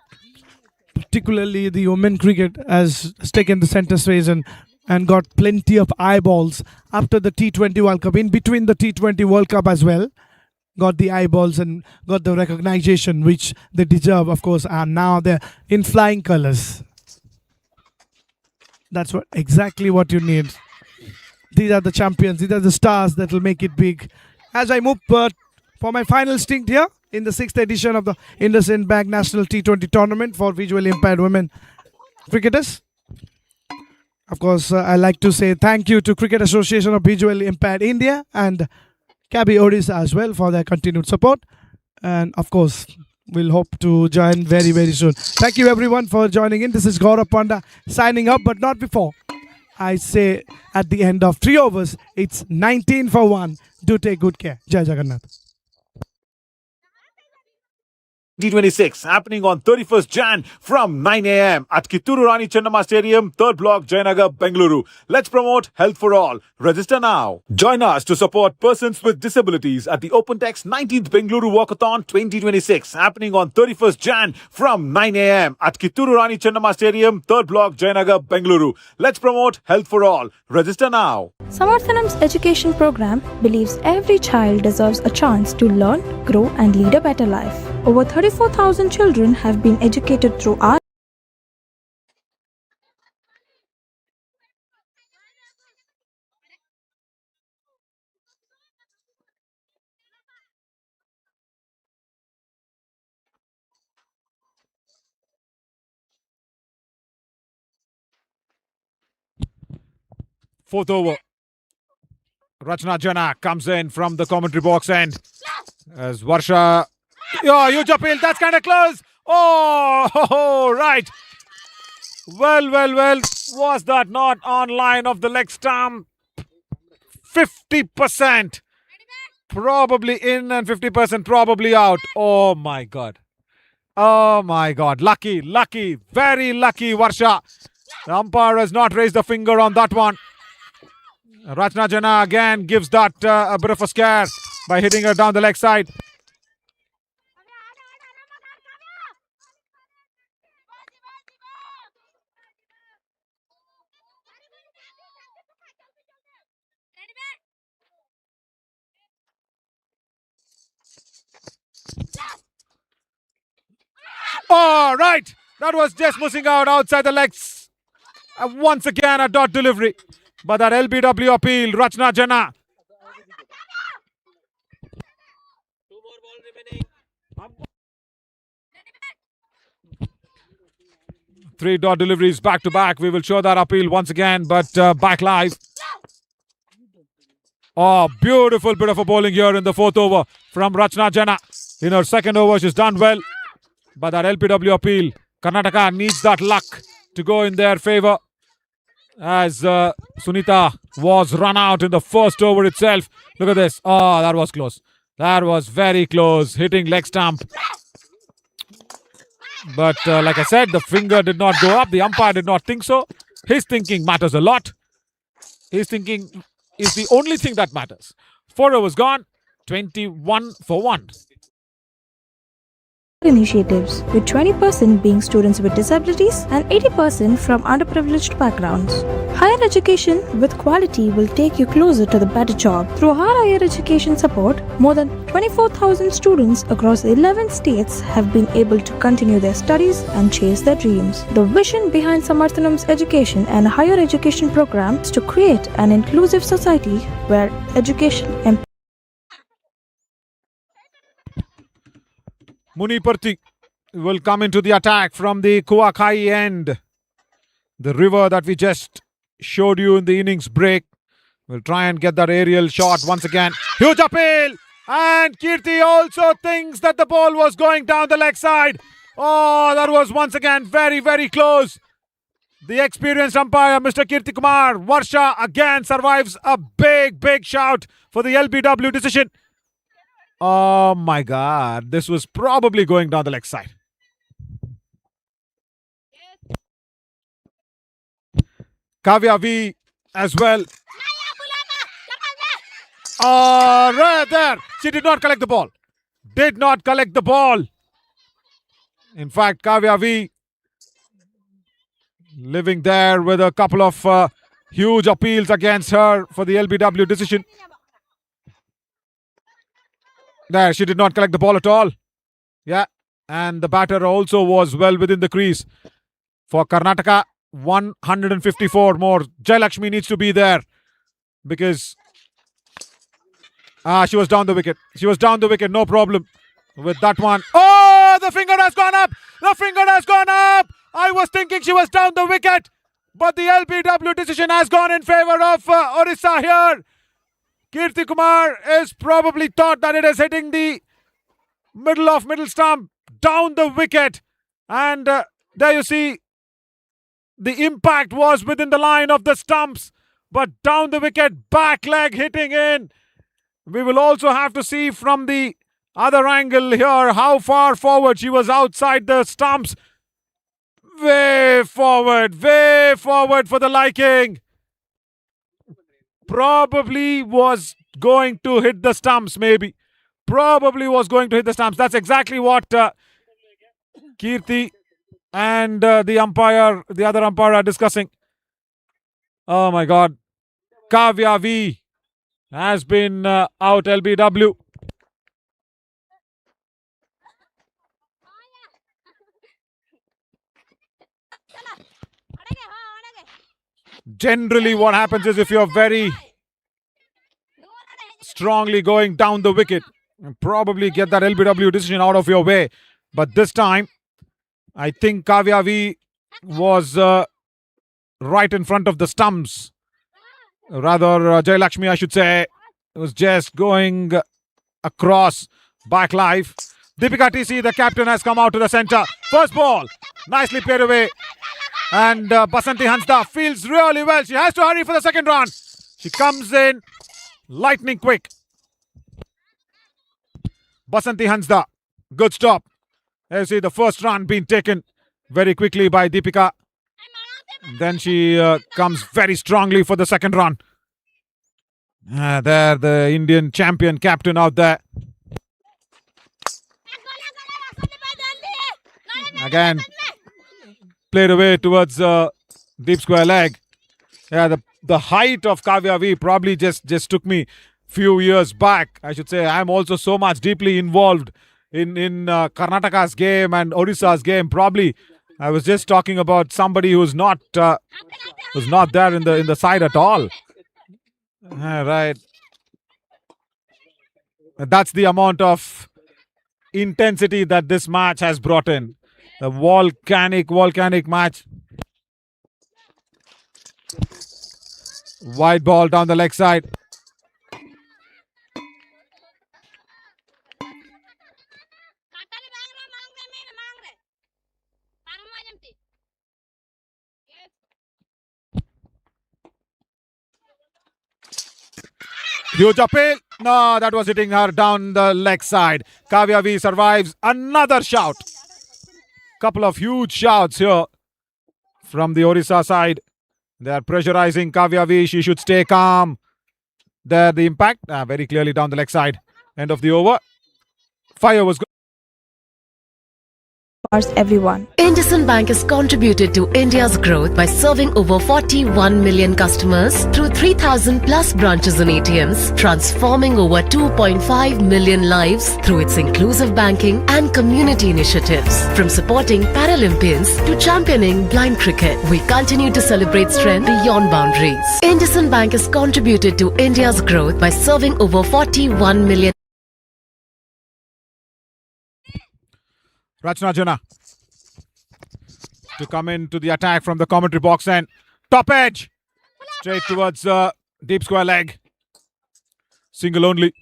S9: Particularly the women cricket has taken the center stage and got plenty of eyeballs after the T20 World Cup. In between the T20 World Cup as well, got the eyeballs and got the recognition which they deserve, of course, and now they're in flying colors. That's exactly what you need. These are the champions. These are the stars that will make it big. As I move for my final stint here in the 6th edition of the IndusInd Bank National T20 Tournament for visually impaired women cricketers. Of course, I like to say thank you to Cricket Association of Visually Impaired India and Cabby Odisha as well for their continued support. And of course, we'll hope to join very, very soon. Thank you everyone for joining in. This is Gaurav Panda signing up, but not before. I say at the end of 3 overs, it's 19 for 1. Do take good care. Jai Jagannath.
S11: T26 happening on 31st Jan from 9 a.m. at Kittur Rani Chennamma Stadium, 3rd block, Jayanagar, Bengaluru. Let's promote health for all. Register now. Join us to support persons with disabilities at the OpenText 19th Bengaluru Walkathon 2026 happening on 31st Jan from 9 a.m. at Kittur Rani Chennamma Stadium, 3rd block, Jayanagar, Bengaluru. Let's promote health for all. Register now.
S3: Samarthanam's education program believes every child deserves a chance to learn, grow, and lead a better life. Over 34,000 children have been educated through our
S1: Fourth over. Rachna Jana comes in from the commentary box end. As Varsha. Yeah, huge appeal. That's kind of close. Oh, right. Well. Was that not on line of the leg stump? 50%. Probably in and 50% probably out. Oh my God. Lucky. Very lucky, Varsha. The umpire has not raised a finger on that one. Rachna Jana again gives that a bit of a scare by hitting her down the leg side. Oh, right. That was just missing out outside the legs. Once again, a dot delivery. But that LBW appeal, Rachna Jana. 3 dot deliveries back to back. We will show that appeal once again, but back live. Oh, beautiful bit of a bowling here in the 4th over from Rachna Jana. In her 2nd over, she's done well. But that LPW appeal, Karnataka needs that luck to go in their favour. As Sunita was run out in the 1st over itself. Look at this. Oh, that was close. That was very close. Hitting leg stump. But like I said, the finger did not go up. The umpire did not think so. His thinking matters a lot. His thinking is the only thing that matters. 4 overs gone. 21 for 1.
S3: initiatives, with 20% being students with disabilities and 80% from underprivileged backgrounds. Higher education with quality will take you closer to the better job. Through our higher education support, more than 24,000 students across 11 states have been able to continue their studies and chase their dreams. The vision behind Samarthanam's education and higher education program is to create an inclusive society where education empowers.
S1: Muniparthi will come into the attack from the Kuakai end. The river that we just showed you in the innings break. We'll try and get that aerial shot once again. Huge appeal! And Kirti also thinks that the ball was going down the leg side. Oh, that was once again very, very close. The experienced umpire, Mr. Kirti Kumar Varsha, again survives a big, big shout for the LBW decision. Oh my God, this was probably going down the leg side. Kavya V as well. Right there. She did not collect the ball. Did not collect the ball. In fact, Kavya V living there with a couple of huge appeals against her for the LBW decision. There, she did not collect the ball at all. Yeah, and the batter also was well within the crease. For Karnataka, 154 more. Jayalakshmi needs to be there because she was down the wicket. She was down the wicket, no problem with that one. Oh, the finger has gone up. The finger has gone up. I was thinking she was down the wicket, but the LBW decision has gone in favor of Odisha here. Kirti Kumar is probably thought that it is hitting the middle stump, down the wicket. And there you see, the impact was within the line of the stumps, but down the wicket, back leg hitting in. We will also have to see from the other angle here how far forward she was outside the stumps. Way forward for the liking. Probably was going to hit the stumps, maybe. Probably was going to hit the stumps. That's exactly what Kirti and the other umpire are discussing. Oh my God. Kavya V has been out LBW. Generally, what happens is if you're very strongly going down the wicket, you probably get that LBW decision out of your way. But this time, I think Kavya V was right in front of the stumps. Rather, Jayalakshmi, I should say, was just going across back live. Deepika TC, the captain, has come out to the centre. First ball, nicely played away. And Basanti Hansda feels really well. She has to hurry for the second run. She comes in lightning quick. Basanti Hansda, good stop. There you see the first run being taken very quickly by Deepika. Then she comes very strongly for the second run. There, the Indian champion captain out there. Again, played away towards deep square leg. Yeah, the height of Kavya V probably just took me few years back. I should say I'm also so much deeply involved in Karnataka's game and Odisha's game. Probably I was just talking about somebody who's not there in the side at all. Right. That's the amount of intensity that this match has brought in. The volcanic match. Wide ball down the leg side. Huge appeal. No, that was hitting her down the leg side. Kavya V survives another shout. Couple of huge shouts here from the Odisha side. They are pressurizing Kavya V. She should stay calm. There, the impact very clearly down the leg side. End of the over. Fire was good.
S3: Everyone.
S5: IndusInd Bank has contributed to India's growth by serving over 41 million customers through 3,000 plus branches and ATMs, transforming over 2.5 million lives through its inclusive banking and community initiatives. From supporting Paralympians to championing blind cricket, we continue to celebrate strength beyond boundaries. IndusInd Bank has contributed to India's growth by serving over 41 million.
S1: Rachna Jana to come into the attack from the commentary box and top edge straight towards deep square leg. Single only.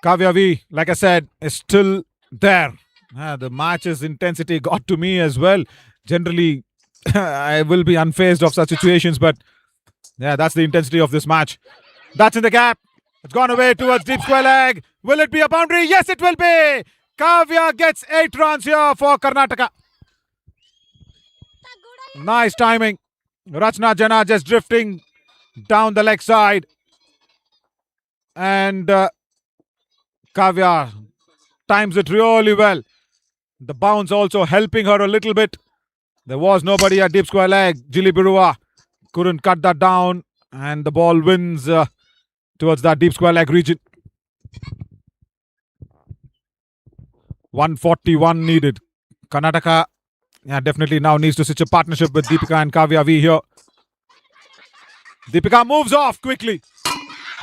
S1: Kavya V, like I said, is still there. The match's intensity got to me as well. Generally, I will be unfazed of such situations, but yeah, that's the intensity of this match. That's in the gap. It's gone away towards deep square leg. Will it be a boundary? Yes, it will be. Kavya gets 8 runs here for Karnataka. Nice timing. Rachna Jana just drifting down the leg side. And Kavya times it really well. The bounce also helping her a little bit. There was nobody at deep square leg. Jili Birua couldn't cut that down. And the ball wins towards that deep square leg region. 141 needed. Karnataka definitely now needs to switch a partnership with Deepika and Kavya V here. Deepika moves off quickly.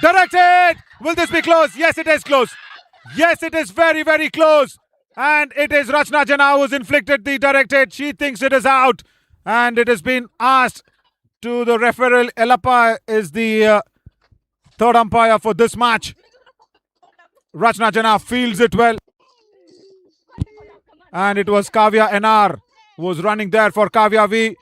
S1: Directed! Will this be close? Yes, it is close. Yes, it is very, very close. And it is Rachna Jana who's inflicted the directed. She thinks it is out. And it has been asked to the referee. Elappa is the third umpire for this match. Rachna Jana fields it well. And it was Kavya NR who was running there for Kavya V.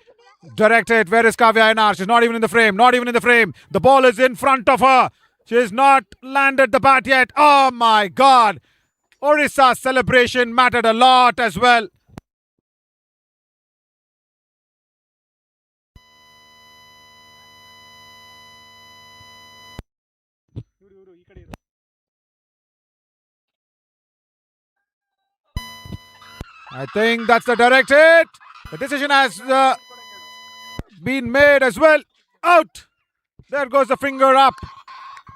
S1: Directed. Where is Kavya NR? She's not even in the frame. Not even in the frame. The ball is in front of her. She has not landed the bat yet. Oh my God. Odisha's celebration mattered a lot as well. I think that's the direct hit. The decision has been made as well. Out. There goes the finger up.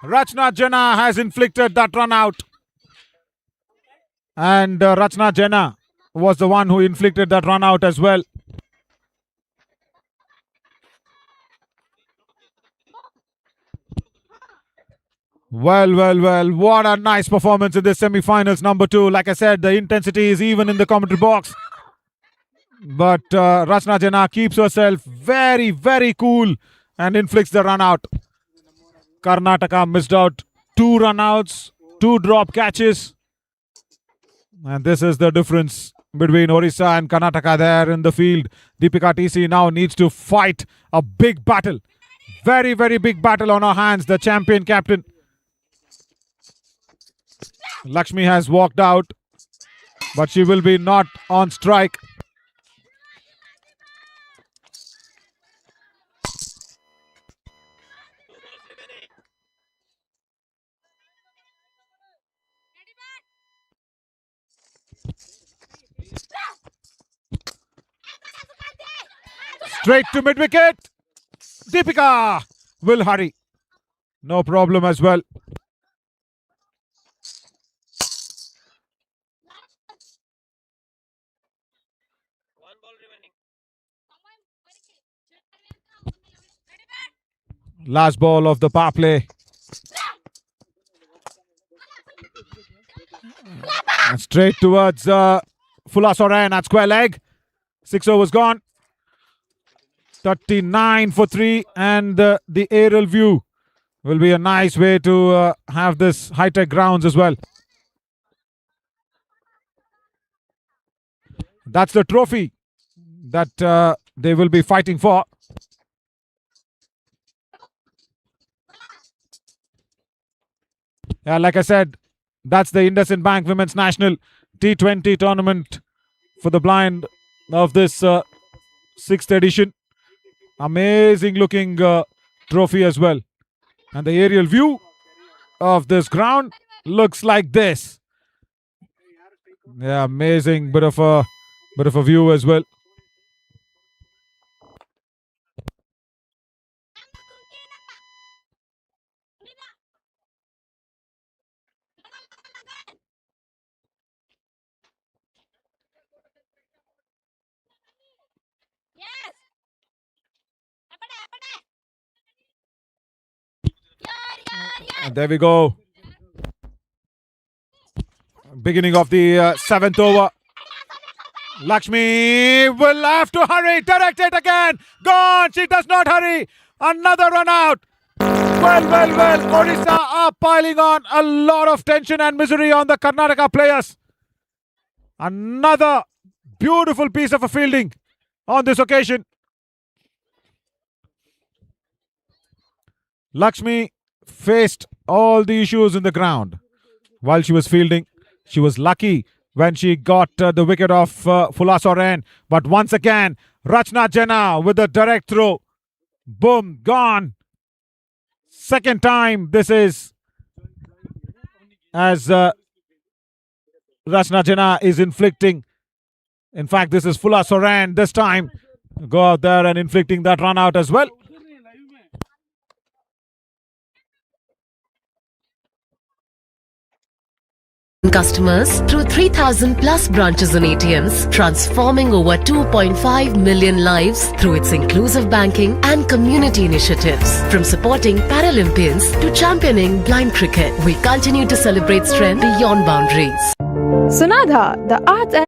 S1: Rachna Jana has inflicted that run out. And Rachna Jana was the one who inflicted that run out as well. Well, what a nice performance in this semi-finals number 2. Like I said, the intensity is even in the commentary box. But Rachna Jana keeps herself very, very cool and inflicts the run out. Karnataka missed out 2 run outs, 2 drop catches. And this is the difference between Odisha and Karnataka there in the field. Deepika TC now needs to fight a big battle. Very, very big battle on her hands. The champion captain. Lakshmi has walked out, but she will be not on strike. Straight to mid-wicket. Deepika will hurry. No problem as well. Last ball of the power play. And straight towards Fulla Soren at square leg. 6 overs gone. 39 for 3. And the aerial view will be a nice way to have this high-tech grounds as well. That's the trophy that they will be fighting for. Like I said, that's the IndusInd Bank Women's National T20 tournament for the blind of this 6th edition. Amazing looking trophy as well. And the aerial view of this ground looks like this. Yeah, amazing bit of a view as well. And there we go. Beginning of the 7th over. Lakshmi will have to hurry. Directed again. Gone. She does not hurry. Another run out. Well. Odisha are piling on a lot of tension and misery on the Karnataka players. Another beautiful piece of a fielding on this occasion. Lakshmi faced all the issues in the ground while she was fielding. She was lucky when she got the wicket of Fula Soren. But once again, Rachna Jena with a direct throw. Boom, gone. Second time this is as Rachna Jena is inflicting. In fact, this is Fula Soren this time. Go out there and inflicting that run out as well.
S5: Customers through 3,000 plus branches and ATMs, transforming over 2.5 million lives through its inclusive banking and community initiatives. From supporting Paralympians to championing blind cricket, we continue to celebrate strength beyond boundaries.
S3: Sunadha, the arts and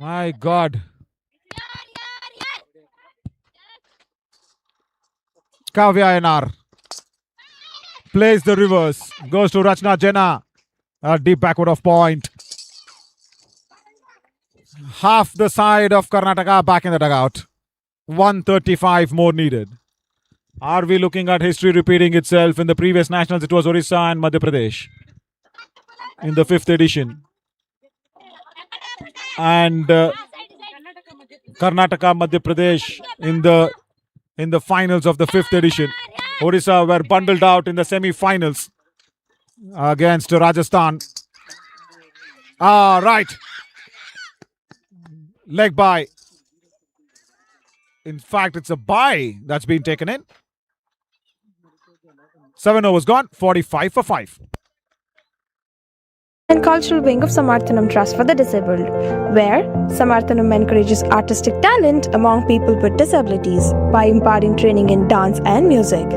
S1: My God. Kavya NR plays the reverse. Goes to Rachna Jena. A deep backward of point. Half the side of Karnataka back in the dugout. 135 more needed. Are we looking at history repeating itself? In the previous nationals, it was Odisha and Madhya Pradesh in the 5th edition. And Karnataka, Madhya Pradesh in the finals of the 5th edition. Odisha were bundled out in the semi-finals against Rajasthan. Right. Leg by. In fact, it's a bye that's been taken in. 7 overs gone, 45 for 5.
S3: And cultural wing of Samarthanam Trust for the Disabled, where Samarthanam encourages artistic talent among people with disabilities by imparting training in dance and music.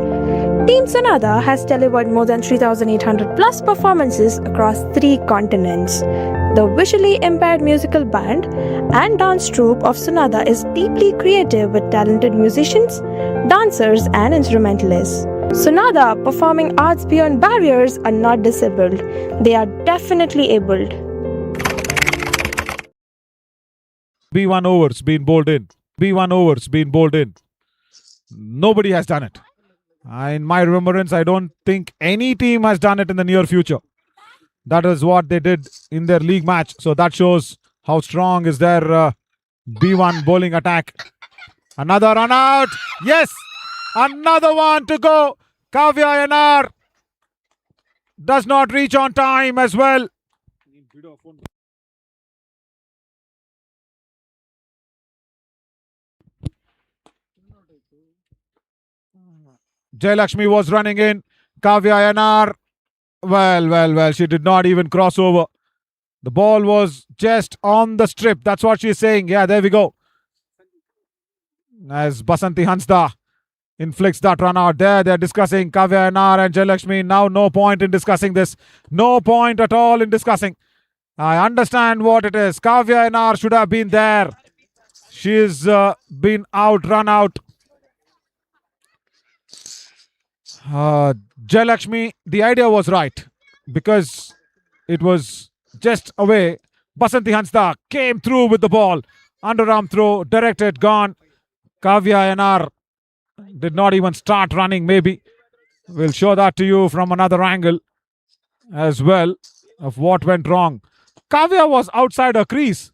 S3: Team Sonada has delivered more than 3,800 plus performances across 3 continents. The visually impaired musical band and dance troupe of Sonada is deeply creative with talented musicians, dancers, and instrumentalists. Sonada, performing arts beyond barriers, are not disabled. They are definitely abled.
S1: B1 overs been bowled in. B1 overs been bowled in. Nobody has done it. In my remembrance, I don't think any team has done it in the near future. That is what they did in their league match. So that shows how strong is their B1 bowling attack. Another run out. Yes. Another one to go. Kavya NR does not reach on time as well. Jayalakshmi was running in. Kavya NR. Well, she did not even cross over. The ball was just on the strip. That's what she's saying. Yeah, there we go. As Basanti Hansda inflicts that run out there. They're discussing Kavya NR and Jayalakshmi. Now no point in discussing this. No point at all in discussing. I understand what it is. Kavya NR should have been there. She's been run out. Jayalakshmi, the idea was right because it was just away. Basanti Hansda came through with the ball. Underarm throw, directed, gone. Kavya NR did not even start running, maybe. We'll show that to you from another angle as well of what went wrong. Kavya was outside her crease.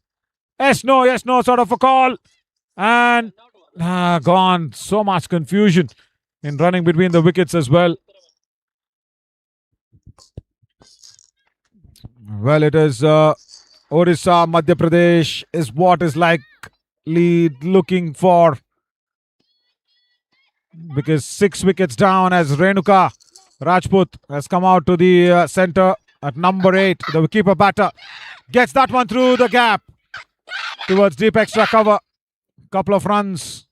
S1: Yes, no sort of a call. And gone. So much confusion in running between the wickets as well. Well, it is Odisha, Madhya Pradesh is what is likely looking for. Because 6 wickets down as Renuka Rajput has come out to the centre at number 8. The wicketkeeper batter gets that one through the gap towards deep extra cover. Couple of runs.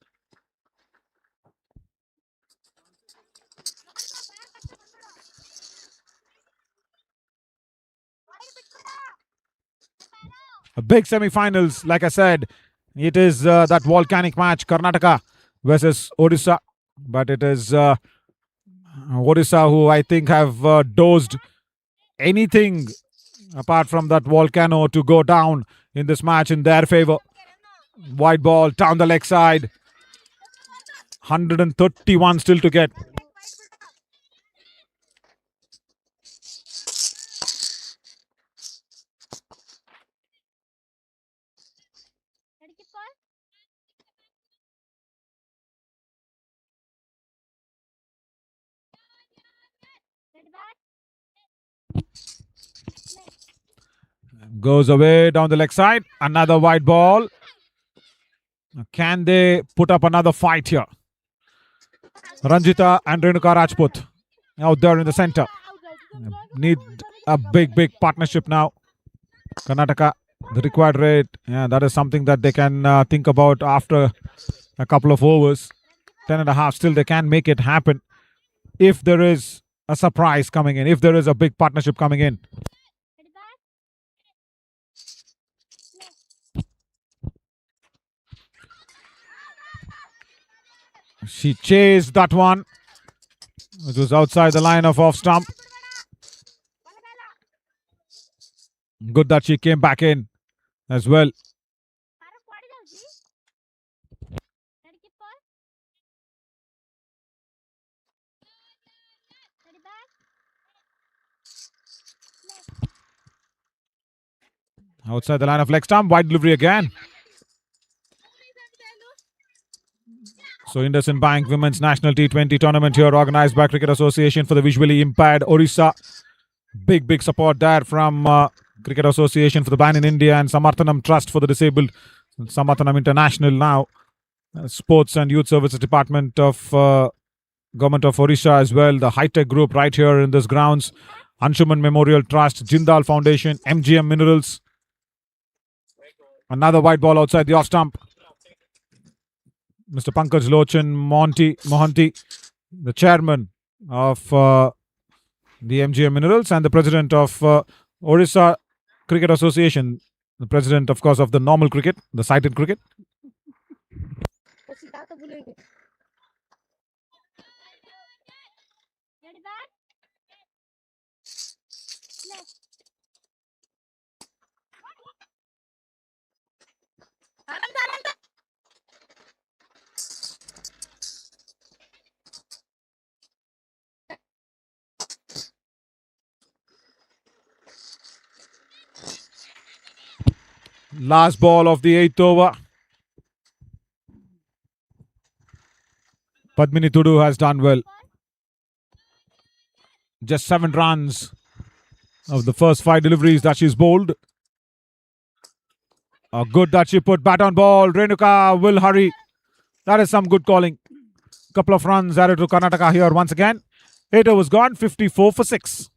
S1: A big semi-finals, like I said. It is that volcanic match, Karnataka versus Odisha. But it is Odisha who I think have dozed anything apart from that volcano to go down in this match in their favour. Wide ball down the leg side. 131 still to get. Goes away down the leg side. Another wide ball. Can they put up another fight here? Ranjita and Renuka Rajput out there in the centre. Need a big partnership now. Karnataka, the required rate. Yeah, that is something that they can think about after a couple of overs. 10.5. Still, they can make it happen if there is a surprise coming in. If there is a big partnership coming in. She chased that one. It was outside the line of off stump. Good that she came back in as well. Outside the line of leg stump, wide delivery again. So IndusInd Bank Women's National T20 tournament here, organized by Cricket Association for the Visually Impaired Odisha. Big support there from Cricket Association for the Blind in India and Samarthanam Trust for the Disabled. Samarthanam International now. Sports and Youth Services Department of Government of Odisha as well. The high-tech group right here in this grounds. Anshuman Memorial Trust, Jindal Foundation, MGM Minerals. Another white ball outside the off stump. Mr. Pankaj Lochan Mohanty, the chairman of the MGM Minerals and the president of Odisha Cricket Association, the president, of course, of the normal cricket, the sighted cricket. Last ball of the 8th over. Padmini Tudu has done well. Just 7 runs of the first 5 deliveries that she's bowled. Good that she put bat on ball. Renuka will hurry. That is some good calling. Couple of runs added to Karnataka here once again. 8 overs gone, 54 for 6.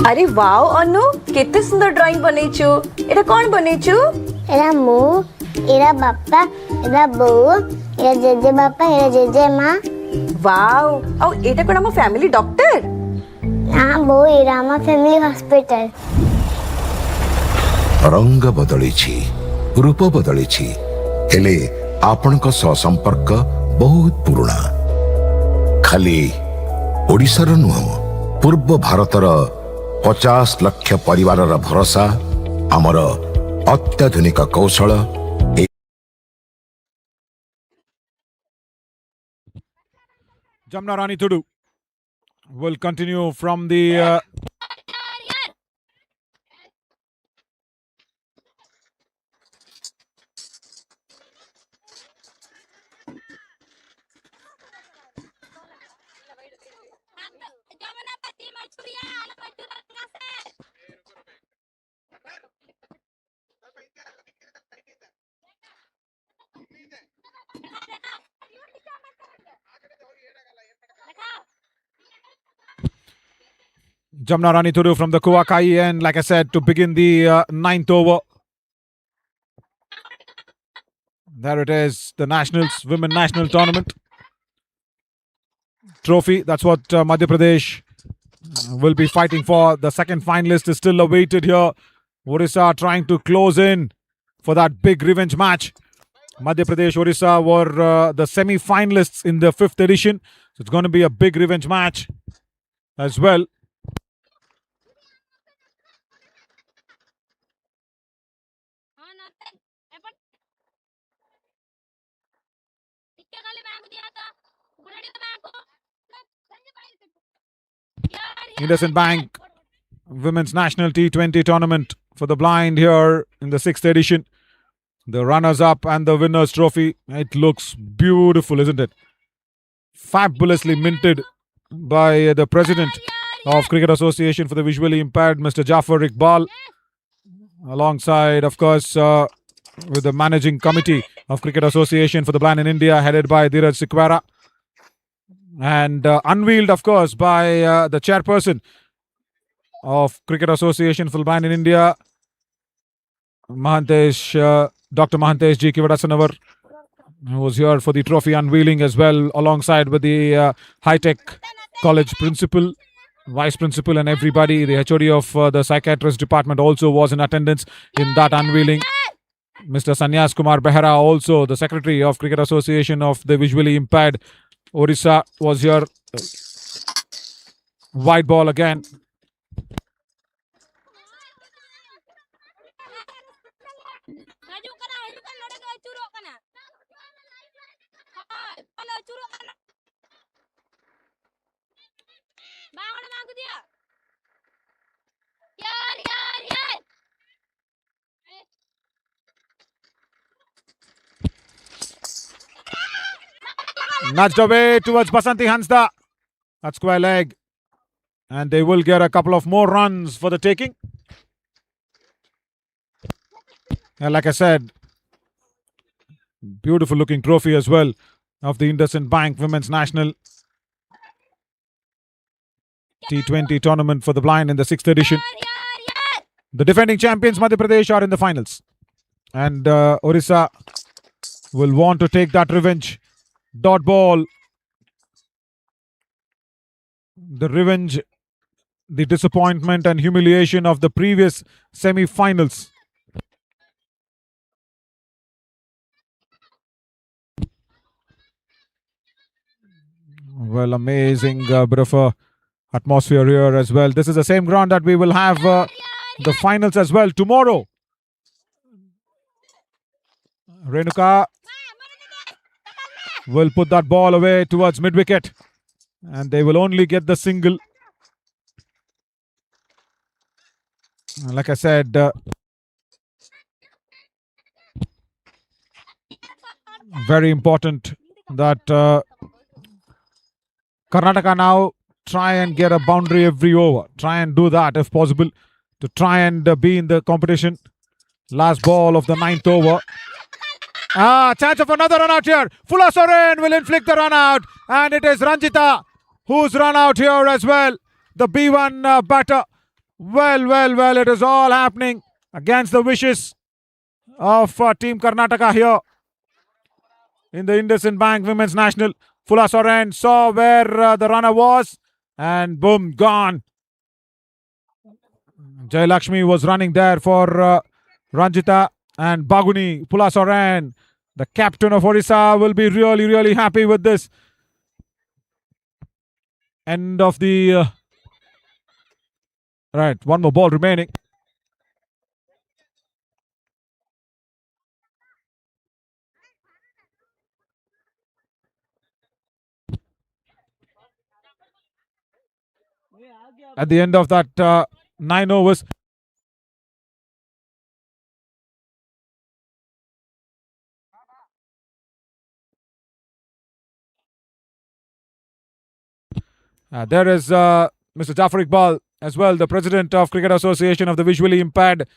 S3: अरे wow अनु केते सुंदर drawing बनेछु एटा कोन बनेछु
S7: era मु era बापा era बो era JJ बापा era JJ माँ
S3: wow और एटा कोन हम फैमिली डॉक्टर
S7: हाँ बो एरा हम फैमिली हॉस्पिटल
S8: रंग बदलिछि रूप बदलिछि हेले आपनक सह संपर्क बहुत पुराना खाली ओडिशार नुह पूर्व भारतर 50 लाख परिवार भरोसा आमर अत्याधुनिक कौशल
S1: Jamna Rani Tudu will continue from the Jamna Rani Tudu from the Kuakai end, like I said, to begin the 9th over. There it is, the Nationals, Women National Tournament trophy. That's what Madhya Pradesh will be fighting for. The second finalist is still awaited here. Odisha trying to close in for that big revenge match. Madhya Pradesh, Odisha were the semi-finalists in the 5th edition. So it's going to be a big revenge match as well. IndusInd Bank Women's National T20 tournament for the blind here in the 6th edition. The runners-up and the winners' trophy. It looks beautiful, isn't it? Fabulously minted by the president of Cricket Association for the Visually Impaired, Mr. Jafar Iqbal, alongside, of course, with the managing committee of Cricket Association for the Blind in India, headed by Dheeraj Sikwara, and unveiled, of course, by the chairperson of Cricket Association for the Blind in India, Mahantesh, Dr. Mahantesh G. Kivadasanawar, who was here for the trophy unveiling as well, alongside with the high-tech college principal, vice principal and everybody. The HOD of the psychiatrist department also was in attendance in that unveiling. Mr. Sanyas Kumar Behera, also the Secretary of Cricket Association of the Visually Impaired. Odisha was here. Wide ball again. Nudged away towards Basanti Hansda. That's square leg. And they will get a couple of more runs for the taking. And like I said, beautiful looking trophy as well of the IndusInd Bank Women's National T20 tournament for the blind in the 6th edition. The defending champions Madhya Pradesh are in the finals. And Odisha will want to take that revenge. Dot ball. The revenge, the disappointment and humiliation of the previous semi-finals. Well, amazing bit of a atmosphere here as well. This is the same ground that we will have the finals as well tomorrow. Renuka will put that ball away towards mid-wicket. And they will only get the single. Like I said, very important that Karnataka now try and get a boundary every over. Try and do that if possible to try and be in the competition. Last ball of the 9th over. Chance of another run out here. Fulla Soren will inflict the run out. And it is Ranjita who's run out here as well. The B1 batter. Well, it is all happening against the wishes of Team Karnataka here in the IndusInd Bank Women's National. Fulla Soren saw where the runner was and boom, gone. Jay Lakshmi was running there for Ranjita and Baguni. Fulla Soren, the captain of Odisha, will be really happy with this. End of the... right, one more ball remaining. At the end of that 9 overs. There is Mr. Jafar Iqbal as well, the president of Cricket Association of the Visually Impaired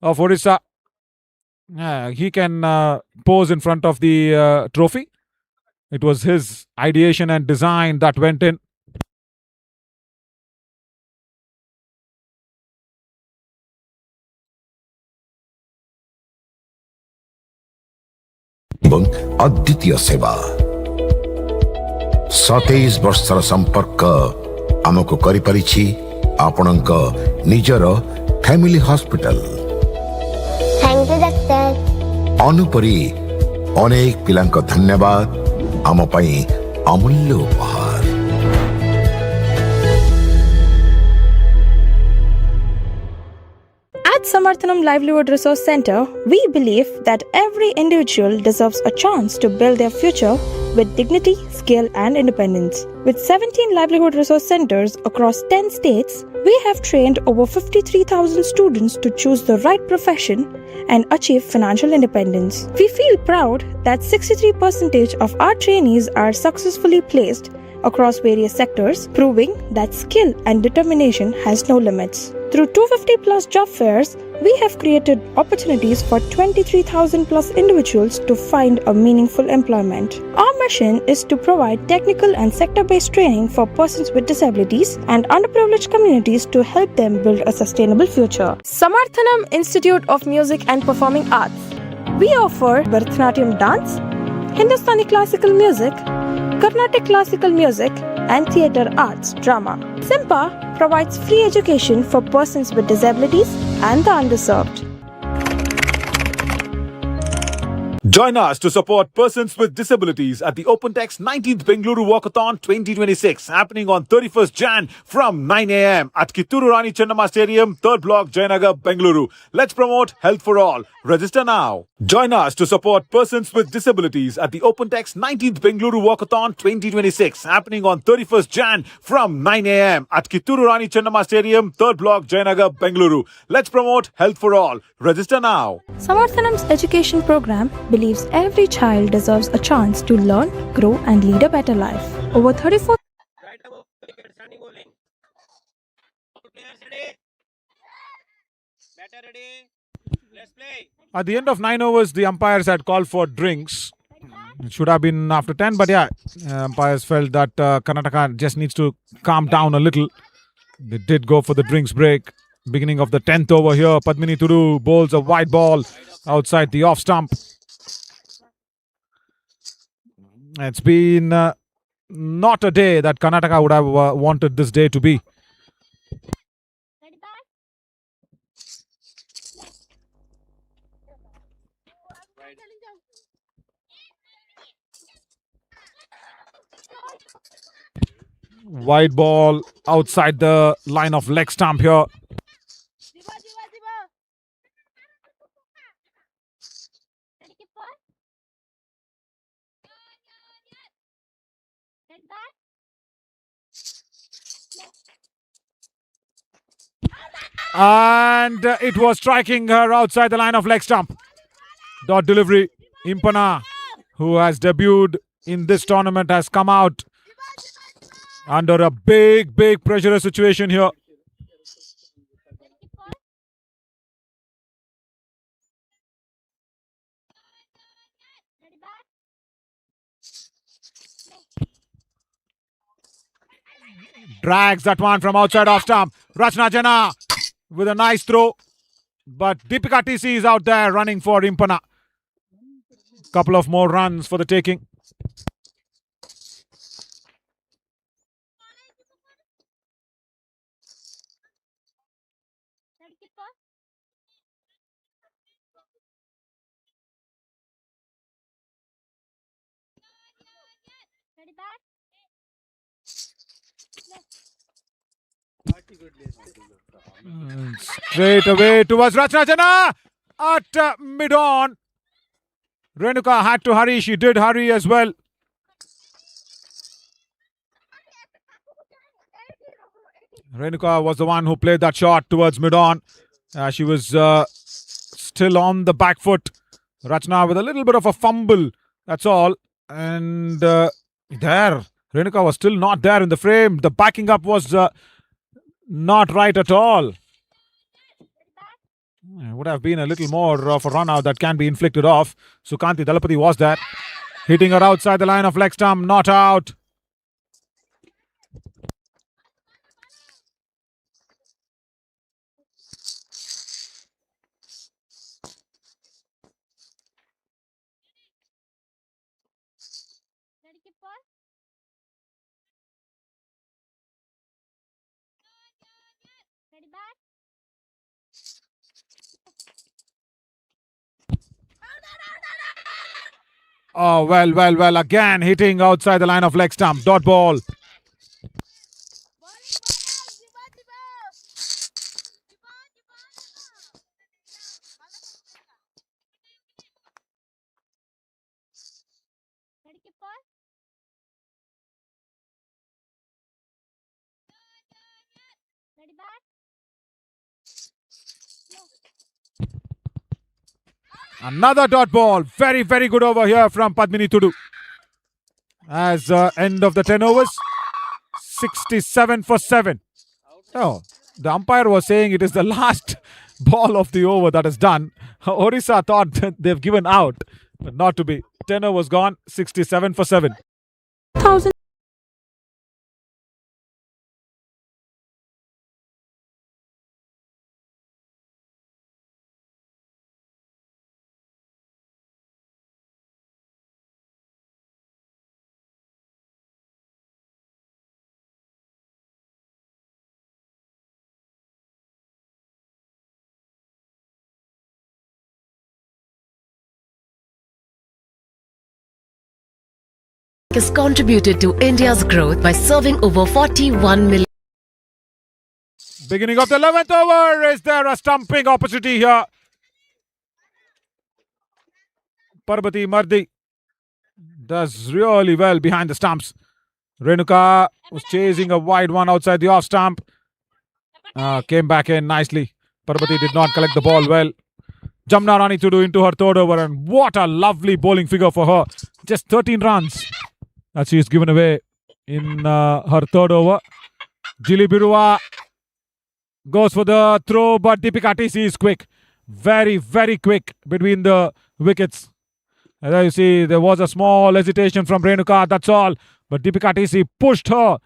S1: of Odisha. He can pose in front of the trophy. It was his ideation and design that went in.
S8: अद्वितीय सेवा 27 वर्षर संपर्क आमको करि परिछि आपणक निजर family hospital.
S7: Thank you doctor.
S8: अनुपरी अनेक पिलांक धन्यवाद आम पई अमूल्य उपहार।
S3: At Samarthanam Livelihood Resource Center, we believe that every individual deserves a chance to build their future with dignity, skill, and independence. With 17 livelihood resource centers across 10 states, we have trained over 53,000 students to choose the right profession and achieve financial independence. We feel proud that 63% of our trainees are successfully placed across various sectors, proving that skill and determination has no limits. Through 250 plus job fairs, we have created opportunities for 23,000 plus individuals to find a meaningful employment. Our mission is to provide technical and sector-based training for persons with disabilities and underprivileged communities to help them build a sustainable future. Samarthanam Institute of Music and Performing Arts. We offer Bharatanatyam dance, Hindustani classical music, Carnatic classical music, and theatre arts drama. SIMPA provides free education for persons with disabilities and the underserved.
S11: Join us to support persons with disabilities at the OpenText 19th Bengaluru Walkathon 2026 happening on 31st Jan from 9 a.m. at Kitturu Rani Chennamma Stadium, 3rd Block, Jayanagar, Bengaluru. Let's promote health for all. Register now. Join us to support persons with disabilities at the OpenText 19th Bengaluru Walkathon 2026 happening on 31st Jan from 9 a.m. at Kitturu Rani Chennamma Stadium, 3rd Block, Jayanagar, Bengaluru. Let's promote health for all. Register now.
S3: Samarthanam's education program believes every child deserves a chance to learn, grow, and lead a better life. Over 34
S1: At the end of 9 overs, the umpires had called for drinks. It should have been after 10, but yeah, umpires felt that Karnataka just needs to calm down a little. They did go for the drinks break. Beginning of the 10th over here, Padmini Tudu bowls a wide ball outside the off stump. It's been not a day that Karnataka would have wanted this day to be. Wide ball outside the line of leg stump here. And it was striking her outside the line of leg stump. Dot delivery. Impana, who has debuted in this tournament, has come out under a big pressure situation here. Drags that one from outside off stump. Rachna Jana with a nice throw. But Deepika TC is out there running for Impana. Couple of more runs for the taking. Straight away towards Rachna Jana at mid-on. Renuka had to hurry. She did hurry as well. Renuka was the one who played that shot towards mid-on. She was still on the back foot. Rachna with a little bit of a fumble. That's all. And there, Renuka was still not there in the frame. The backing up was not right at all. It would have been a little more of a run out that can be inflicted off. Sukanti Dalapati was there. Hitting her outside the line of leg stump. Not out. Oh, well. Again hitting outside the line of leg stump. Dot ball. Another dot ball. Very good over here from Padmini Tudu. As end of the 10 overs. 67 for 7. Oh, the umpire was saying it is the last ball of the over that is done. Odisha thought that they've given out, but not to be. 10 overs gone. 67 for 7.
S5: has contributed to India's growth by serving over 41 million.
S1: Beginning of the 11th over. Is there a stumping opportunity here? Parbati Mardi does really well behind the stumps. Renuka was chasing a wide one outside the off stump. Came back in nicely. Parbati did not collect the ball well. Jamna Rani to do into her third over, and what a lovely bowling figure for her. Just 13 runs that she is given away in her third over. Jili Birua goes for the throw, but Deepika TC is quick. Very, very quick between the wickets. As you see, there was a small hesitation from Renuka, that's all. But Deepika TC pushed her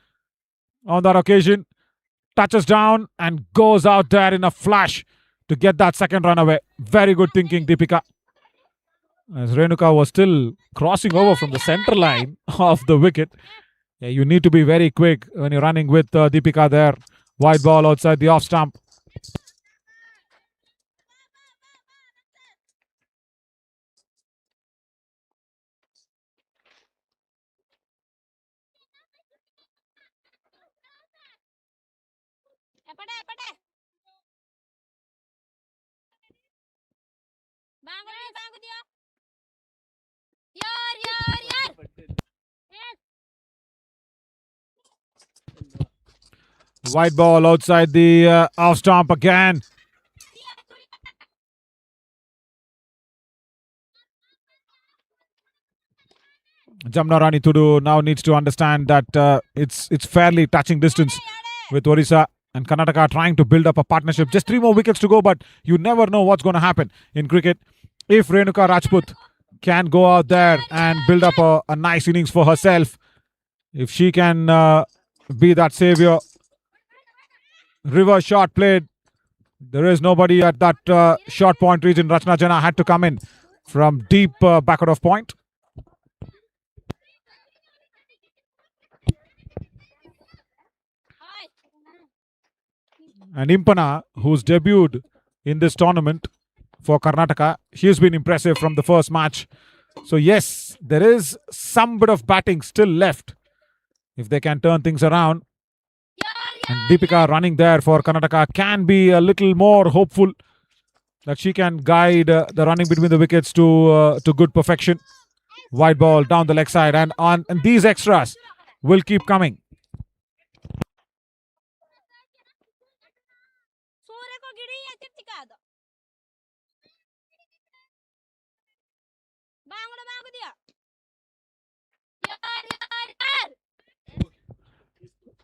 S1: on that occasion. Touches down and goes out there in a flash to get that second run away. Very good thinking, Deepika. As Renuka was still crossing over from the center line of the wicket. Yeah, you need to be very quick when you're running with Deepika there. Wide ball outside the off stump. Wide ball outside the off stump again. Jamna Rani Tudu now needs to understand that it's fairly touching distance with Odisha and Karnataka trying to build up a partnership. Just 3 more wickets to go, but you never know what's going to happen in cricket. If Renuka Rajput can go out there and build up a nice innings for herself, if she can be that savior. River shot played. There is nobody at that short point region. Rachna Jana had to come in from deep backward of point. And Impana, who's debuted in this tournament for Karnataka, she's been impressive from the first match. So yes, there is some bit of batting still left if they can turn things around. And Deepika running there for Karnataka can be a little more hopeful that she can guide the running between the wickets to good perfection. Wide ball down the leg side, and these extras will keep coming.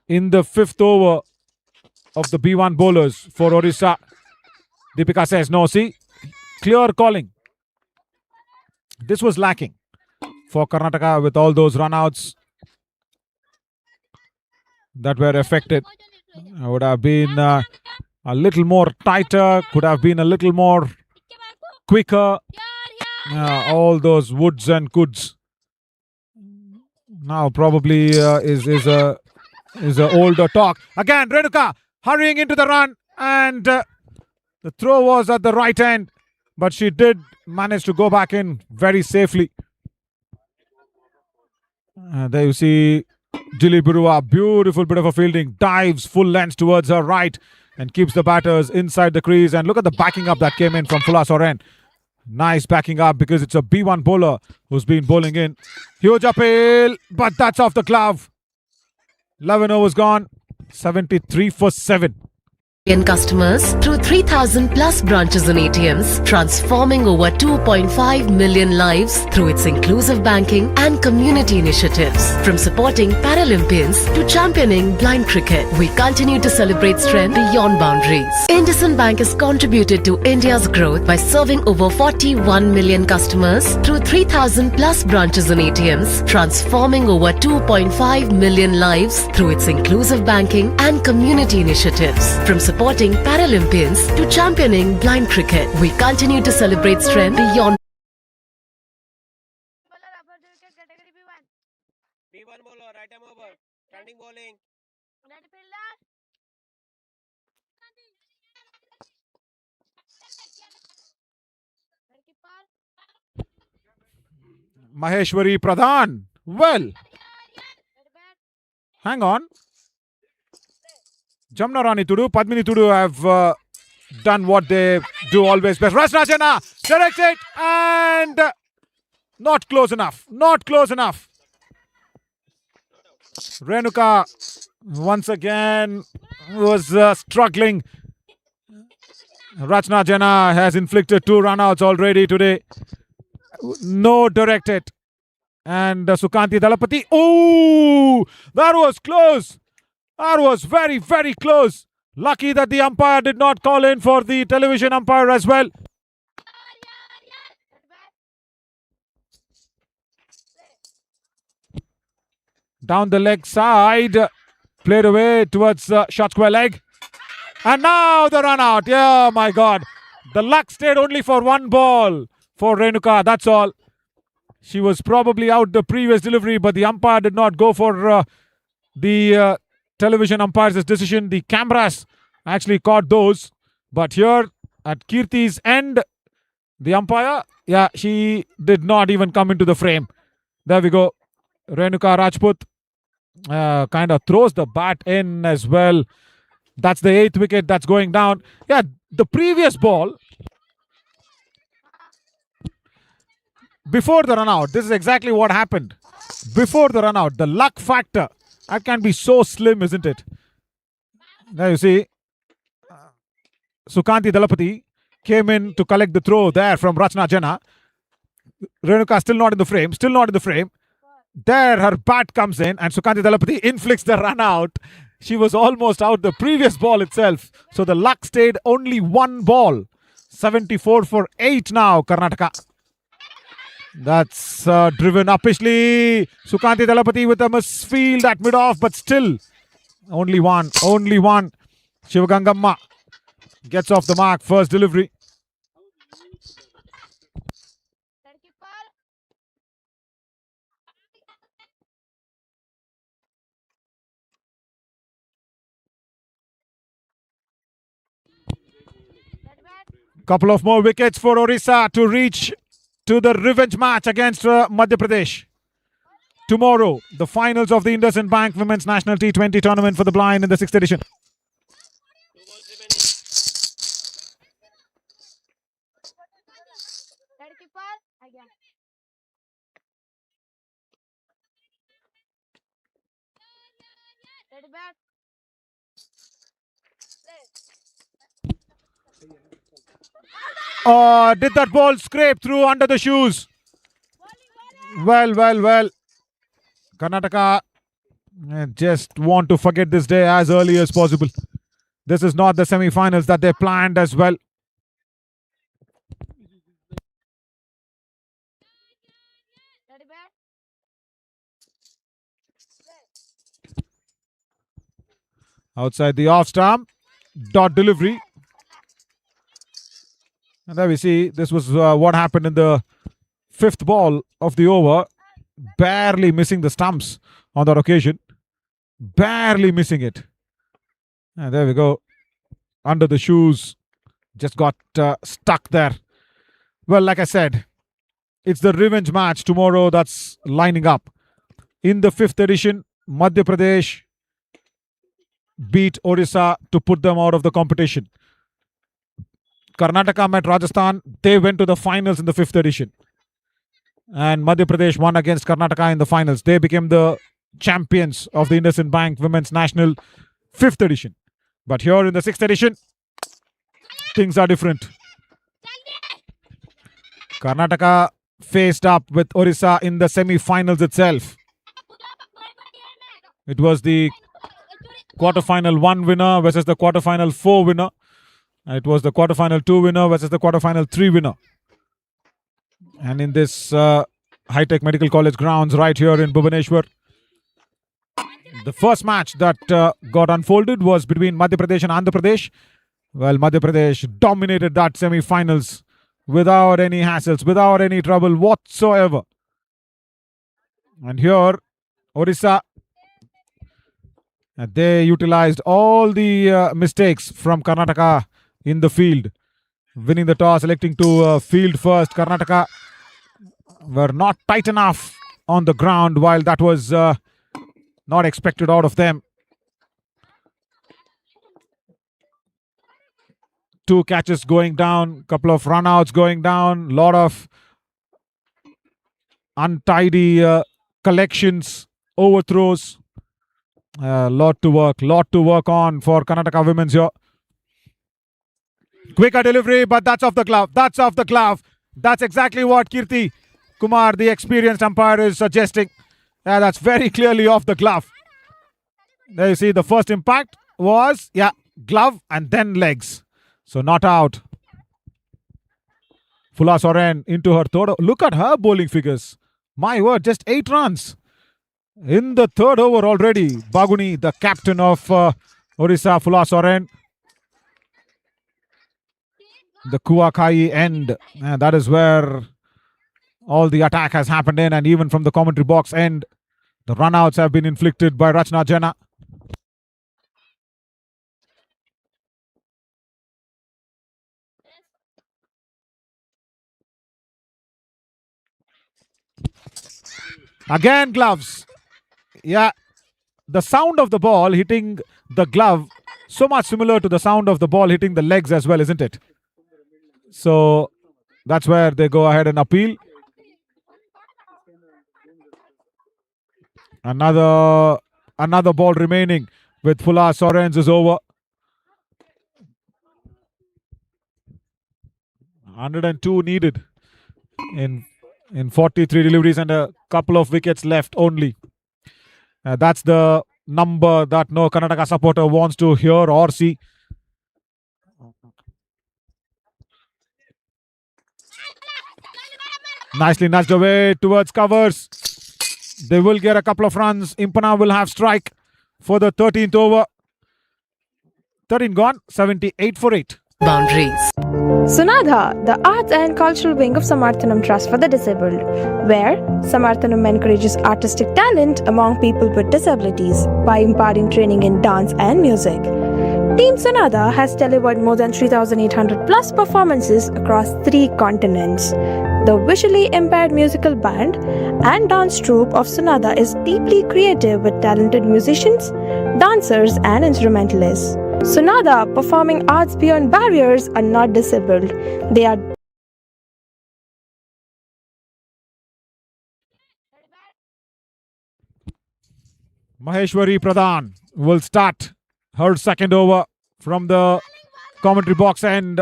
S1: In the 5th over of the B1 bowlers for Odisha, Deepika says, no, see, clear calling. This was lacking for Karnataka with all those runouts that were affected. Would have been a little more tighter, could have been a little more quicker. All those woulds and coulds. Now probably is a older talk. Again, Renuka hurrying into the run, and the throw was at the right end, but she did manage to go back in very safely. There you see Jili Birua, beautiful bit of a fielding, dives full length towards her right and keeps the batters inside the crease. And look at the backing up that came in from Fulla Soren. Nice backing up because it's a B1 bowler who's been bowling in. Huge appeal, but that's off the glove. 11 overs gone, 73 for 7.
S5: Customers through 3,000 plus branches and ATMs, transforming over 2.5 million lives through its inclusive banking and community initiatives. From supporting Paralympians to championing blind cricket, we continue to celebrate strength beyond boundaries. IndusInd Bank has contributed to India's growth by serving over 41 million customers through 3,000 plus branches and ATMs, transforming over 2.5 million lives through its inclusive banking and community initiatives. From supporting Paralympians to championing blind cricket, we continue to celebrate strength beyond.
S13: B1 bowler, right arm over, standing bowling.
S1: Maheshwari Pradhan. Well, Hang on. Jamna Rani Tudu, Padmini Tudu have done what they do always best. Rachna Jena directs it and not close enough. Not close enough. Renuka once again was struggling. Rachna Jena has inflicted 2 runouts already today. No directed. And Sukanti Dalapati. Oh, that was close. That was very, very close. Lucky that the umpire did not call in for the television umpire as well. Down the leg side. Played away towards short square leg. And now the run out. Yeah, my God. The luck stayed only for 1 ball for Renuka. That's all. She was probably out the previous delivery, but the umpire did not go for the television umpire's decision. The cameras actually caught those. But here at Kirti's end, the umpire, yeah, she did not even come into the frame. There we go. Renuka Rajput kind of throws the bat in as well. That's the 8th wicket that's going down. Yeah, the previous ball, before the run out, this is exactly what happened. Before the run out, the luck factor, that can be so slim, isn't it? There you see, Sukanti Dalapati came in to collect the throw there from Rachna Jena. Renuka still not in the frame, still not in the frame. There her bat comes in and Sukanti Dalapati inflicts the run out. She was almost out the previous ball itself. So the luck stayed only 1 ball. 74 for 8 now, Karnataka. That's driven uppishly. Sukanti Dalapati with a misfield at mid-off, but still only one. Shivagangamma gets off the mark, first delivery. Couple of more wickets for Odisha to reach to the revenge match against Madhya Pradesh. Tomorrow, the finals of the IndusInd Bank Women's National T20 Tournament for the Blind in the 6th edition. Did that ball scrape through under the shoes? Well. Karnataka just want to forget this day as early as possible. This is not the semi-finals that they planned as well. Outside the off stump, dot delivery. And there we see, this was what happened in the 5th ball of the over. Barely missing the stumps on that occasion. Barely missing it. And there we go. Under the shoes. Just got stuck there. Well, like I said, it's the revenge match tomorrow that's lining up. In the 5th edition, Madhya Pradesh beat Odisha to put them out of the competition. Karnataka met Rajasthan. They went to the finals in the 5th edition. And Madhya Pradesh won against Karnataka in the finals. They became the champions of the IndusInd Bank Women's National 5th edition. But here in the 6th edition, things are different. Karnataka faced up with Odisha in the semi-finals itself. It was the quarter-final 1 winner versus the quarter-final 4 winner. It was the quarter-final 2 winner versus the quarter-final 3 winner. And in this high-tech medical college grounds right here in Bhubaneswar, the first match that got unfolded was between Madhya Pradesh and Andhra Pradesh. Well, Madhya Pradesh dominated that semi-finals without any hassles, without any trouble whatsoever. And here, Odisha, they utilized all the mistakes from Karnataka in the field. Winning the toss, electing to field first. Karnataka were not tight enough on the ground while that was Not expected out of them. 2 catches going down, couple of runouts going down, lot of untidy collections, overthrows. Lot to work on for Karnataka women's here. Quicker delivery, but that's off the glove. That's exactly what Kirti Kumar, the experienced umpire, is suggesting. That's very clearly off the glove. There you see the first impact was, glove and then legs. So not out. Fula Soren into her third. Look at her bowling figures. My word, just 8 runs. In the third over already. Baguni, the captain of Odisha, Fula Soren. The Kuakai end. And that is where all the attack has happened in. And even from the commentary box end, the runouts have been inflicted by Rachna Jena. Again gloves. The sound of the ball hitting the glove, so much similar to the sound of the ball hitting the legs as well, isn't it? So that's where they go ahead and appeal. Another ball remaining with Fula Soren's is over. 102 needed in 43 deliveries and a couple of wickets left only. That's the number that no Karnataka supporter wants to hear or see. Nicely nudged away towards covers. They will get a couple of runs. Impana will have strike for the 13th over. 13 gone, 78 for 8.
S5: Boundaries.
S3: Sunadha, the arts and cultural wing of Samarthanam Trust for the Disabled, where Samarthanam encourages artistic talent among people with disabilities by imparting training in dance and music. Team Sunadha has delivered more than 3,800 plus performances across 3 continents. The visually impaired musical band and dance troupe of Sunadha is deeply creative with talented musicians, dancers and instrumentalists. Sunadha, performing arts beyond barriers, are not disabled. They are
S1: Maheshwari Pradhan will start her second over from the commentary box end.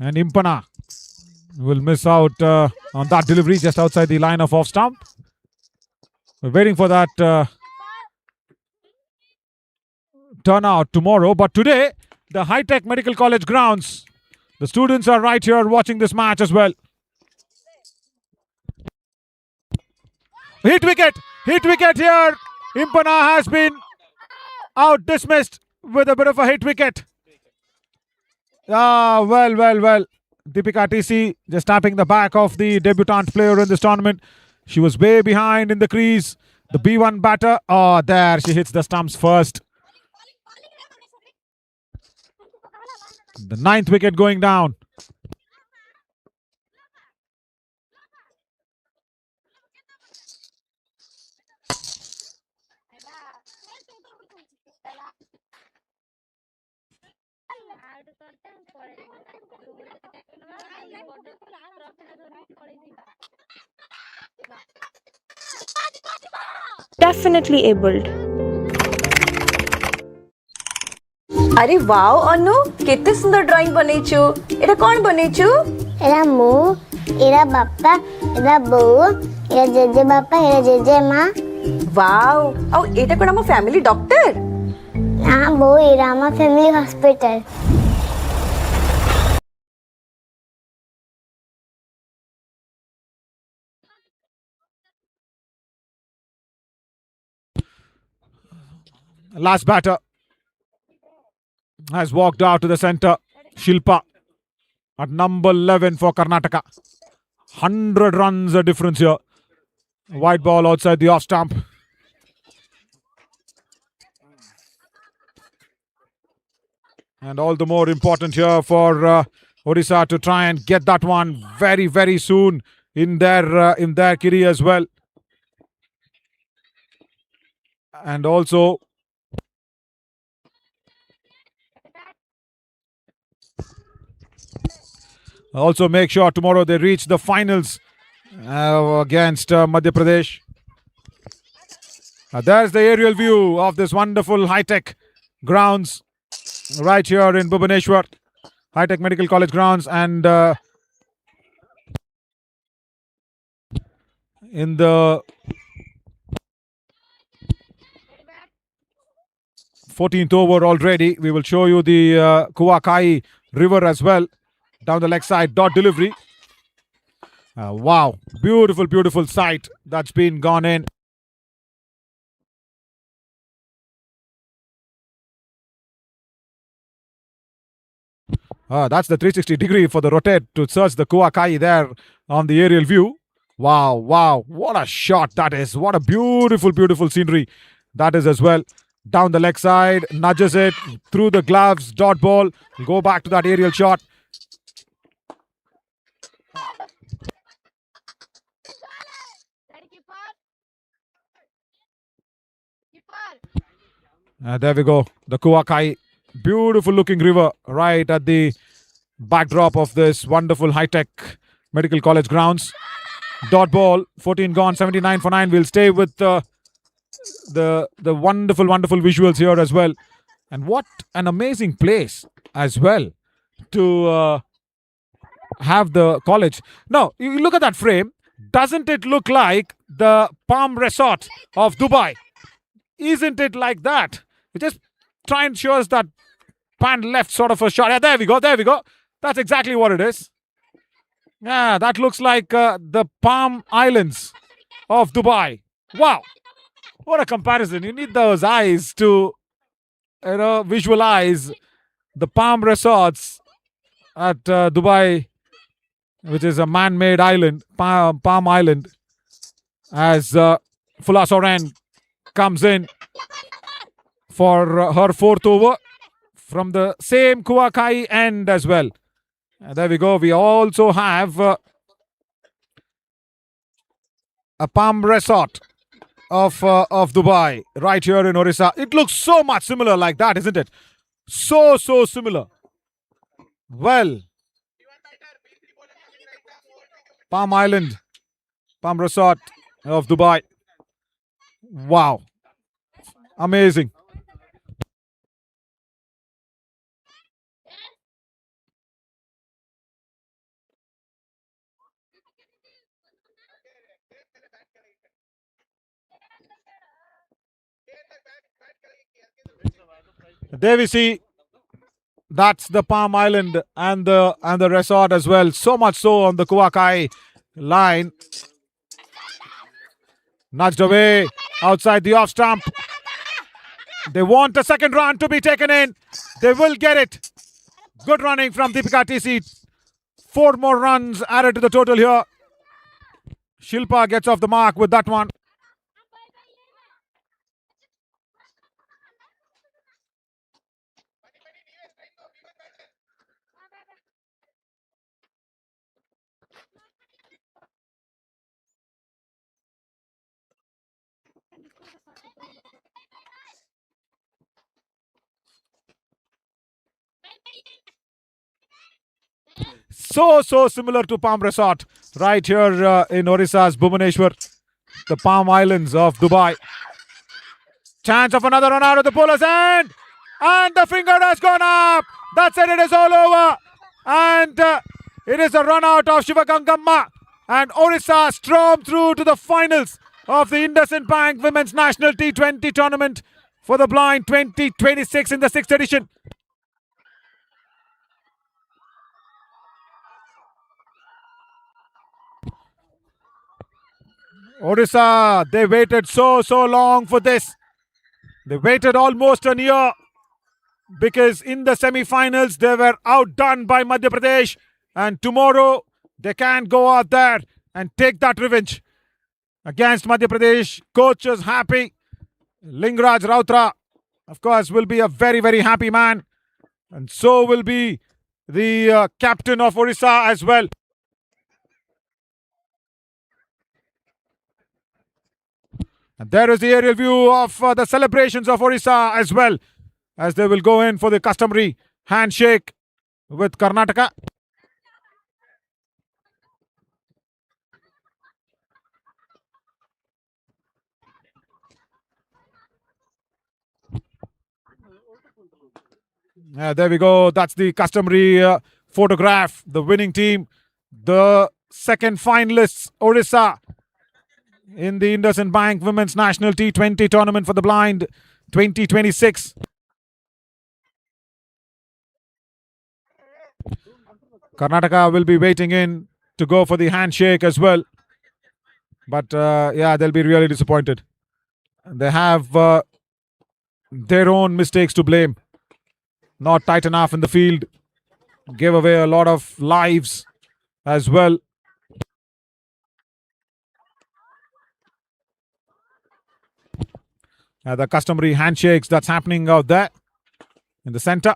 S1: And Impana will miss out on that delivery just outside the line of off stump. We're waiting for that turnout tomorrow. But today, the High-Tech Medical College grounds, the students are right here watching this match as well. Hit wicket here. Impana has been out dismissed with a bit of a hit wicket. Well. Deepika TC just tapping the back of the debutant player in this tournament. She was way behind in the crease. The B1 batter. Oh, there she hits the stumps first. The 9th wicket going down.
S3: definitely abled.
S14: अरे wow अनु केते सुंदर drawing बनेछु एटा कोन बनेछु
S7: era मु era बापा era बो era JJ बापा era JJ माँ
S14: wow औ एटा कोन हम फैमिली डॉक्टर
S7: हां बो एरा हम family hospital
S1: Last batter has walked out to the centre. Shilpa at number 11 for Karnataka. 100 runs a difference here. White ball outside the off stump. And all the more important here for Odisha to try and get that one very, very soon in their kitty as well. And also make sure tomorrow they reach the finals against Madhya Pradesh. There's the aerial view of this wonderful high-tech grounds right here in Bhubaneswar. High-tech Medical College grounds, and in the 14th over already, we will show you the Kuakai River as well. Down the leg side, dot delivery. Wow, beautiful, beautiful sight that's been gone in. That's the 360 degree for the rotate to search the Kuakai there on the aerial view. Wow, wow, what a shot that is. What a beautiful, beautiful scenery that is as well. Down the leg side, nudges it through the gloves, dot ball. Go back to that aerial shot. There we go. The Kuakai, beautiful looking river right at the backdrop of this wonderful high-tech Medical College grounds. Dot ball, 14 gone, 79 for 9. We'll stay with the wonderful, wonderful visuals here as well. And what an amazing place as well to have the college. Now, you look at that frame. Doesn't it look like the Palm Resort of Dubai? Isn't it like that? We just try and show us that pan left sort of a shot. Yeah, there we go. There we go. That's exactly what it is. Yeah, that looks like the Palm Islands of Dubai. Wow. What a comparison. You need those eyes to, visualize the Palm Resorts at Dubai, which is a man-made island, Palm Island, as Fula Soren comes in for her fourth over from the same Kuakai end as well. There we go. We also have a Palm Resort of Dubai right here in Odisha. It looks so much similar like that, isn't it? So similar. Well, Palm Island, Palm Resort of Dubai. Wow. Amazing. There we see, that's the Palm Island and the resort as well. So much so on the Kuakai line. Nudged away outside the off stump. They want a second run to be taken in. They will get it. Good running from Deepika TC. 4 more runs added to the total here. Shilpa gets off the mark with that one. So similar to Palm Resort right here in Odisha's Bhubaneswar, the Palm Islands of Dubai. Chance of another run out of the bowler's end, and the finger has gone up. That's it. It is all over, and it is a run out of Shivagangamma, and Odisha storm through to the finals of the IndusInd Bank Women's National T20 Tournament for the Blind 2026 in the 6th edition. Odisha, they waited so long for this. They waited almost a year because in the semi-finals they were outdone by Madhya Pradesh, and tomorrow they can go out there and take that revenge against Madhya Pradesh. Coach is happy. Lingraj Rautra, of course, will be a very happy man, and so will be the captain of Odisha as well. And there is the aerial view of the celebrations of Odisha as well, as they will go in for the customary handshake with Karnataka. There we go. That's the customary photograph. The winning team, the second finalists, Odisha, in the IndusInd Bank Women's National T20 Tournament for the Blind 2026. Karnataka will be waiting in to go for the handshake as well. But yeah, they'll be really disappointed. They have their own mistakes to blame. Not tight enough in the field. Gave away a lot of lives as well. The customary handshakes that's happening out there in the center.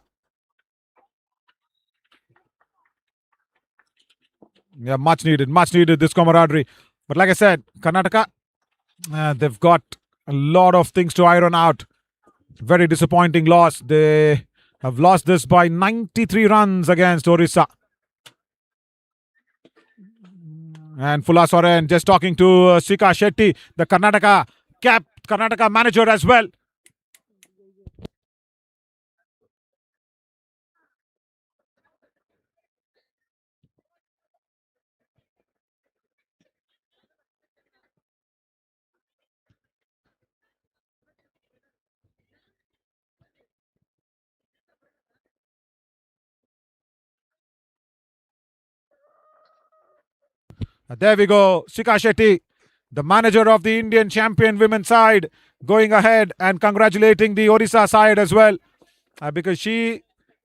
S1: Yeah, much needed this camaraderie. But like I said, Karnataka, they've got a lot of things to iron out. Very disappointing loss. They have lost this by 93 runs against Odisha. And Fula Soren just talking to Sika Shetty, the Karnataka manager as well. There we go. Sika Shetty, the manager of the Indian champion women's side, going ahead and congratulating the Odisha side as well. Because she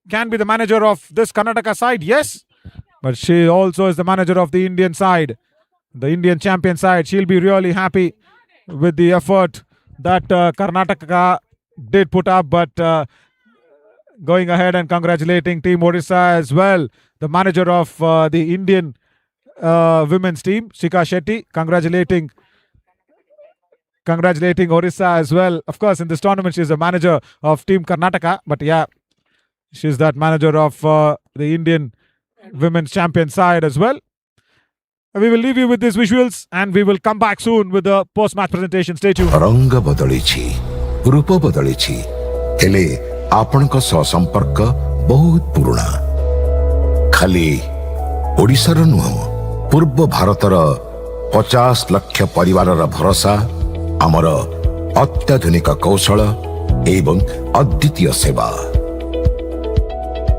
S1: can be the manager of this Karnataka side, yes. But she also is the manager of the Indian side, the Indian champion side. She'll be really happy with the effort that Karnataka did put up. But going ahead and congratulating Team Odisha as well, the manager of the Indian women's team, Sika Shetty, congratulating Odisha as well. Of course, in this tournament, she's a manager of Team Karnataka. But yeah, she's that manager of the Indian women's champion side as well. We will leave you with these visuals and we will come back soon with the post-match presentation. Stay tuned.
S8: रंग बदलिछि रूप बदलिछि हेले आपनक सह संपर्क बहुत पुराना खाली ओडिशार नुह पूर्व भारतर 50 लाख परिवारर भरोसा आमर अत्याधुनिक कौशल एवं अद्वितीय सेवा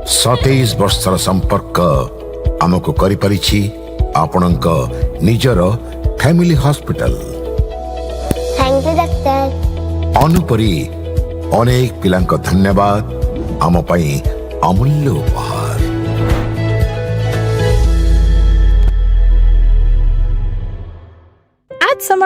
S8: 27 वर्षर संपर्क आमको करि परिछि आपनक निजर family hospital
S7: thank you doctor
S8: अनुपरी अनेक पिलांक धन्यवाद आम पई अमूल्य उपहार
S3: At some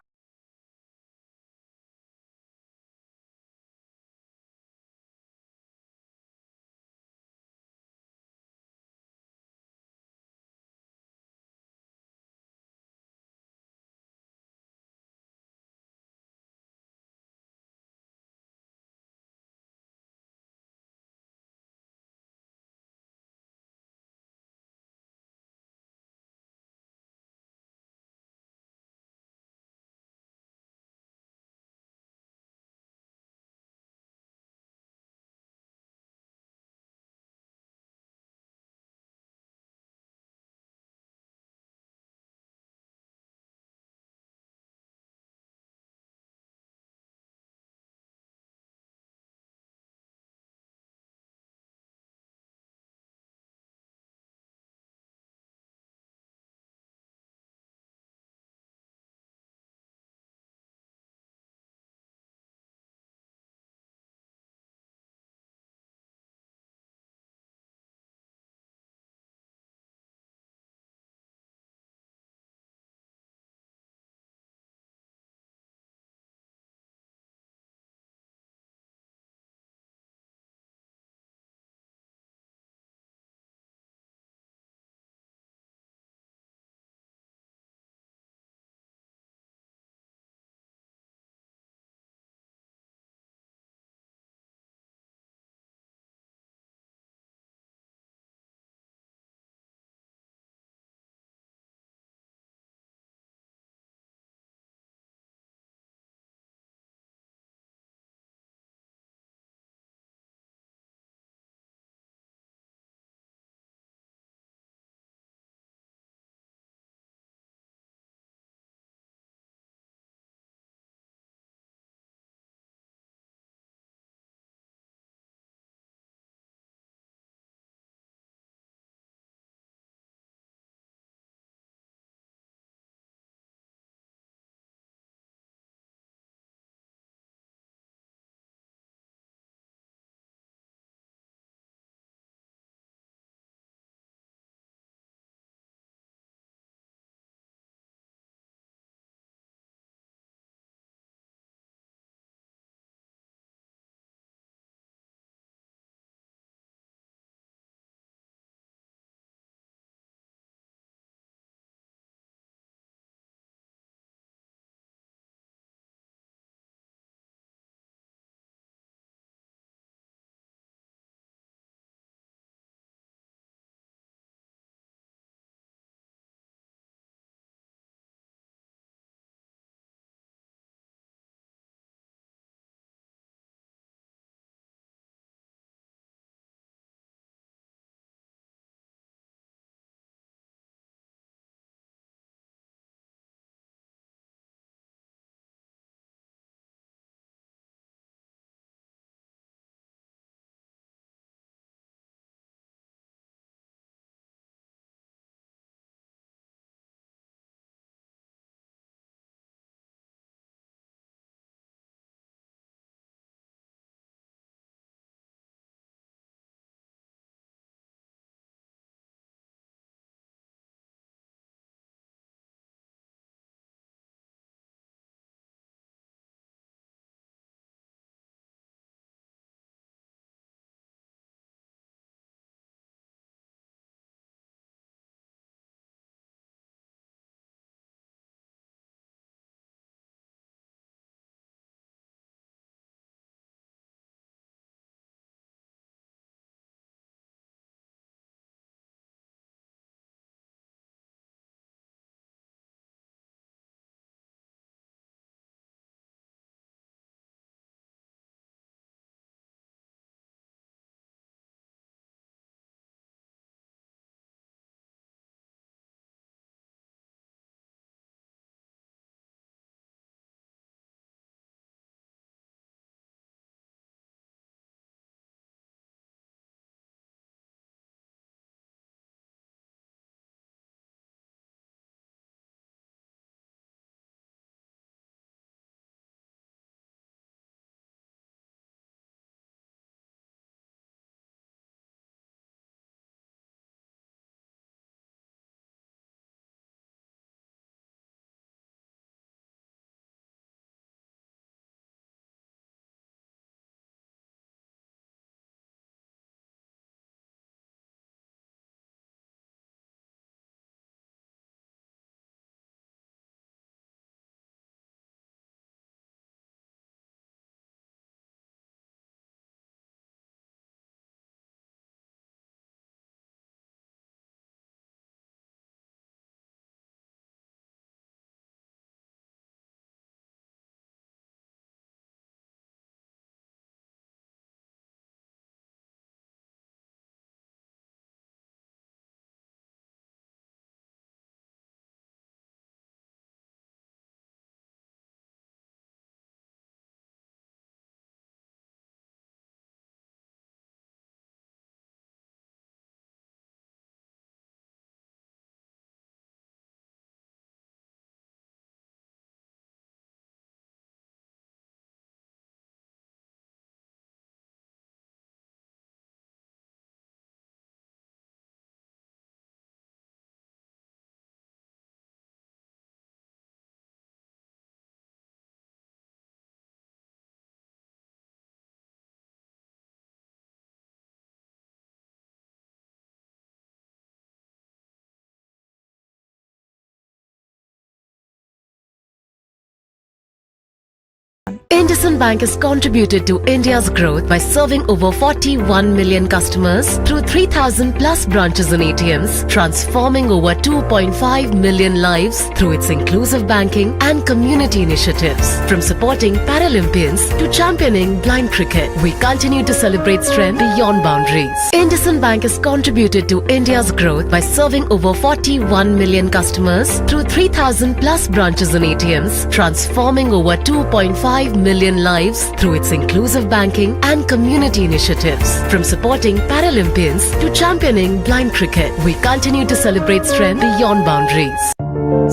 S5: IndusInd Bank has contributed to India's growth by serving over 41 million customers through 3,000 plus branches and ATMs, transforming over 2.5 million lives through its inclusive banking and community initiatives. From supporting Paralympians to championing blind cricket, we continue to celebrate strength beyond boundaries. IndusInd Bank has contributed to India's growth by serving over 41 million customers through 3,000 plus branches and ATMs, transforming over 2.5 million lives through its inclusive banking and community initiatives. From supporting Paralympians to championing blind cricket, we continue to celebrate strength beyond boundaries.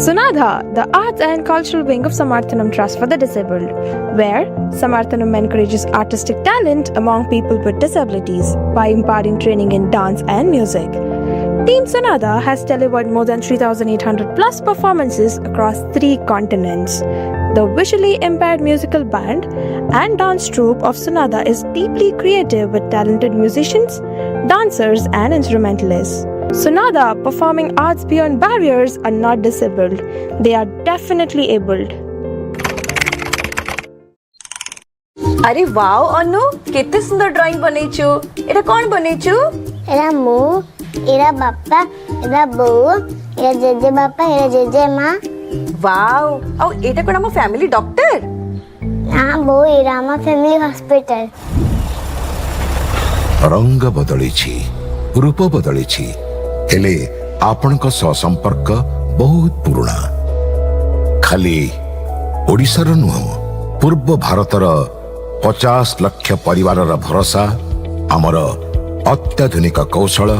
S3: Sunadha, the arts and cultural wing of Samarthanam Trust for the Disabled, where Samarthanam encourages artistic talent among people with disabilities by imparting training in dance and music. Team Sunadha has delivered more than 3,800 plus performances across 3 continents. The visually impaired musical band and dance troupe of Sunadha is deeply creative with talented musicians, dancers and instrumentalists. Sunadha, performing arts beyond barriers, are not disabled. They are definitely abled.
S14: अरे wow अनु केते सुंदर drawing बनेछु एटा कोन बनेछु
S7: era मु era बापा era बो era JJ बापा era JJ माँ
S14: wow औ एटा कोन हम फैमिली डॉक्टर
S7: ना बो एरा हम फैमिली हॉस्पिटल
S8: रंग बदलिछि रूप बदलिछि हेले आपणक संपर्क बहुत पुराना खाली ओडिशार नुह पूर्व भारतर 50 लाख परिवार भरोसा आमर अत्याधुनिक कौशल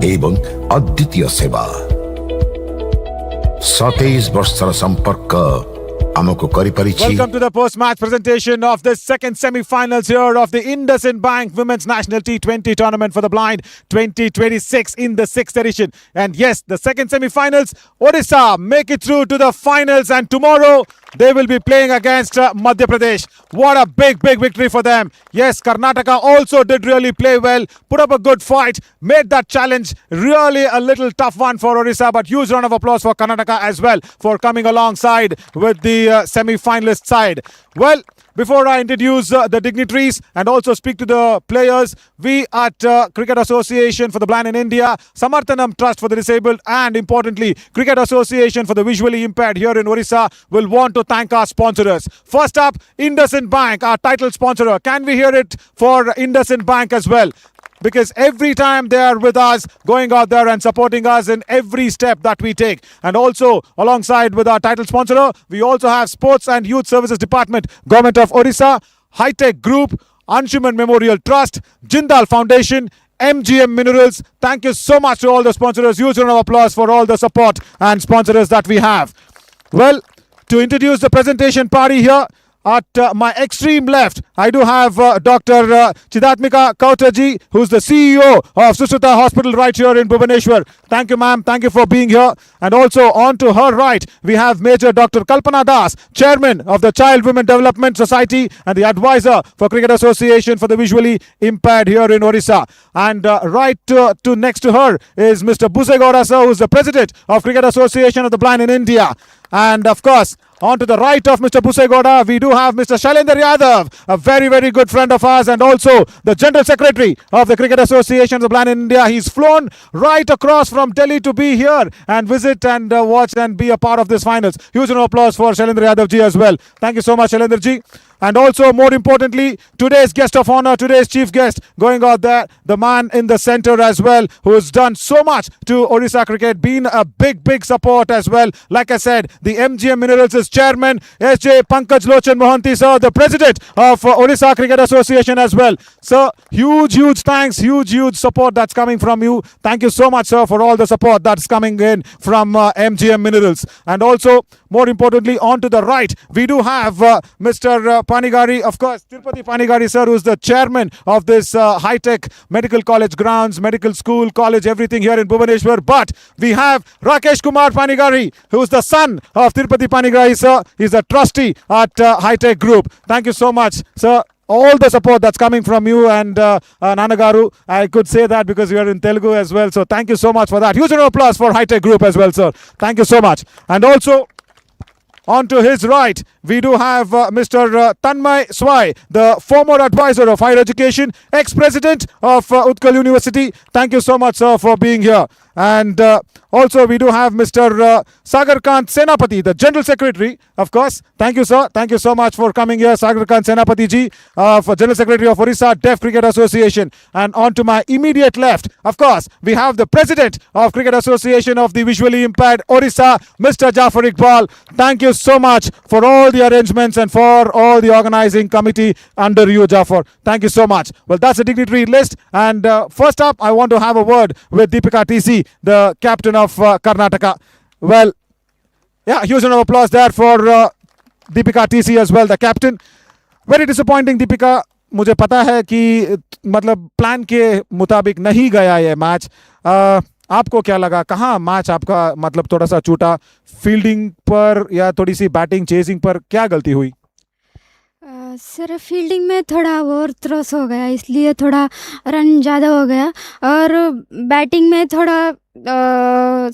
S8: एवं अद्वितीय सेवा 27 वर्षर संपर्क आमको करि परिछि।
S1: Welcome to the post-match presentation of the second semi-finals here of the IndusInd Bank Women's National T20 Tournament for the Blind 2026 in the 6th edition. And yes, the second semi-finals, Odisha make it through to the finals, and tomorrow they will be playing against Madhya Pradesh. What a big victory for them. Yes, Karnataka also did really play well, put up a good fight, made that challenge really a little tough one for Odisha, but huge round of applause for Karnataka as well for coming alongside with the semi-finalist side. Well, before I introduce the dignitaries and also speak to the players, we at Cricket Association for the Blind in India, Samarthanam Trust for the Disabled, and importantly, Cricket Association for the Visually Impaired here in Odisha will want to thank our sponsors. First up, IndusInd Bank, our title sponsor. Can we hear it for IndusInd Bank as well? Because every time they are with us, going out there and supporting us in every step that we take. And also, alongside with our title sponsor, we also have Sports and Youth Services Department, Government of Odisha, High-Tech Group, Anshuman Memorial Trust, Jindal Foundation, MGM Minerals. Thank you so much to all the sponsors. Huge round of applause for all the support and sponsors that we have. Well, to introduce the presentation party here, at my extreme left, I do have Dr. Chidatmika Kauterji, who's the CEO of Sushrita Hospital right here in Bhubaneswar. Thank you, ma'am. Thank you for being here. And also on to her right, we have Major Dr. Kalpana Das, Chairman of the Child Women Development Society and the Advisor for Cricket Association for the Visually Impaired here in Odisha. And right to next to her is Mr. Busegowda sir, who's the President of Cricket Association of the Blind in India. And of course, on to the right of Mr. Busegowda, we do have Mr. Shailendra Yadav, a very good friend of ours, and also the General Secretary of the Cricket Association of the Blind in India. He's flown right across from Delhi to be here and visit and watch and be a part of this finals. Huge round of applause for Shailendra Yadav ji as well. Thank you so much, Shailendra ji. And also, more importantly, today's guest of honor, today's chief guest, going out there, the man in the center as well, who has done so much to Odisha cricket, been a big support as well. Like I said, the MGM Minerals' chairman, SJ Pankaj Lochan Mohanty, sir, the president of Odisha Cricket Association as well. Sir, huge thanks, huge support that's coming from you. Thank you so much, sir, for all the support that's coming in from MGM Minerals. And also, more importantly, on to the right, we do have Mr. Panigari, of course, Tirupati Panigari sir, who is the chairman of this high-tech medical college grounds, medical school, college, everything here in Bhubaneswar. But we have Rakesh Kumar Panigari, who is the son of Tirupati Panigari sir. He's a trustee at high-tech group. Thank you so much, sir. All the support that's coming from you and Nanagaru. I could say that because you are in Telugu as well. So thank you so much for that. Huge round of applause for high-tech group as well, sir. Thank you so much. And also, on to his right we do have Mr. Tanmay Swai, the former advisor of higher education, ex-president of Utkal University. Thank you so much, sir, for being here. And also we do have Mr. Sagarkant Senapati, the General Secretary, of course. Thank you, sir. Thank you so much for coming here, Sagarkant Senapati ji, for General Secretary of Odisha Deaf Cricket Association. And on to my immediate left, of course, we have the President of Cricket Association of the Visually Impaired Odisha, Mr. Jafar Iqbal. Thank you so much for all the arrangements and for all the organizing committee under you, Jafar. Thank you so much. Well, that's a dignitary list. And first up, I want to have a word with Deepika TC, the captain of Karnataka. Well, yeah, huge round of applause there for Deepika TC as well, the captain. Very disappointing, Deepika. मुझे पता है कि मतलब plan के मुताबिक नहीं गया ये मैच. आपको क्या लगा, कहाँ मैच आपका मतलब थोड़ा सा छूटा, फील्डिंग पर या थोड़ी सी बैटिंग चेजिंग पर क्या गलती हुई?
S2: सर फील्डिंग में थोड़ा ओवर थ्रोस हो गया, इसलिए थोड़ा रन ज़्यादा हो गया. और बैटिंग में थोड़ा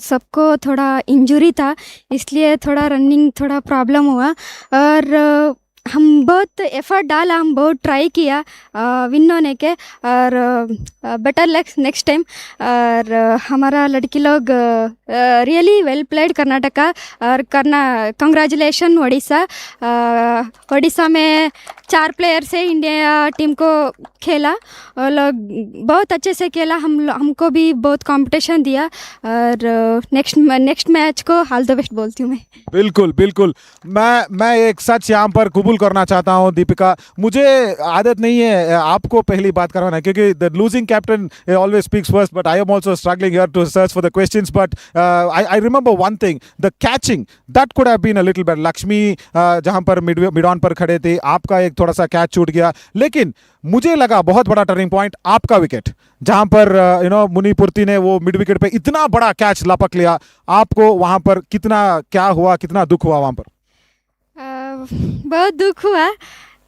S2: सबको थोड़ा इंजरी था, इसलिए थोड़ा रनिंग थोड़ा प्रॉब्लम हुआ. और हम बहुत एफर्ट डाला, हम बहुत ट्राई किया विन होने के. और बेटर लक नेक्स्ट टाइम. और हमारा लड़की लोग रियली वेल प्लेड कर्नाटका. और कंग्रेचुलेशन ओडिशा. ओडिशा में 4 प्लेयर से इंडिया टीम को खेला और लोग बहुत अच्छे से खेला. हमको भी बहुत कंपटीशन दिया. और नेक्स्ट मैच को ऑल द बेस्ट बोलती हूँ मैं.
S1: बिल्कुल बिल्कुल. मैं एक सच यहाँ पर कबूल करना चाहता हूँ दीपिका. मुझे आदत नहीं है आपको पहली बात करवाना, क्योंकि the losing captain always speaks first, but I am also struggling here to search for the questions. But I remember one thing, the catching that could have been a little better. Lakshmi जहाँ पर mid on पर खड़े थे, आपका एक थोड़ा सा catch छूट गया. लेकिन मुझे लगा बहुत बड़ा टर्निंग पॉइंट आपका विकेट, जहां पर मुनीपुर्ती ने वो मिड विकेट पे इतना बड़ा कैच लपक लिया. आपको वहां पर कितना क्या हुआ, कितना दुख हुआ वहां पर?
S2: बहुत दुख हुआ,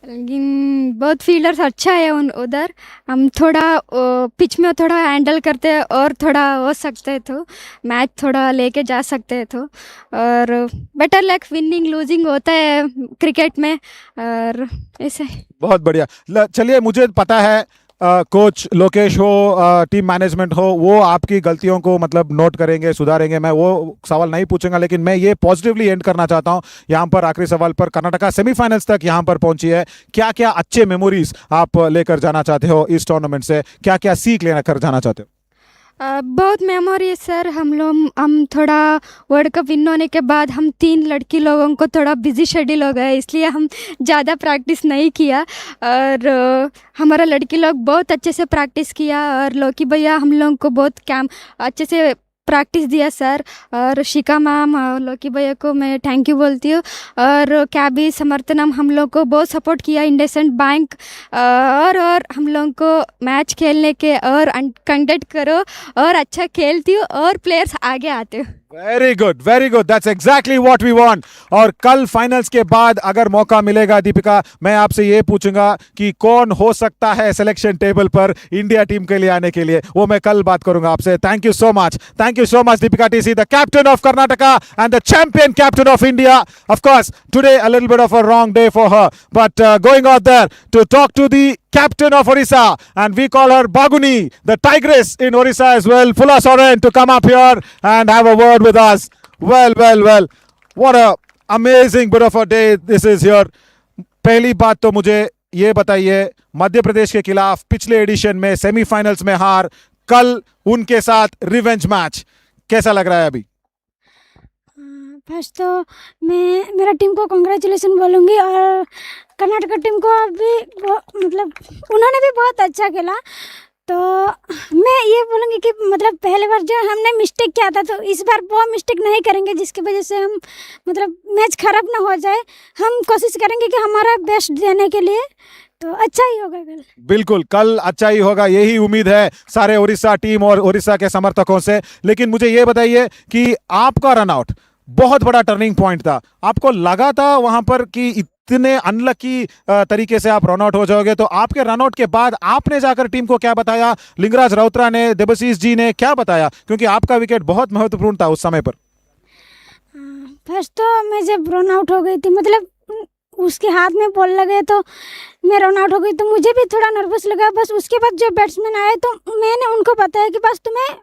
S2: लेकिन बहुत फील्डर्स अच्छा है उधर. हम थोड़ा पिच में थोड़ा हैंडल करते और थोड़ा हो सकते थे, मैच थोड़ा लेके जा सकते थे. और बेटर लक, विनिंग लूजिंग होता है क्रिकेट में. और ऐसे
S1: बहुत बढ़िया. चलिए, मुझे पता है कोच लोकेश हो, टीम मैनेजमेंट हो, वो आपकी गलतियों को मतलब नोट करेंगे, सुधारेंगे. मैं वो सवाल नहीं पूछूंगा, लेकिन मैं ये पॉजिटिवली एंड करना चाहता हूँ यहाँ पर. आखिरी सवाल पर, कर्नाटका सेमीफाइनल्स तक यहाँ पर पहुंची है. क्या क्या अच्छे मेमोरीज आप लेकर जाना चाहते हो इस टूर्नामेंट से? क्या क्या सीख लेना कर जाना चाहते हो?
S2: बहुत मेमोरी है सर. हम थोड़ा वर्ल्ड कप विन होने के बाद हम 3 लड़की लोगों को थोड़ा बिजी शेड्यूल हो गया, इसलिए हम ज़्यादा प्रैक्टिस नहीं किया. और हमारा लड़की लोग बहुत अच्छे से प्रैक्टिस किया. और लोकी भैया हम लोगों को बहुत अच्छे से प्रैक्टिस दिया सर. और शिका मैम और लोकी भैया को मैं थैंक यू बोलती हूँ. और कैबी समर्थनम हम लोग को बहुत सपोर्ट किया, इंडसेंड बैंक. और हम लोगों को मैच खेलने के और कंडक्ट करो और अच्छा खेलती हूँ और प्लेयर्स आगे आते हो.
S1: Very good, very good. That's exactly what we want. और कल फाइनल्स के बाद अगर मौका मिलेगा दीपिका, मैं आपसे ये पूछूंगा कि कौन हो सकता है सिलेक्शन टेबल पर इंडिया टीम के लिए आने के लिए, वो मैं कल बात करूंगा आपसे. Thank you so much. Thank you so much, Deepika TC, the captain of Karnataka and the champion captain of India. Of course, today a little bit of a wrong day for her, but going out there to talk to the captain of Odisha, and we call her Baguni, the tigress in Odisha as well, Phula Soren, to come up here and have a word with us. Well, what a amazing bit of a day this is here. पहली बात तो मुझे ये बताइए, मध्य प्रदेश के खिलाफ पिछले addition में सेमीफाइनल्स में हार, कल उनके साथ रिवेंज मैच, कैसा लग रहा है अभी?
S4: फर्स्ट तो मैं मेरा टीम को कंग्रेचुलेसन बोलूँगी. और कर्नाटका टीम को भी मतलब उन्होंने भी बहुत अच्छा खेला. तो मैं ये बोलूँगी कि मतलब पहले बार जो हमने मिस्टेक किया था, तो इस बार वो मिस्टेक नहीं करेंगे जिसकी वजह से हम मतलब मैच ख़राब ना हो जाए. हम कोशिश करेंगे कि हमारा बेस्ट देने के लिए, तो अच्छा ही होगा कल.
S1: बिल्कुल, कल अच्छा ही होगा, यही उम्मीद है सारे उड़ीसा टीम और उड़ीसा के समर्थकों से. लेकिन मुझे ये बताइए कि आपका रनआउट बहुत बड़ा टर्निंग पॉइंट था. आपको लगा था वहां पर कि इतने अनलकी तरीके से आप रनआउट हो जाओगे? तो आपके रनआउट के बाद आपने जाकर टीम को क्या बताया? लिंगराज राउतरा ने, देबशीष जी ने क्या बताया? क्योंकि आपका विकेट बहुत महत्वपूर्ण था उस समय पर.
S4: फर्स्ट तो मैं जब रन आउट हो गई थी, मतलब उसके हाथ में बॉल लगे तो मैं रन आउट हो गई, तो मुझे भी थोड़ा नर्वस लगा। बस उसके बाद जो बैट्समैन आए तो मैंने उनको बताया कि बस तुम्हें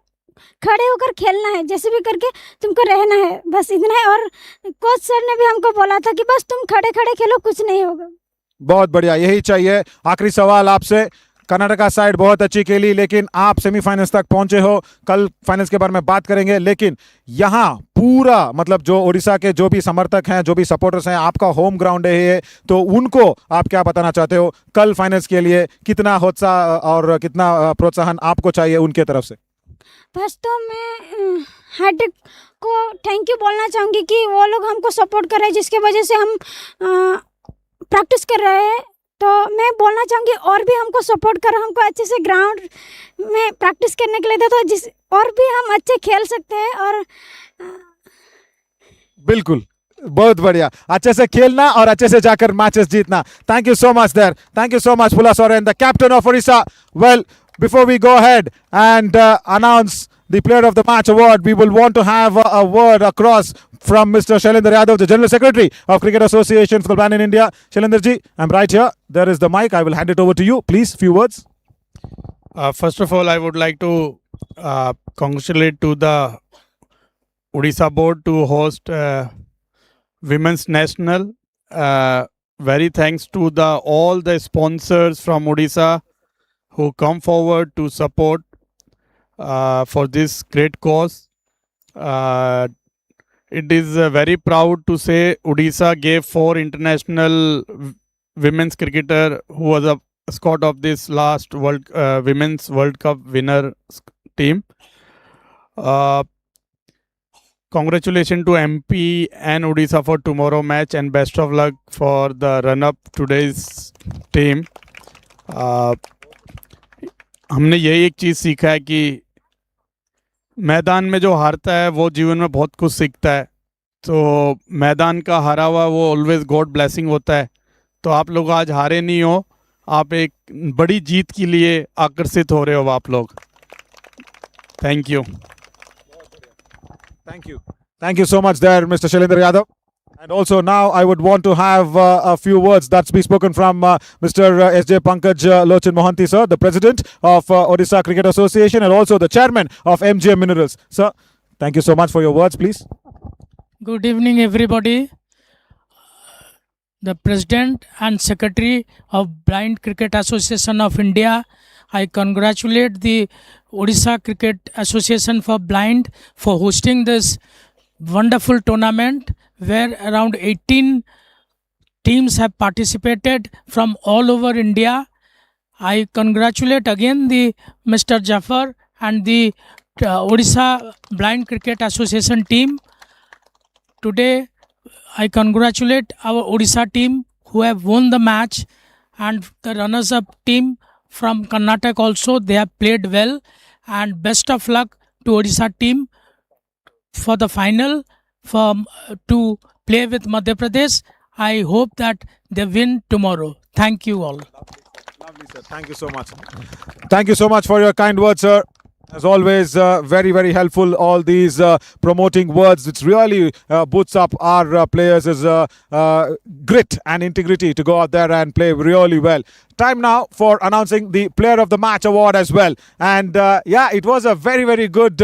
S4: खड़े होकर खेलना है, जैसे भी करके तुमको रहना है, बस इतना है। और कोच सर ने भी हमको बोला था कि बस तुम खड़े खड़े खेलो, कुछ नहीं होगा।
S1: बहुत बढ़िया, यही चाहिए। आखिरी सवाल आपसे, कर्नाटका साइड बहुत अच्छी खेली, लेकिन आप सेमीफाइनल्स तक पहुंचे हो। कल फाइनल्स के बारे में बात करेंगे, लेकिन यहाँ पूरा मतलब जो ओडिशा के जो भी समर्थक हैं, जो भी सपोर्टर्स हैं, आपका होम ग्राउंड है ये, तो उनको आप क्या बताना चाहते हो कल फाइनल्स के लिए? कितना उत्साह और कितना प्रोत्साहन आपको चाहिए उनके तरफ से?
S4: फर्स्ट तो मैं हार्दिक को थैंक यू बोलना चाहूँगी कि वो लोग हमको सपोर्ट कर रहे हैं, जिसके वजह से हम प्रैक्टिस कर रहे हैं। तो मैं बोलना चाहूँगी और भी हमको सपोर्ट करो, हमको अच्छे से ग्राउंड में प्रैक्टिस करने के लिए दे, तो जिस और भी हम अच्छे खेल सकते हैं। और
S1: बिल्कुल, बहुत बढ़िया, अच्छे से खेलना और अच्छे से जाकर मैचेस जीतना। Thank you so much there, thank you so much Pula Soren, the captain of Odisha. Well, before we go ahead and announce the player of the match award, we will want to have a word across from Mr. Shailendra Yadav, the General Secretary of Cricket Association for the Blind in India. Shailendra ji, I'm right here. There is the mic. I will hand it over to you. Please, few words.
S15: First of all, I would like to congratulate to the Odisha board to host Women's National. Very thanks to all the sponsors from Odisha who come forward to support for this great cause. It is very proud to say Odisha gave 4 international women's cricketer who was a escort of this last Women's World Cup winner team. Congratulations to MP and Odisha for tomorrow match, and best of luck for the run-up today's team. हमने यही एक चीज़ सीखा है कि मैदान में जो हारता है वो जीवन में बहुत कुछ सीखता है। तो मैदान का हारा हुआ वो ऑलवेज गॉड ब्लेसिंग होता है। तो आप लोग आज हारे नहीं हो, आप एक बड़ी जीत के लिए आकर्षित हो रहे हो आप लोग। Thank you.
S1: Thank you so much there, Mr. Shailendra Yadav. And also now I would want to have a few words that's be spoken from Mr. S.J. Pankaj Lochin Mohanty, sir, the President of Odisha Cricket Association and also the Chairman of MGM Minerals. Sir, thank you so much for your words, please.
S16: Good evening, everybody. The President and Secretary of Blind Cricket Association of India, I congratulate the Odisha Cricket Association for Blind for hosting this wonderful tournament where around 18 teams have participated from all over India. I congratulate again the Mr. Jafar and the Odisha Blind Cricket Association team. Today, I congratulate our Odisha team who have won the match, and the runners-up team from Karnataka also. They have played well, and best of luck to Odisha team for the final to play with Madhya Pradesh. I hope that they win tomorrow. Thank you all.
S1: Lovely, sir. Thank you so much. Thank you so much for your kind words, sir. As always, very, very helpful. All these promoting words, which really boosts up our players' grit and integrity to go out there and play really well. Time now for announcing the Player of the Match award as well. And yeah, it was a very, very good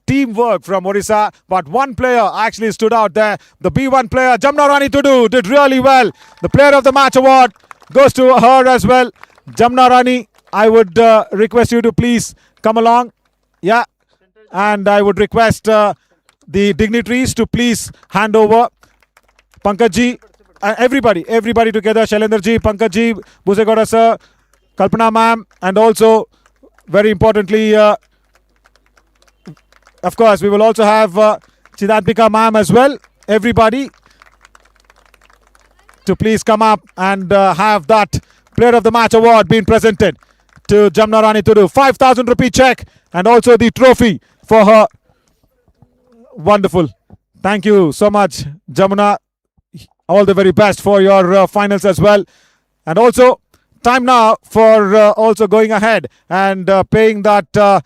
S1: teamwork from Odisha. But one player actually stood out there. The B1 player, Jamna Rani Tudu, did really well. The Player of the Match award goes to her as well. Jamna Rani, I would request you to please come along. Yeah. And I would request the dignitaries to please hand over. Pankaj everybody together. Shailendra ji, Pankaj ji, Busegoda sir, Kalpana ma'am, and also very importantly, of course, we will also have Chidantmika ma'am as well. Everybody to please come up and have that Player of the Match award being presented to Jamna Rani Tudu. 5,000 rupee check and also the trophy for her. Wonderful. Thank you so much, Jamuna. All the very best for your finals as well. And also, time now for also going ahead and paying that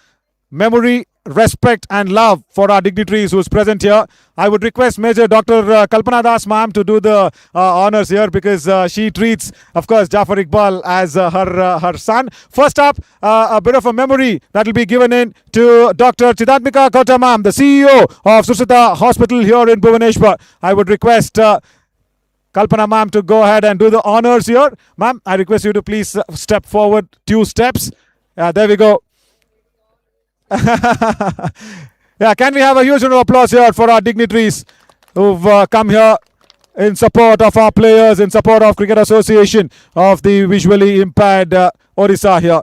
S1: memory respect and love for our dignitaries who's present here. I would request Major Dr. Kalpana Das ma'am to do the honors here, because she treats, of course, Jafar Iqbal as her son. First up, a bit of a memory that will be given in to Dr. Chidatmika Kota ma'am, the CEO of Susita Hospital here in Bhubaneswar. I would request Kalpana ma'am to go ahead and do the honors here. Ma'am, I request you to please step forward 2 steps. There we go. Yeah, can we have a huge round of applause here for our dignitaries who've come here in support of our players, in support of Cricket Association of the visually impaired Odisha here.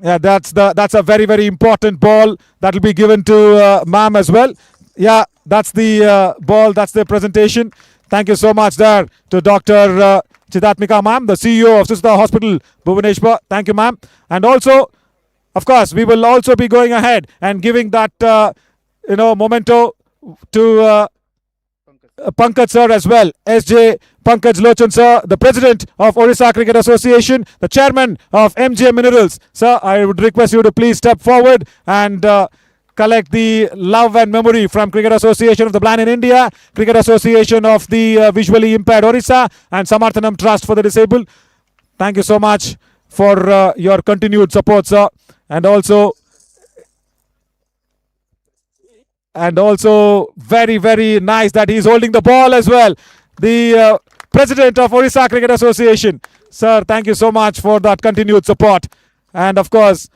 S1: Yeah, that's a very, very important ball that will be given to ma'am as well. Yeah, that's the ball, that's the presentation. Thank you so much there to Dr. Chidatmika ma'am, the CEO of Susita Hospital, Bhubaneswar. Thank you, ma'am. And also, of course, we will also be going ahead and giving that, memento to Pankaj sir as well. SJ Pankaj Lochan sir, the president of Odisha Cricket Association, the chairman of MGM Minerals. Sir, I would request you to please step forward and collect the love and memory from Cricket Association of the Blind in India, Cricket Association of the Visually Impaired Odisha, and Samarthanam Trust for the Disabled. Thank you so much for your continued support, sir. And also very, very nice that he's holding the ball as well. The president of Odisha Cricket Association. Sir, thank you so much for that continued support. And of course,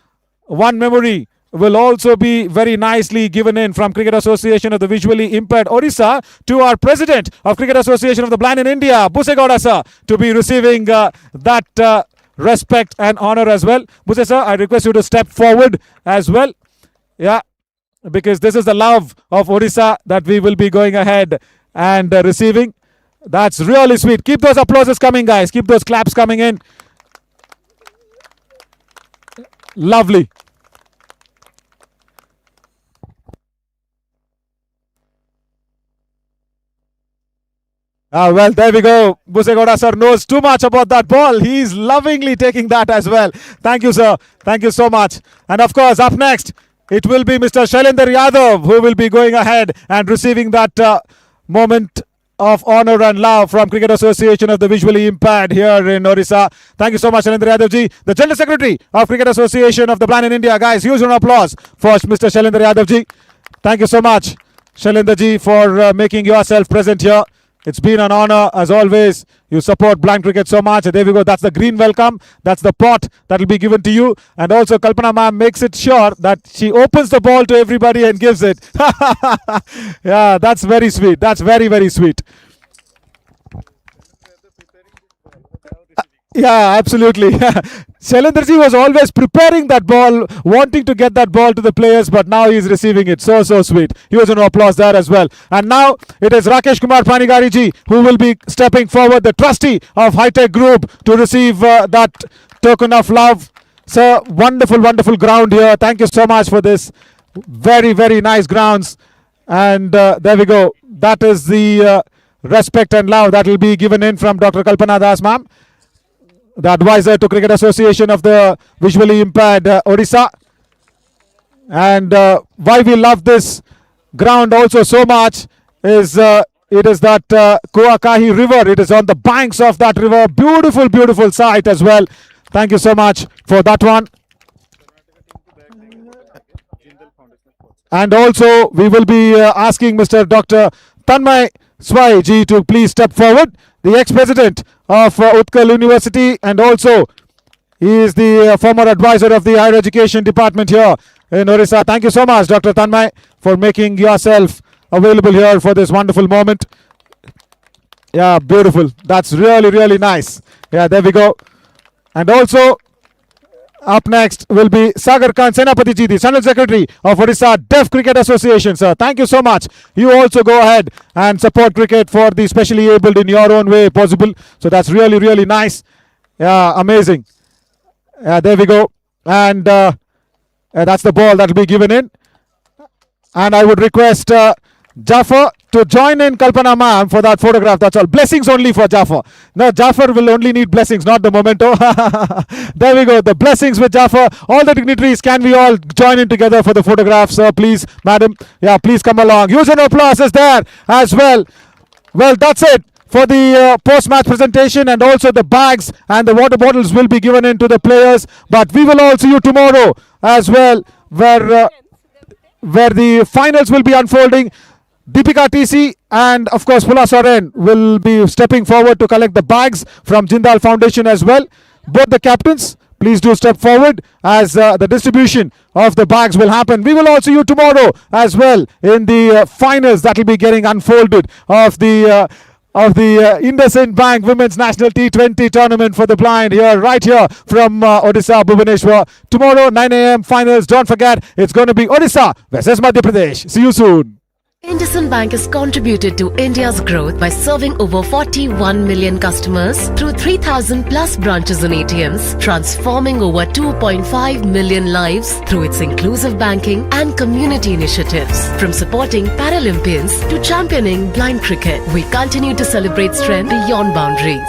S1: one memory will also be very nicely given in from Cricket Association of the Visually Impaired Odisha to our president of Cricket Association of the Blind in India, Busegowda sir, to be receiving that respect and honor as well. Buse sir, I request you to step forward as well. Yeah, because this is the love of Odisha that we will be going ahead and receiving. That's really sweet. Keep those applauses coming, guys. Keep those claps coming in. Lovely. Well, there we go. Busegowda sir knows too much about that ball. He's lovingly taking that as well. Thank you, sir. Thank you so much. And of course, up next, it will be Mr. Shailendra Yadav who will be going ahead and receiving that moment of honor and love from Cricket Association of the Visually Impaired here in Odisha. Thank you so much, Shailendra Yadav ji, the General Secretary of Cricket Association of the Blind in India. Guys, huge round of applause for Mr. Shailendra Yadav ji. Thank you so much, Shailendra ji, for making yourself present here. It's been an honor as always. You support blind cricket so much. There we go. That's the green welcome. That's the pot that will be given to you. And also Kalpana ma'am makes it sure that she opens the ball to everybody and gives it. Yeah, that's very sweet. That's very, very sweet. Yeah, absolutely. Shailendraji was always preparing that ball, wanting to get that ball to the players, but now he's receiving it. So sweet. Huge an applause there as well. And now it is Rakesh Kumar Panigari ji who will be stepping forward, the trustee of High Tech Group, to receive that token of love. Sir, wonderful, wonderful ground here. Thank you so much for this. Very, very nice grounds. And there we go. That is the respect and love that will be given in from Dr. Kalpana Das ma'am, the advisor to Cricket Association of the Visually Impaired Odisha. And why we love this ground also so much is it is that Kuakahi River. It is on the banks of that river. Beautiful, beautiful sight as well. Thank you so much for that one. And also we will be asking Mr. Dr. Tanmay Swai ji to please step forward, the ex-president of Utkal University, and also he is the former advisor of the higher education department here in Odisha. Thank you so much, Dr. Tanmay, for making yourself available here for this wonderful moment. Yeah, beautiful. That's really, really nice. Yeah, there we go. And also up next will be Sagar Khan Senapati ji, the General Secretary of Odisha Deaf Cricket Association. Sir, thank you so much. You also go ahead and support cricket for the specially abled in your own way possible. So that's really, really nice. Yeah, amazing. Yeah, there we go. And that's the ball that will be given in. And I would request Jaffer to join in Kalpana ma'am for that photograph. That's all. Blessings only for Jaffer. No, Jaffer will only need blessings, not the memento. There we go. The blessings with Jaffer. All the dignitaries, can we all join in together for the photograph, sir? Please, madam. Yeah, please come along. Huge round of applause is there as well. Well, that's it for the post-match presentation, and also the bags and the water bottles will be given in to the players. But we will all see you tomorrow as well, where the finals will be unfolding. Deepika TC and of course Pula Soren will be stepping forward to collect the bags from Jindal Foundation as well. Both the captains, please do step forward as the distribution of the bags will happen. We will also see you tomorrow as well in the finals that will be getting unfolded of the IndusInd Bank Women's National T20 Tournament for the blind right here from Odisha, Bhubaneswar. Tomorrow 9 a.m. finals. Don't forget, it's going to be Odisha versus Madhya Pradesh. See you soon.
S5: IndusInd Bank has contributed to India's growth by serving over 41 million customers through 3,000 plus branches and ATMs, transforming over 2.5 million lives through its inclusive banking and community initiatives. From supporting Paralympians to championing blind cricket, we continue to celebrate strength beyond boundaries.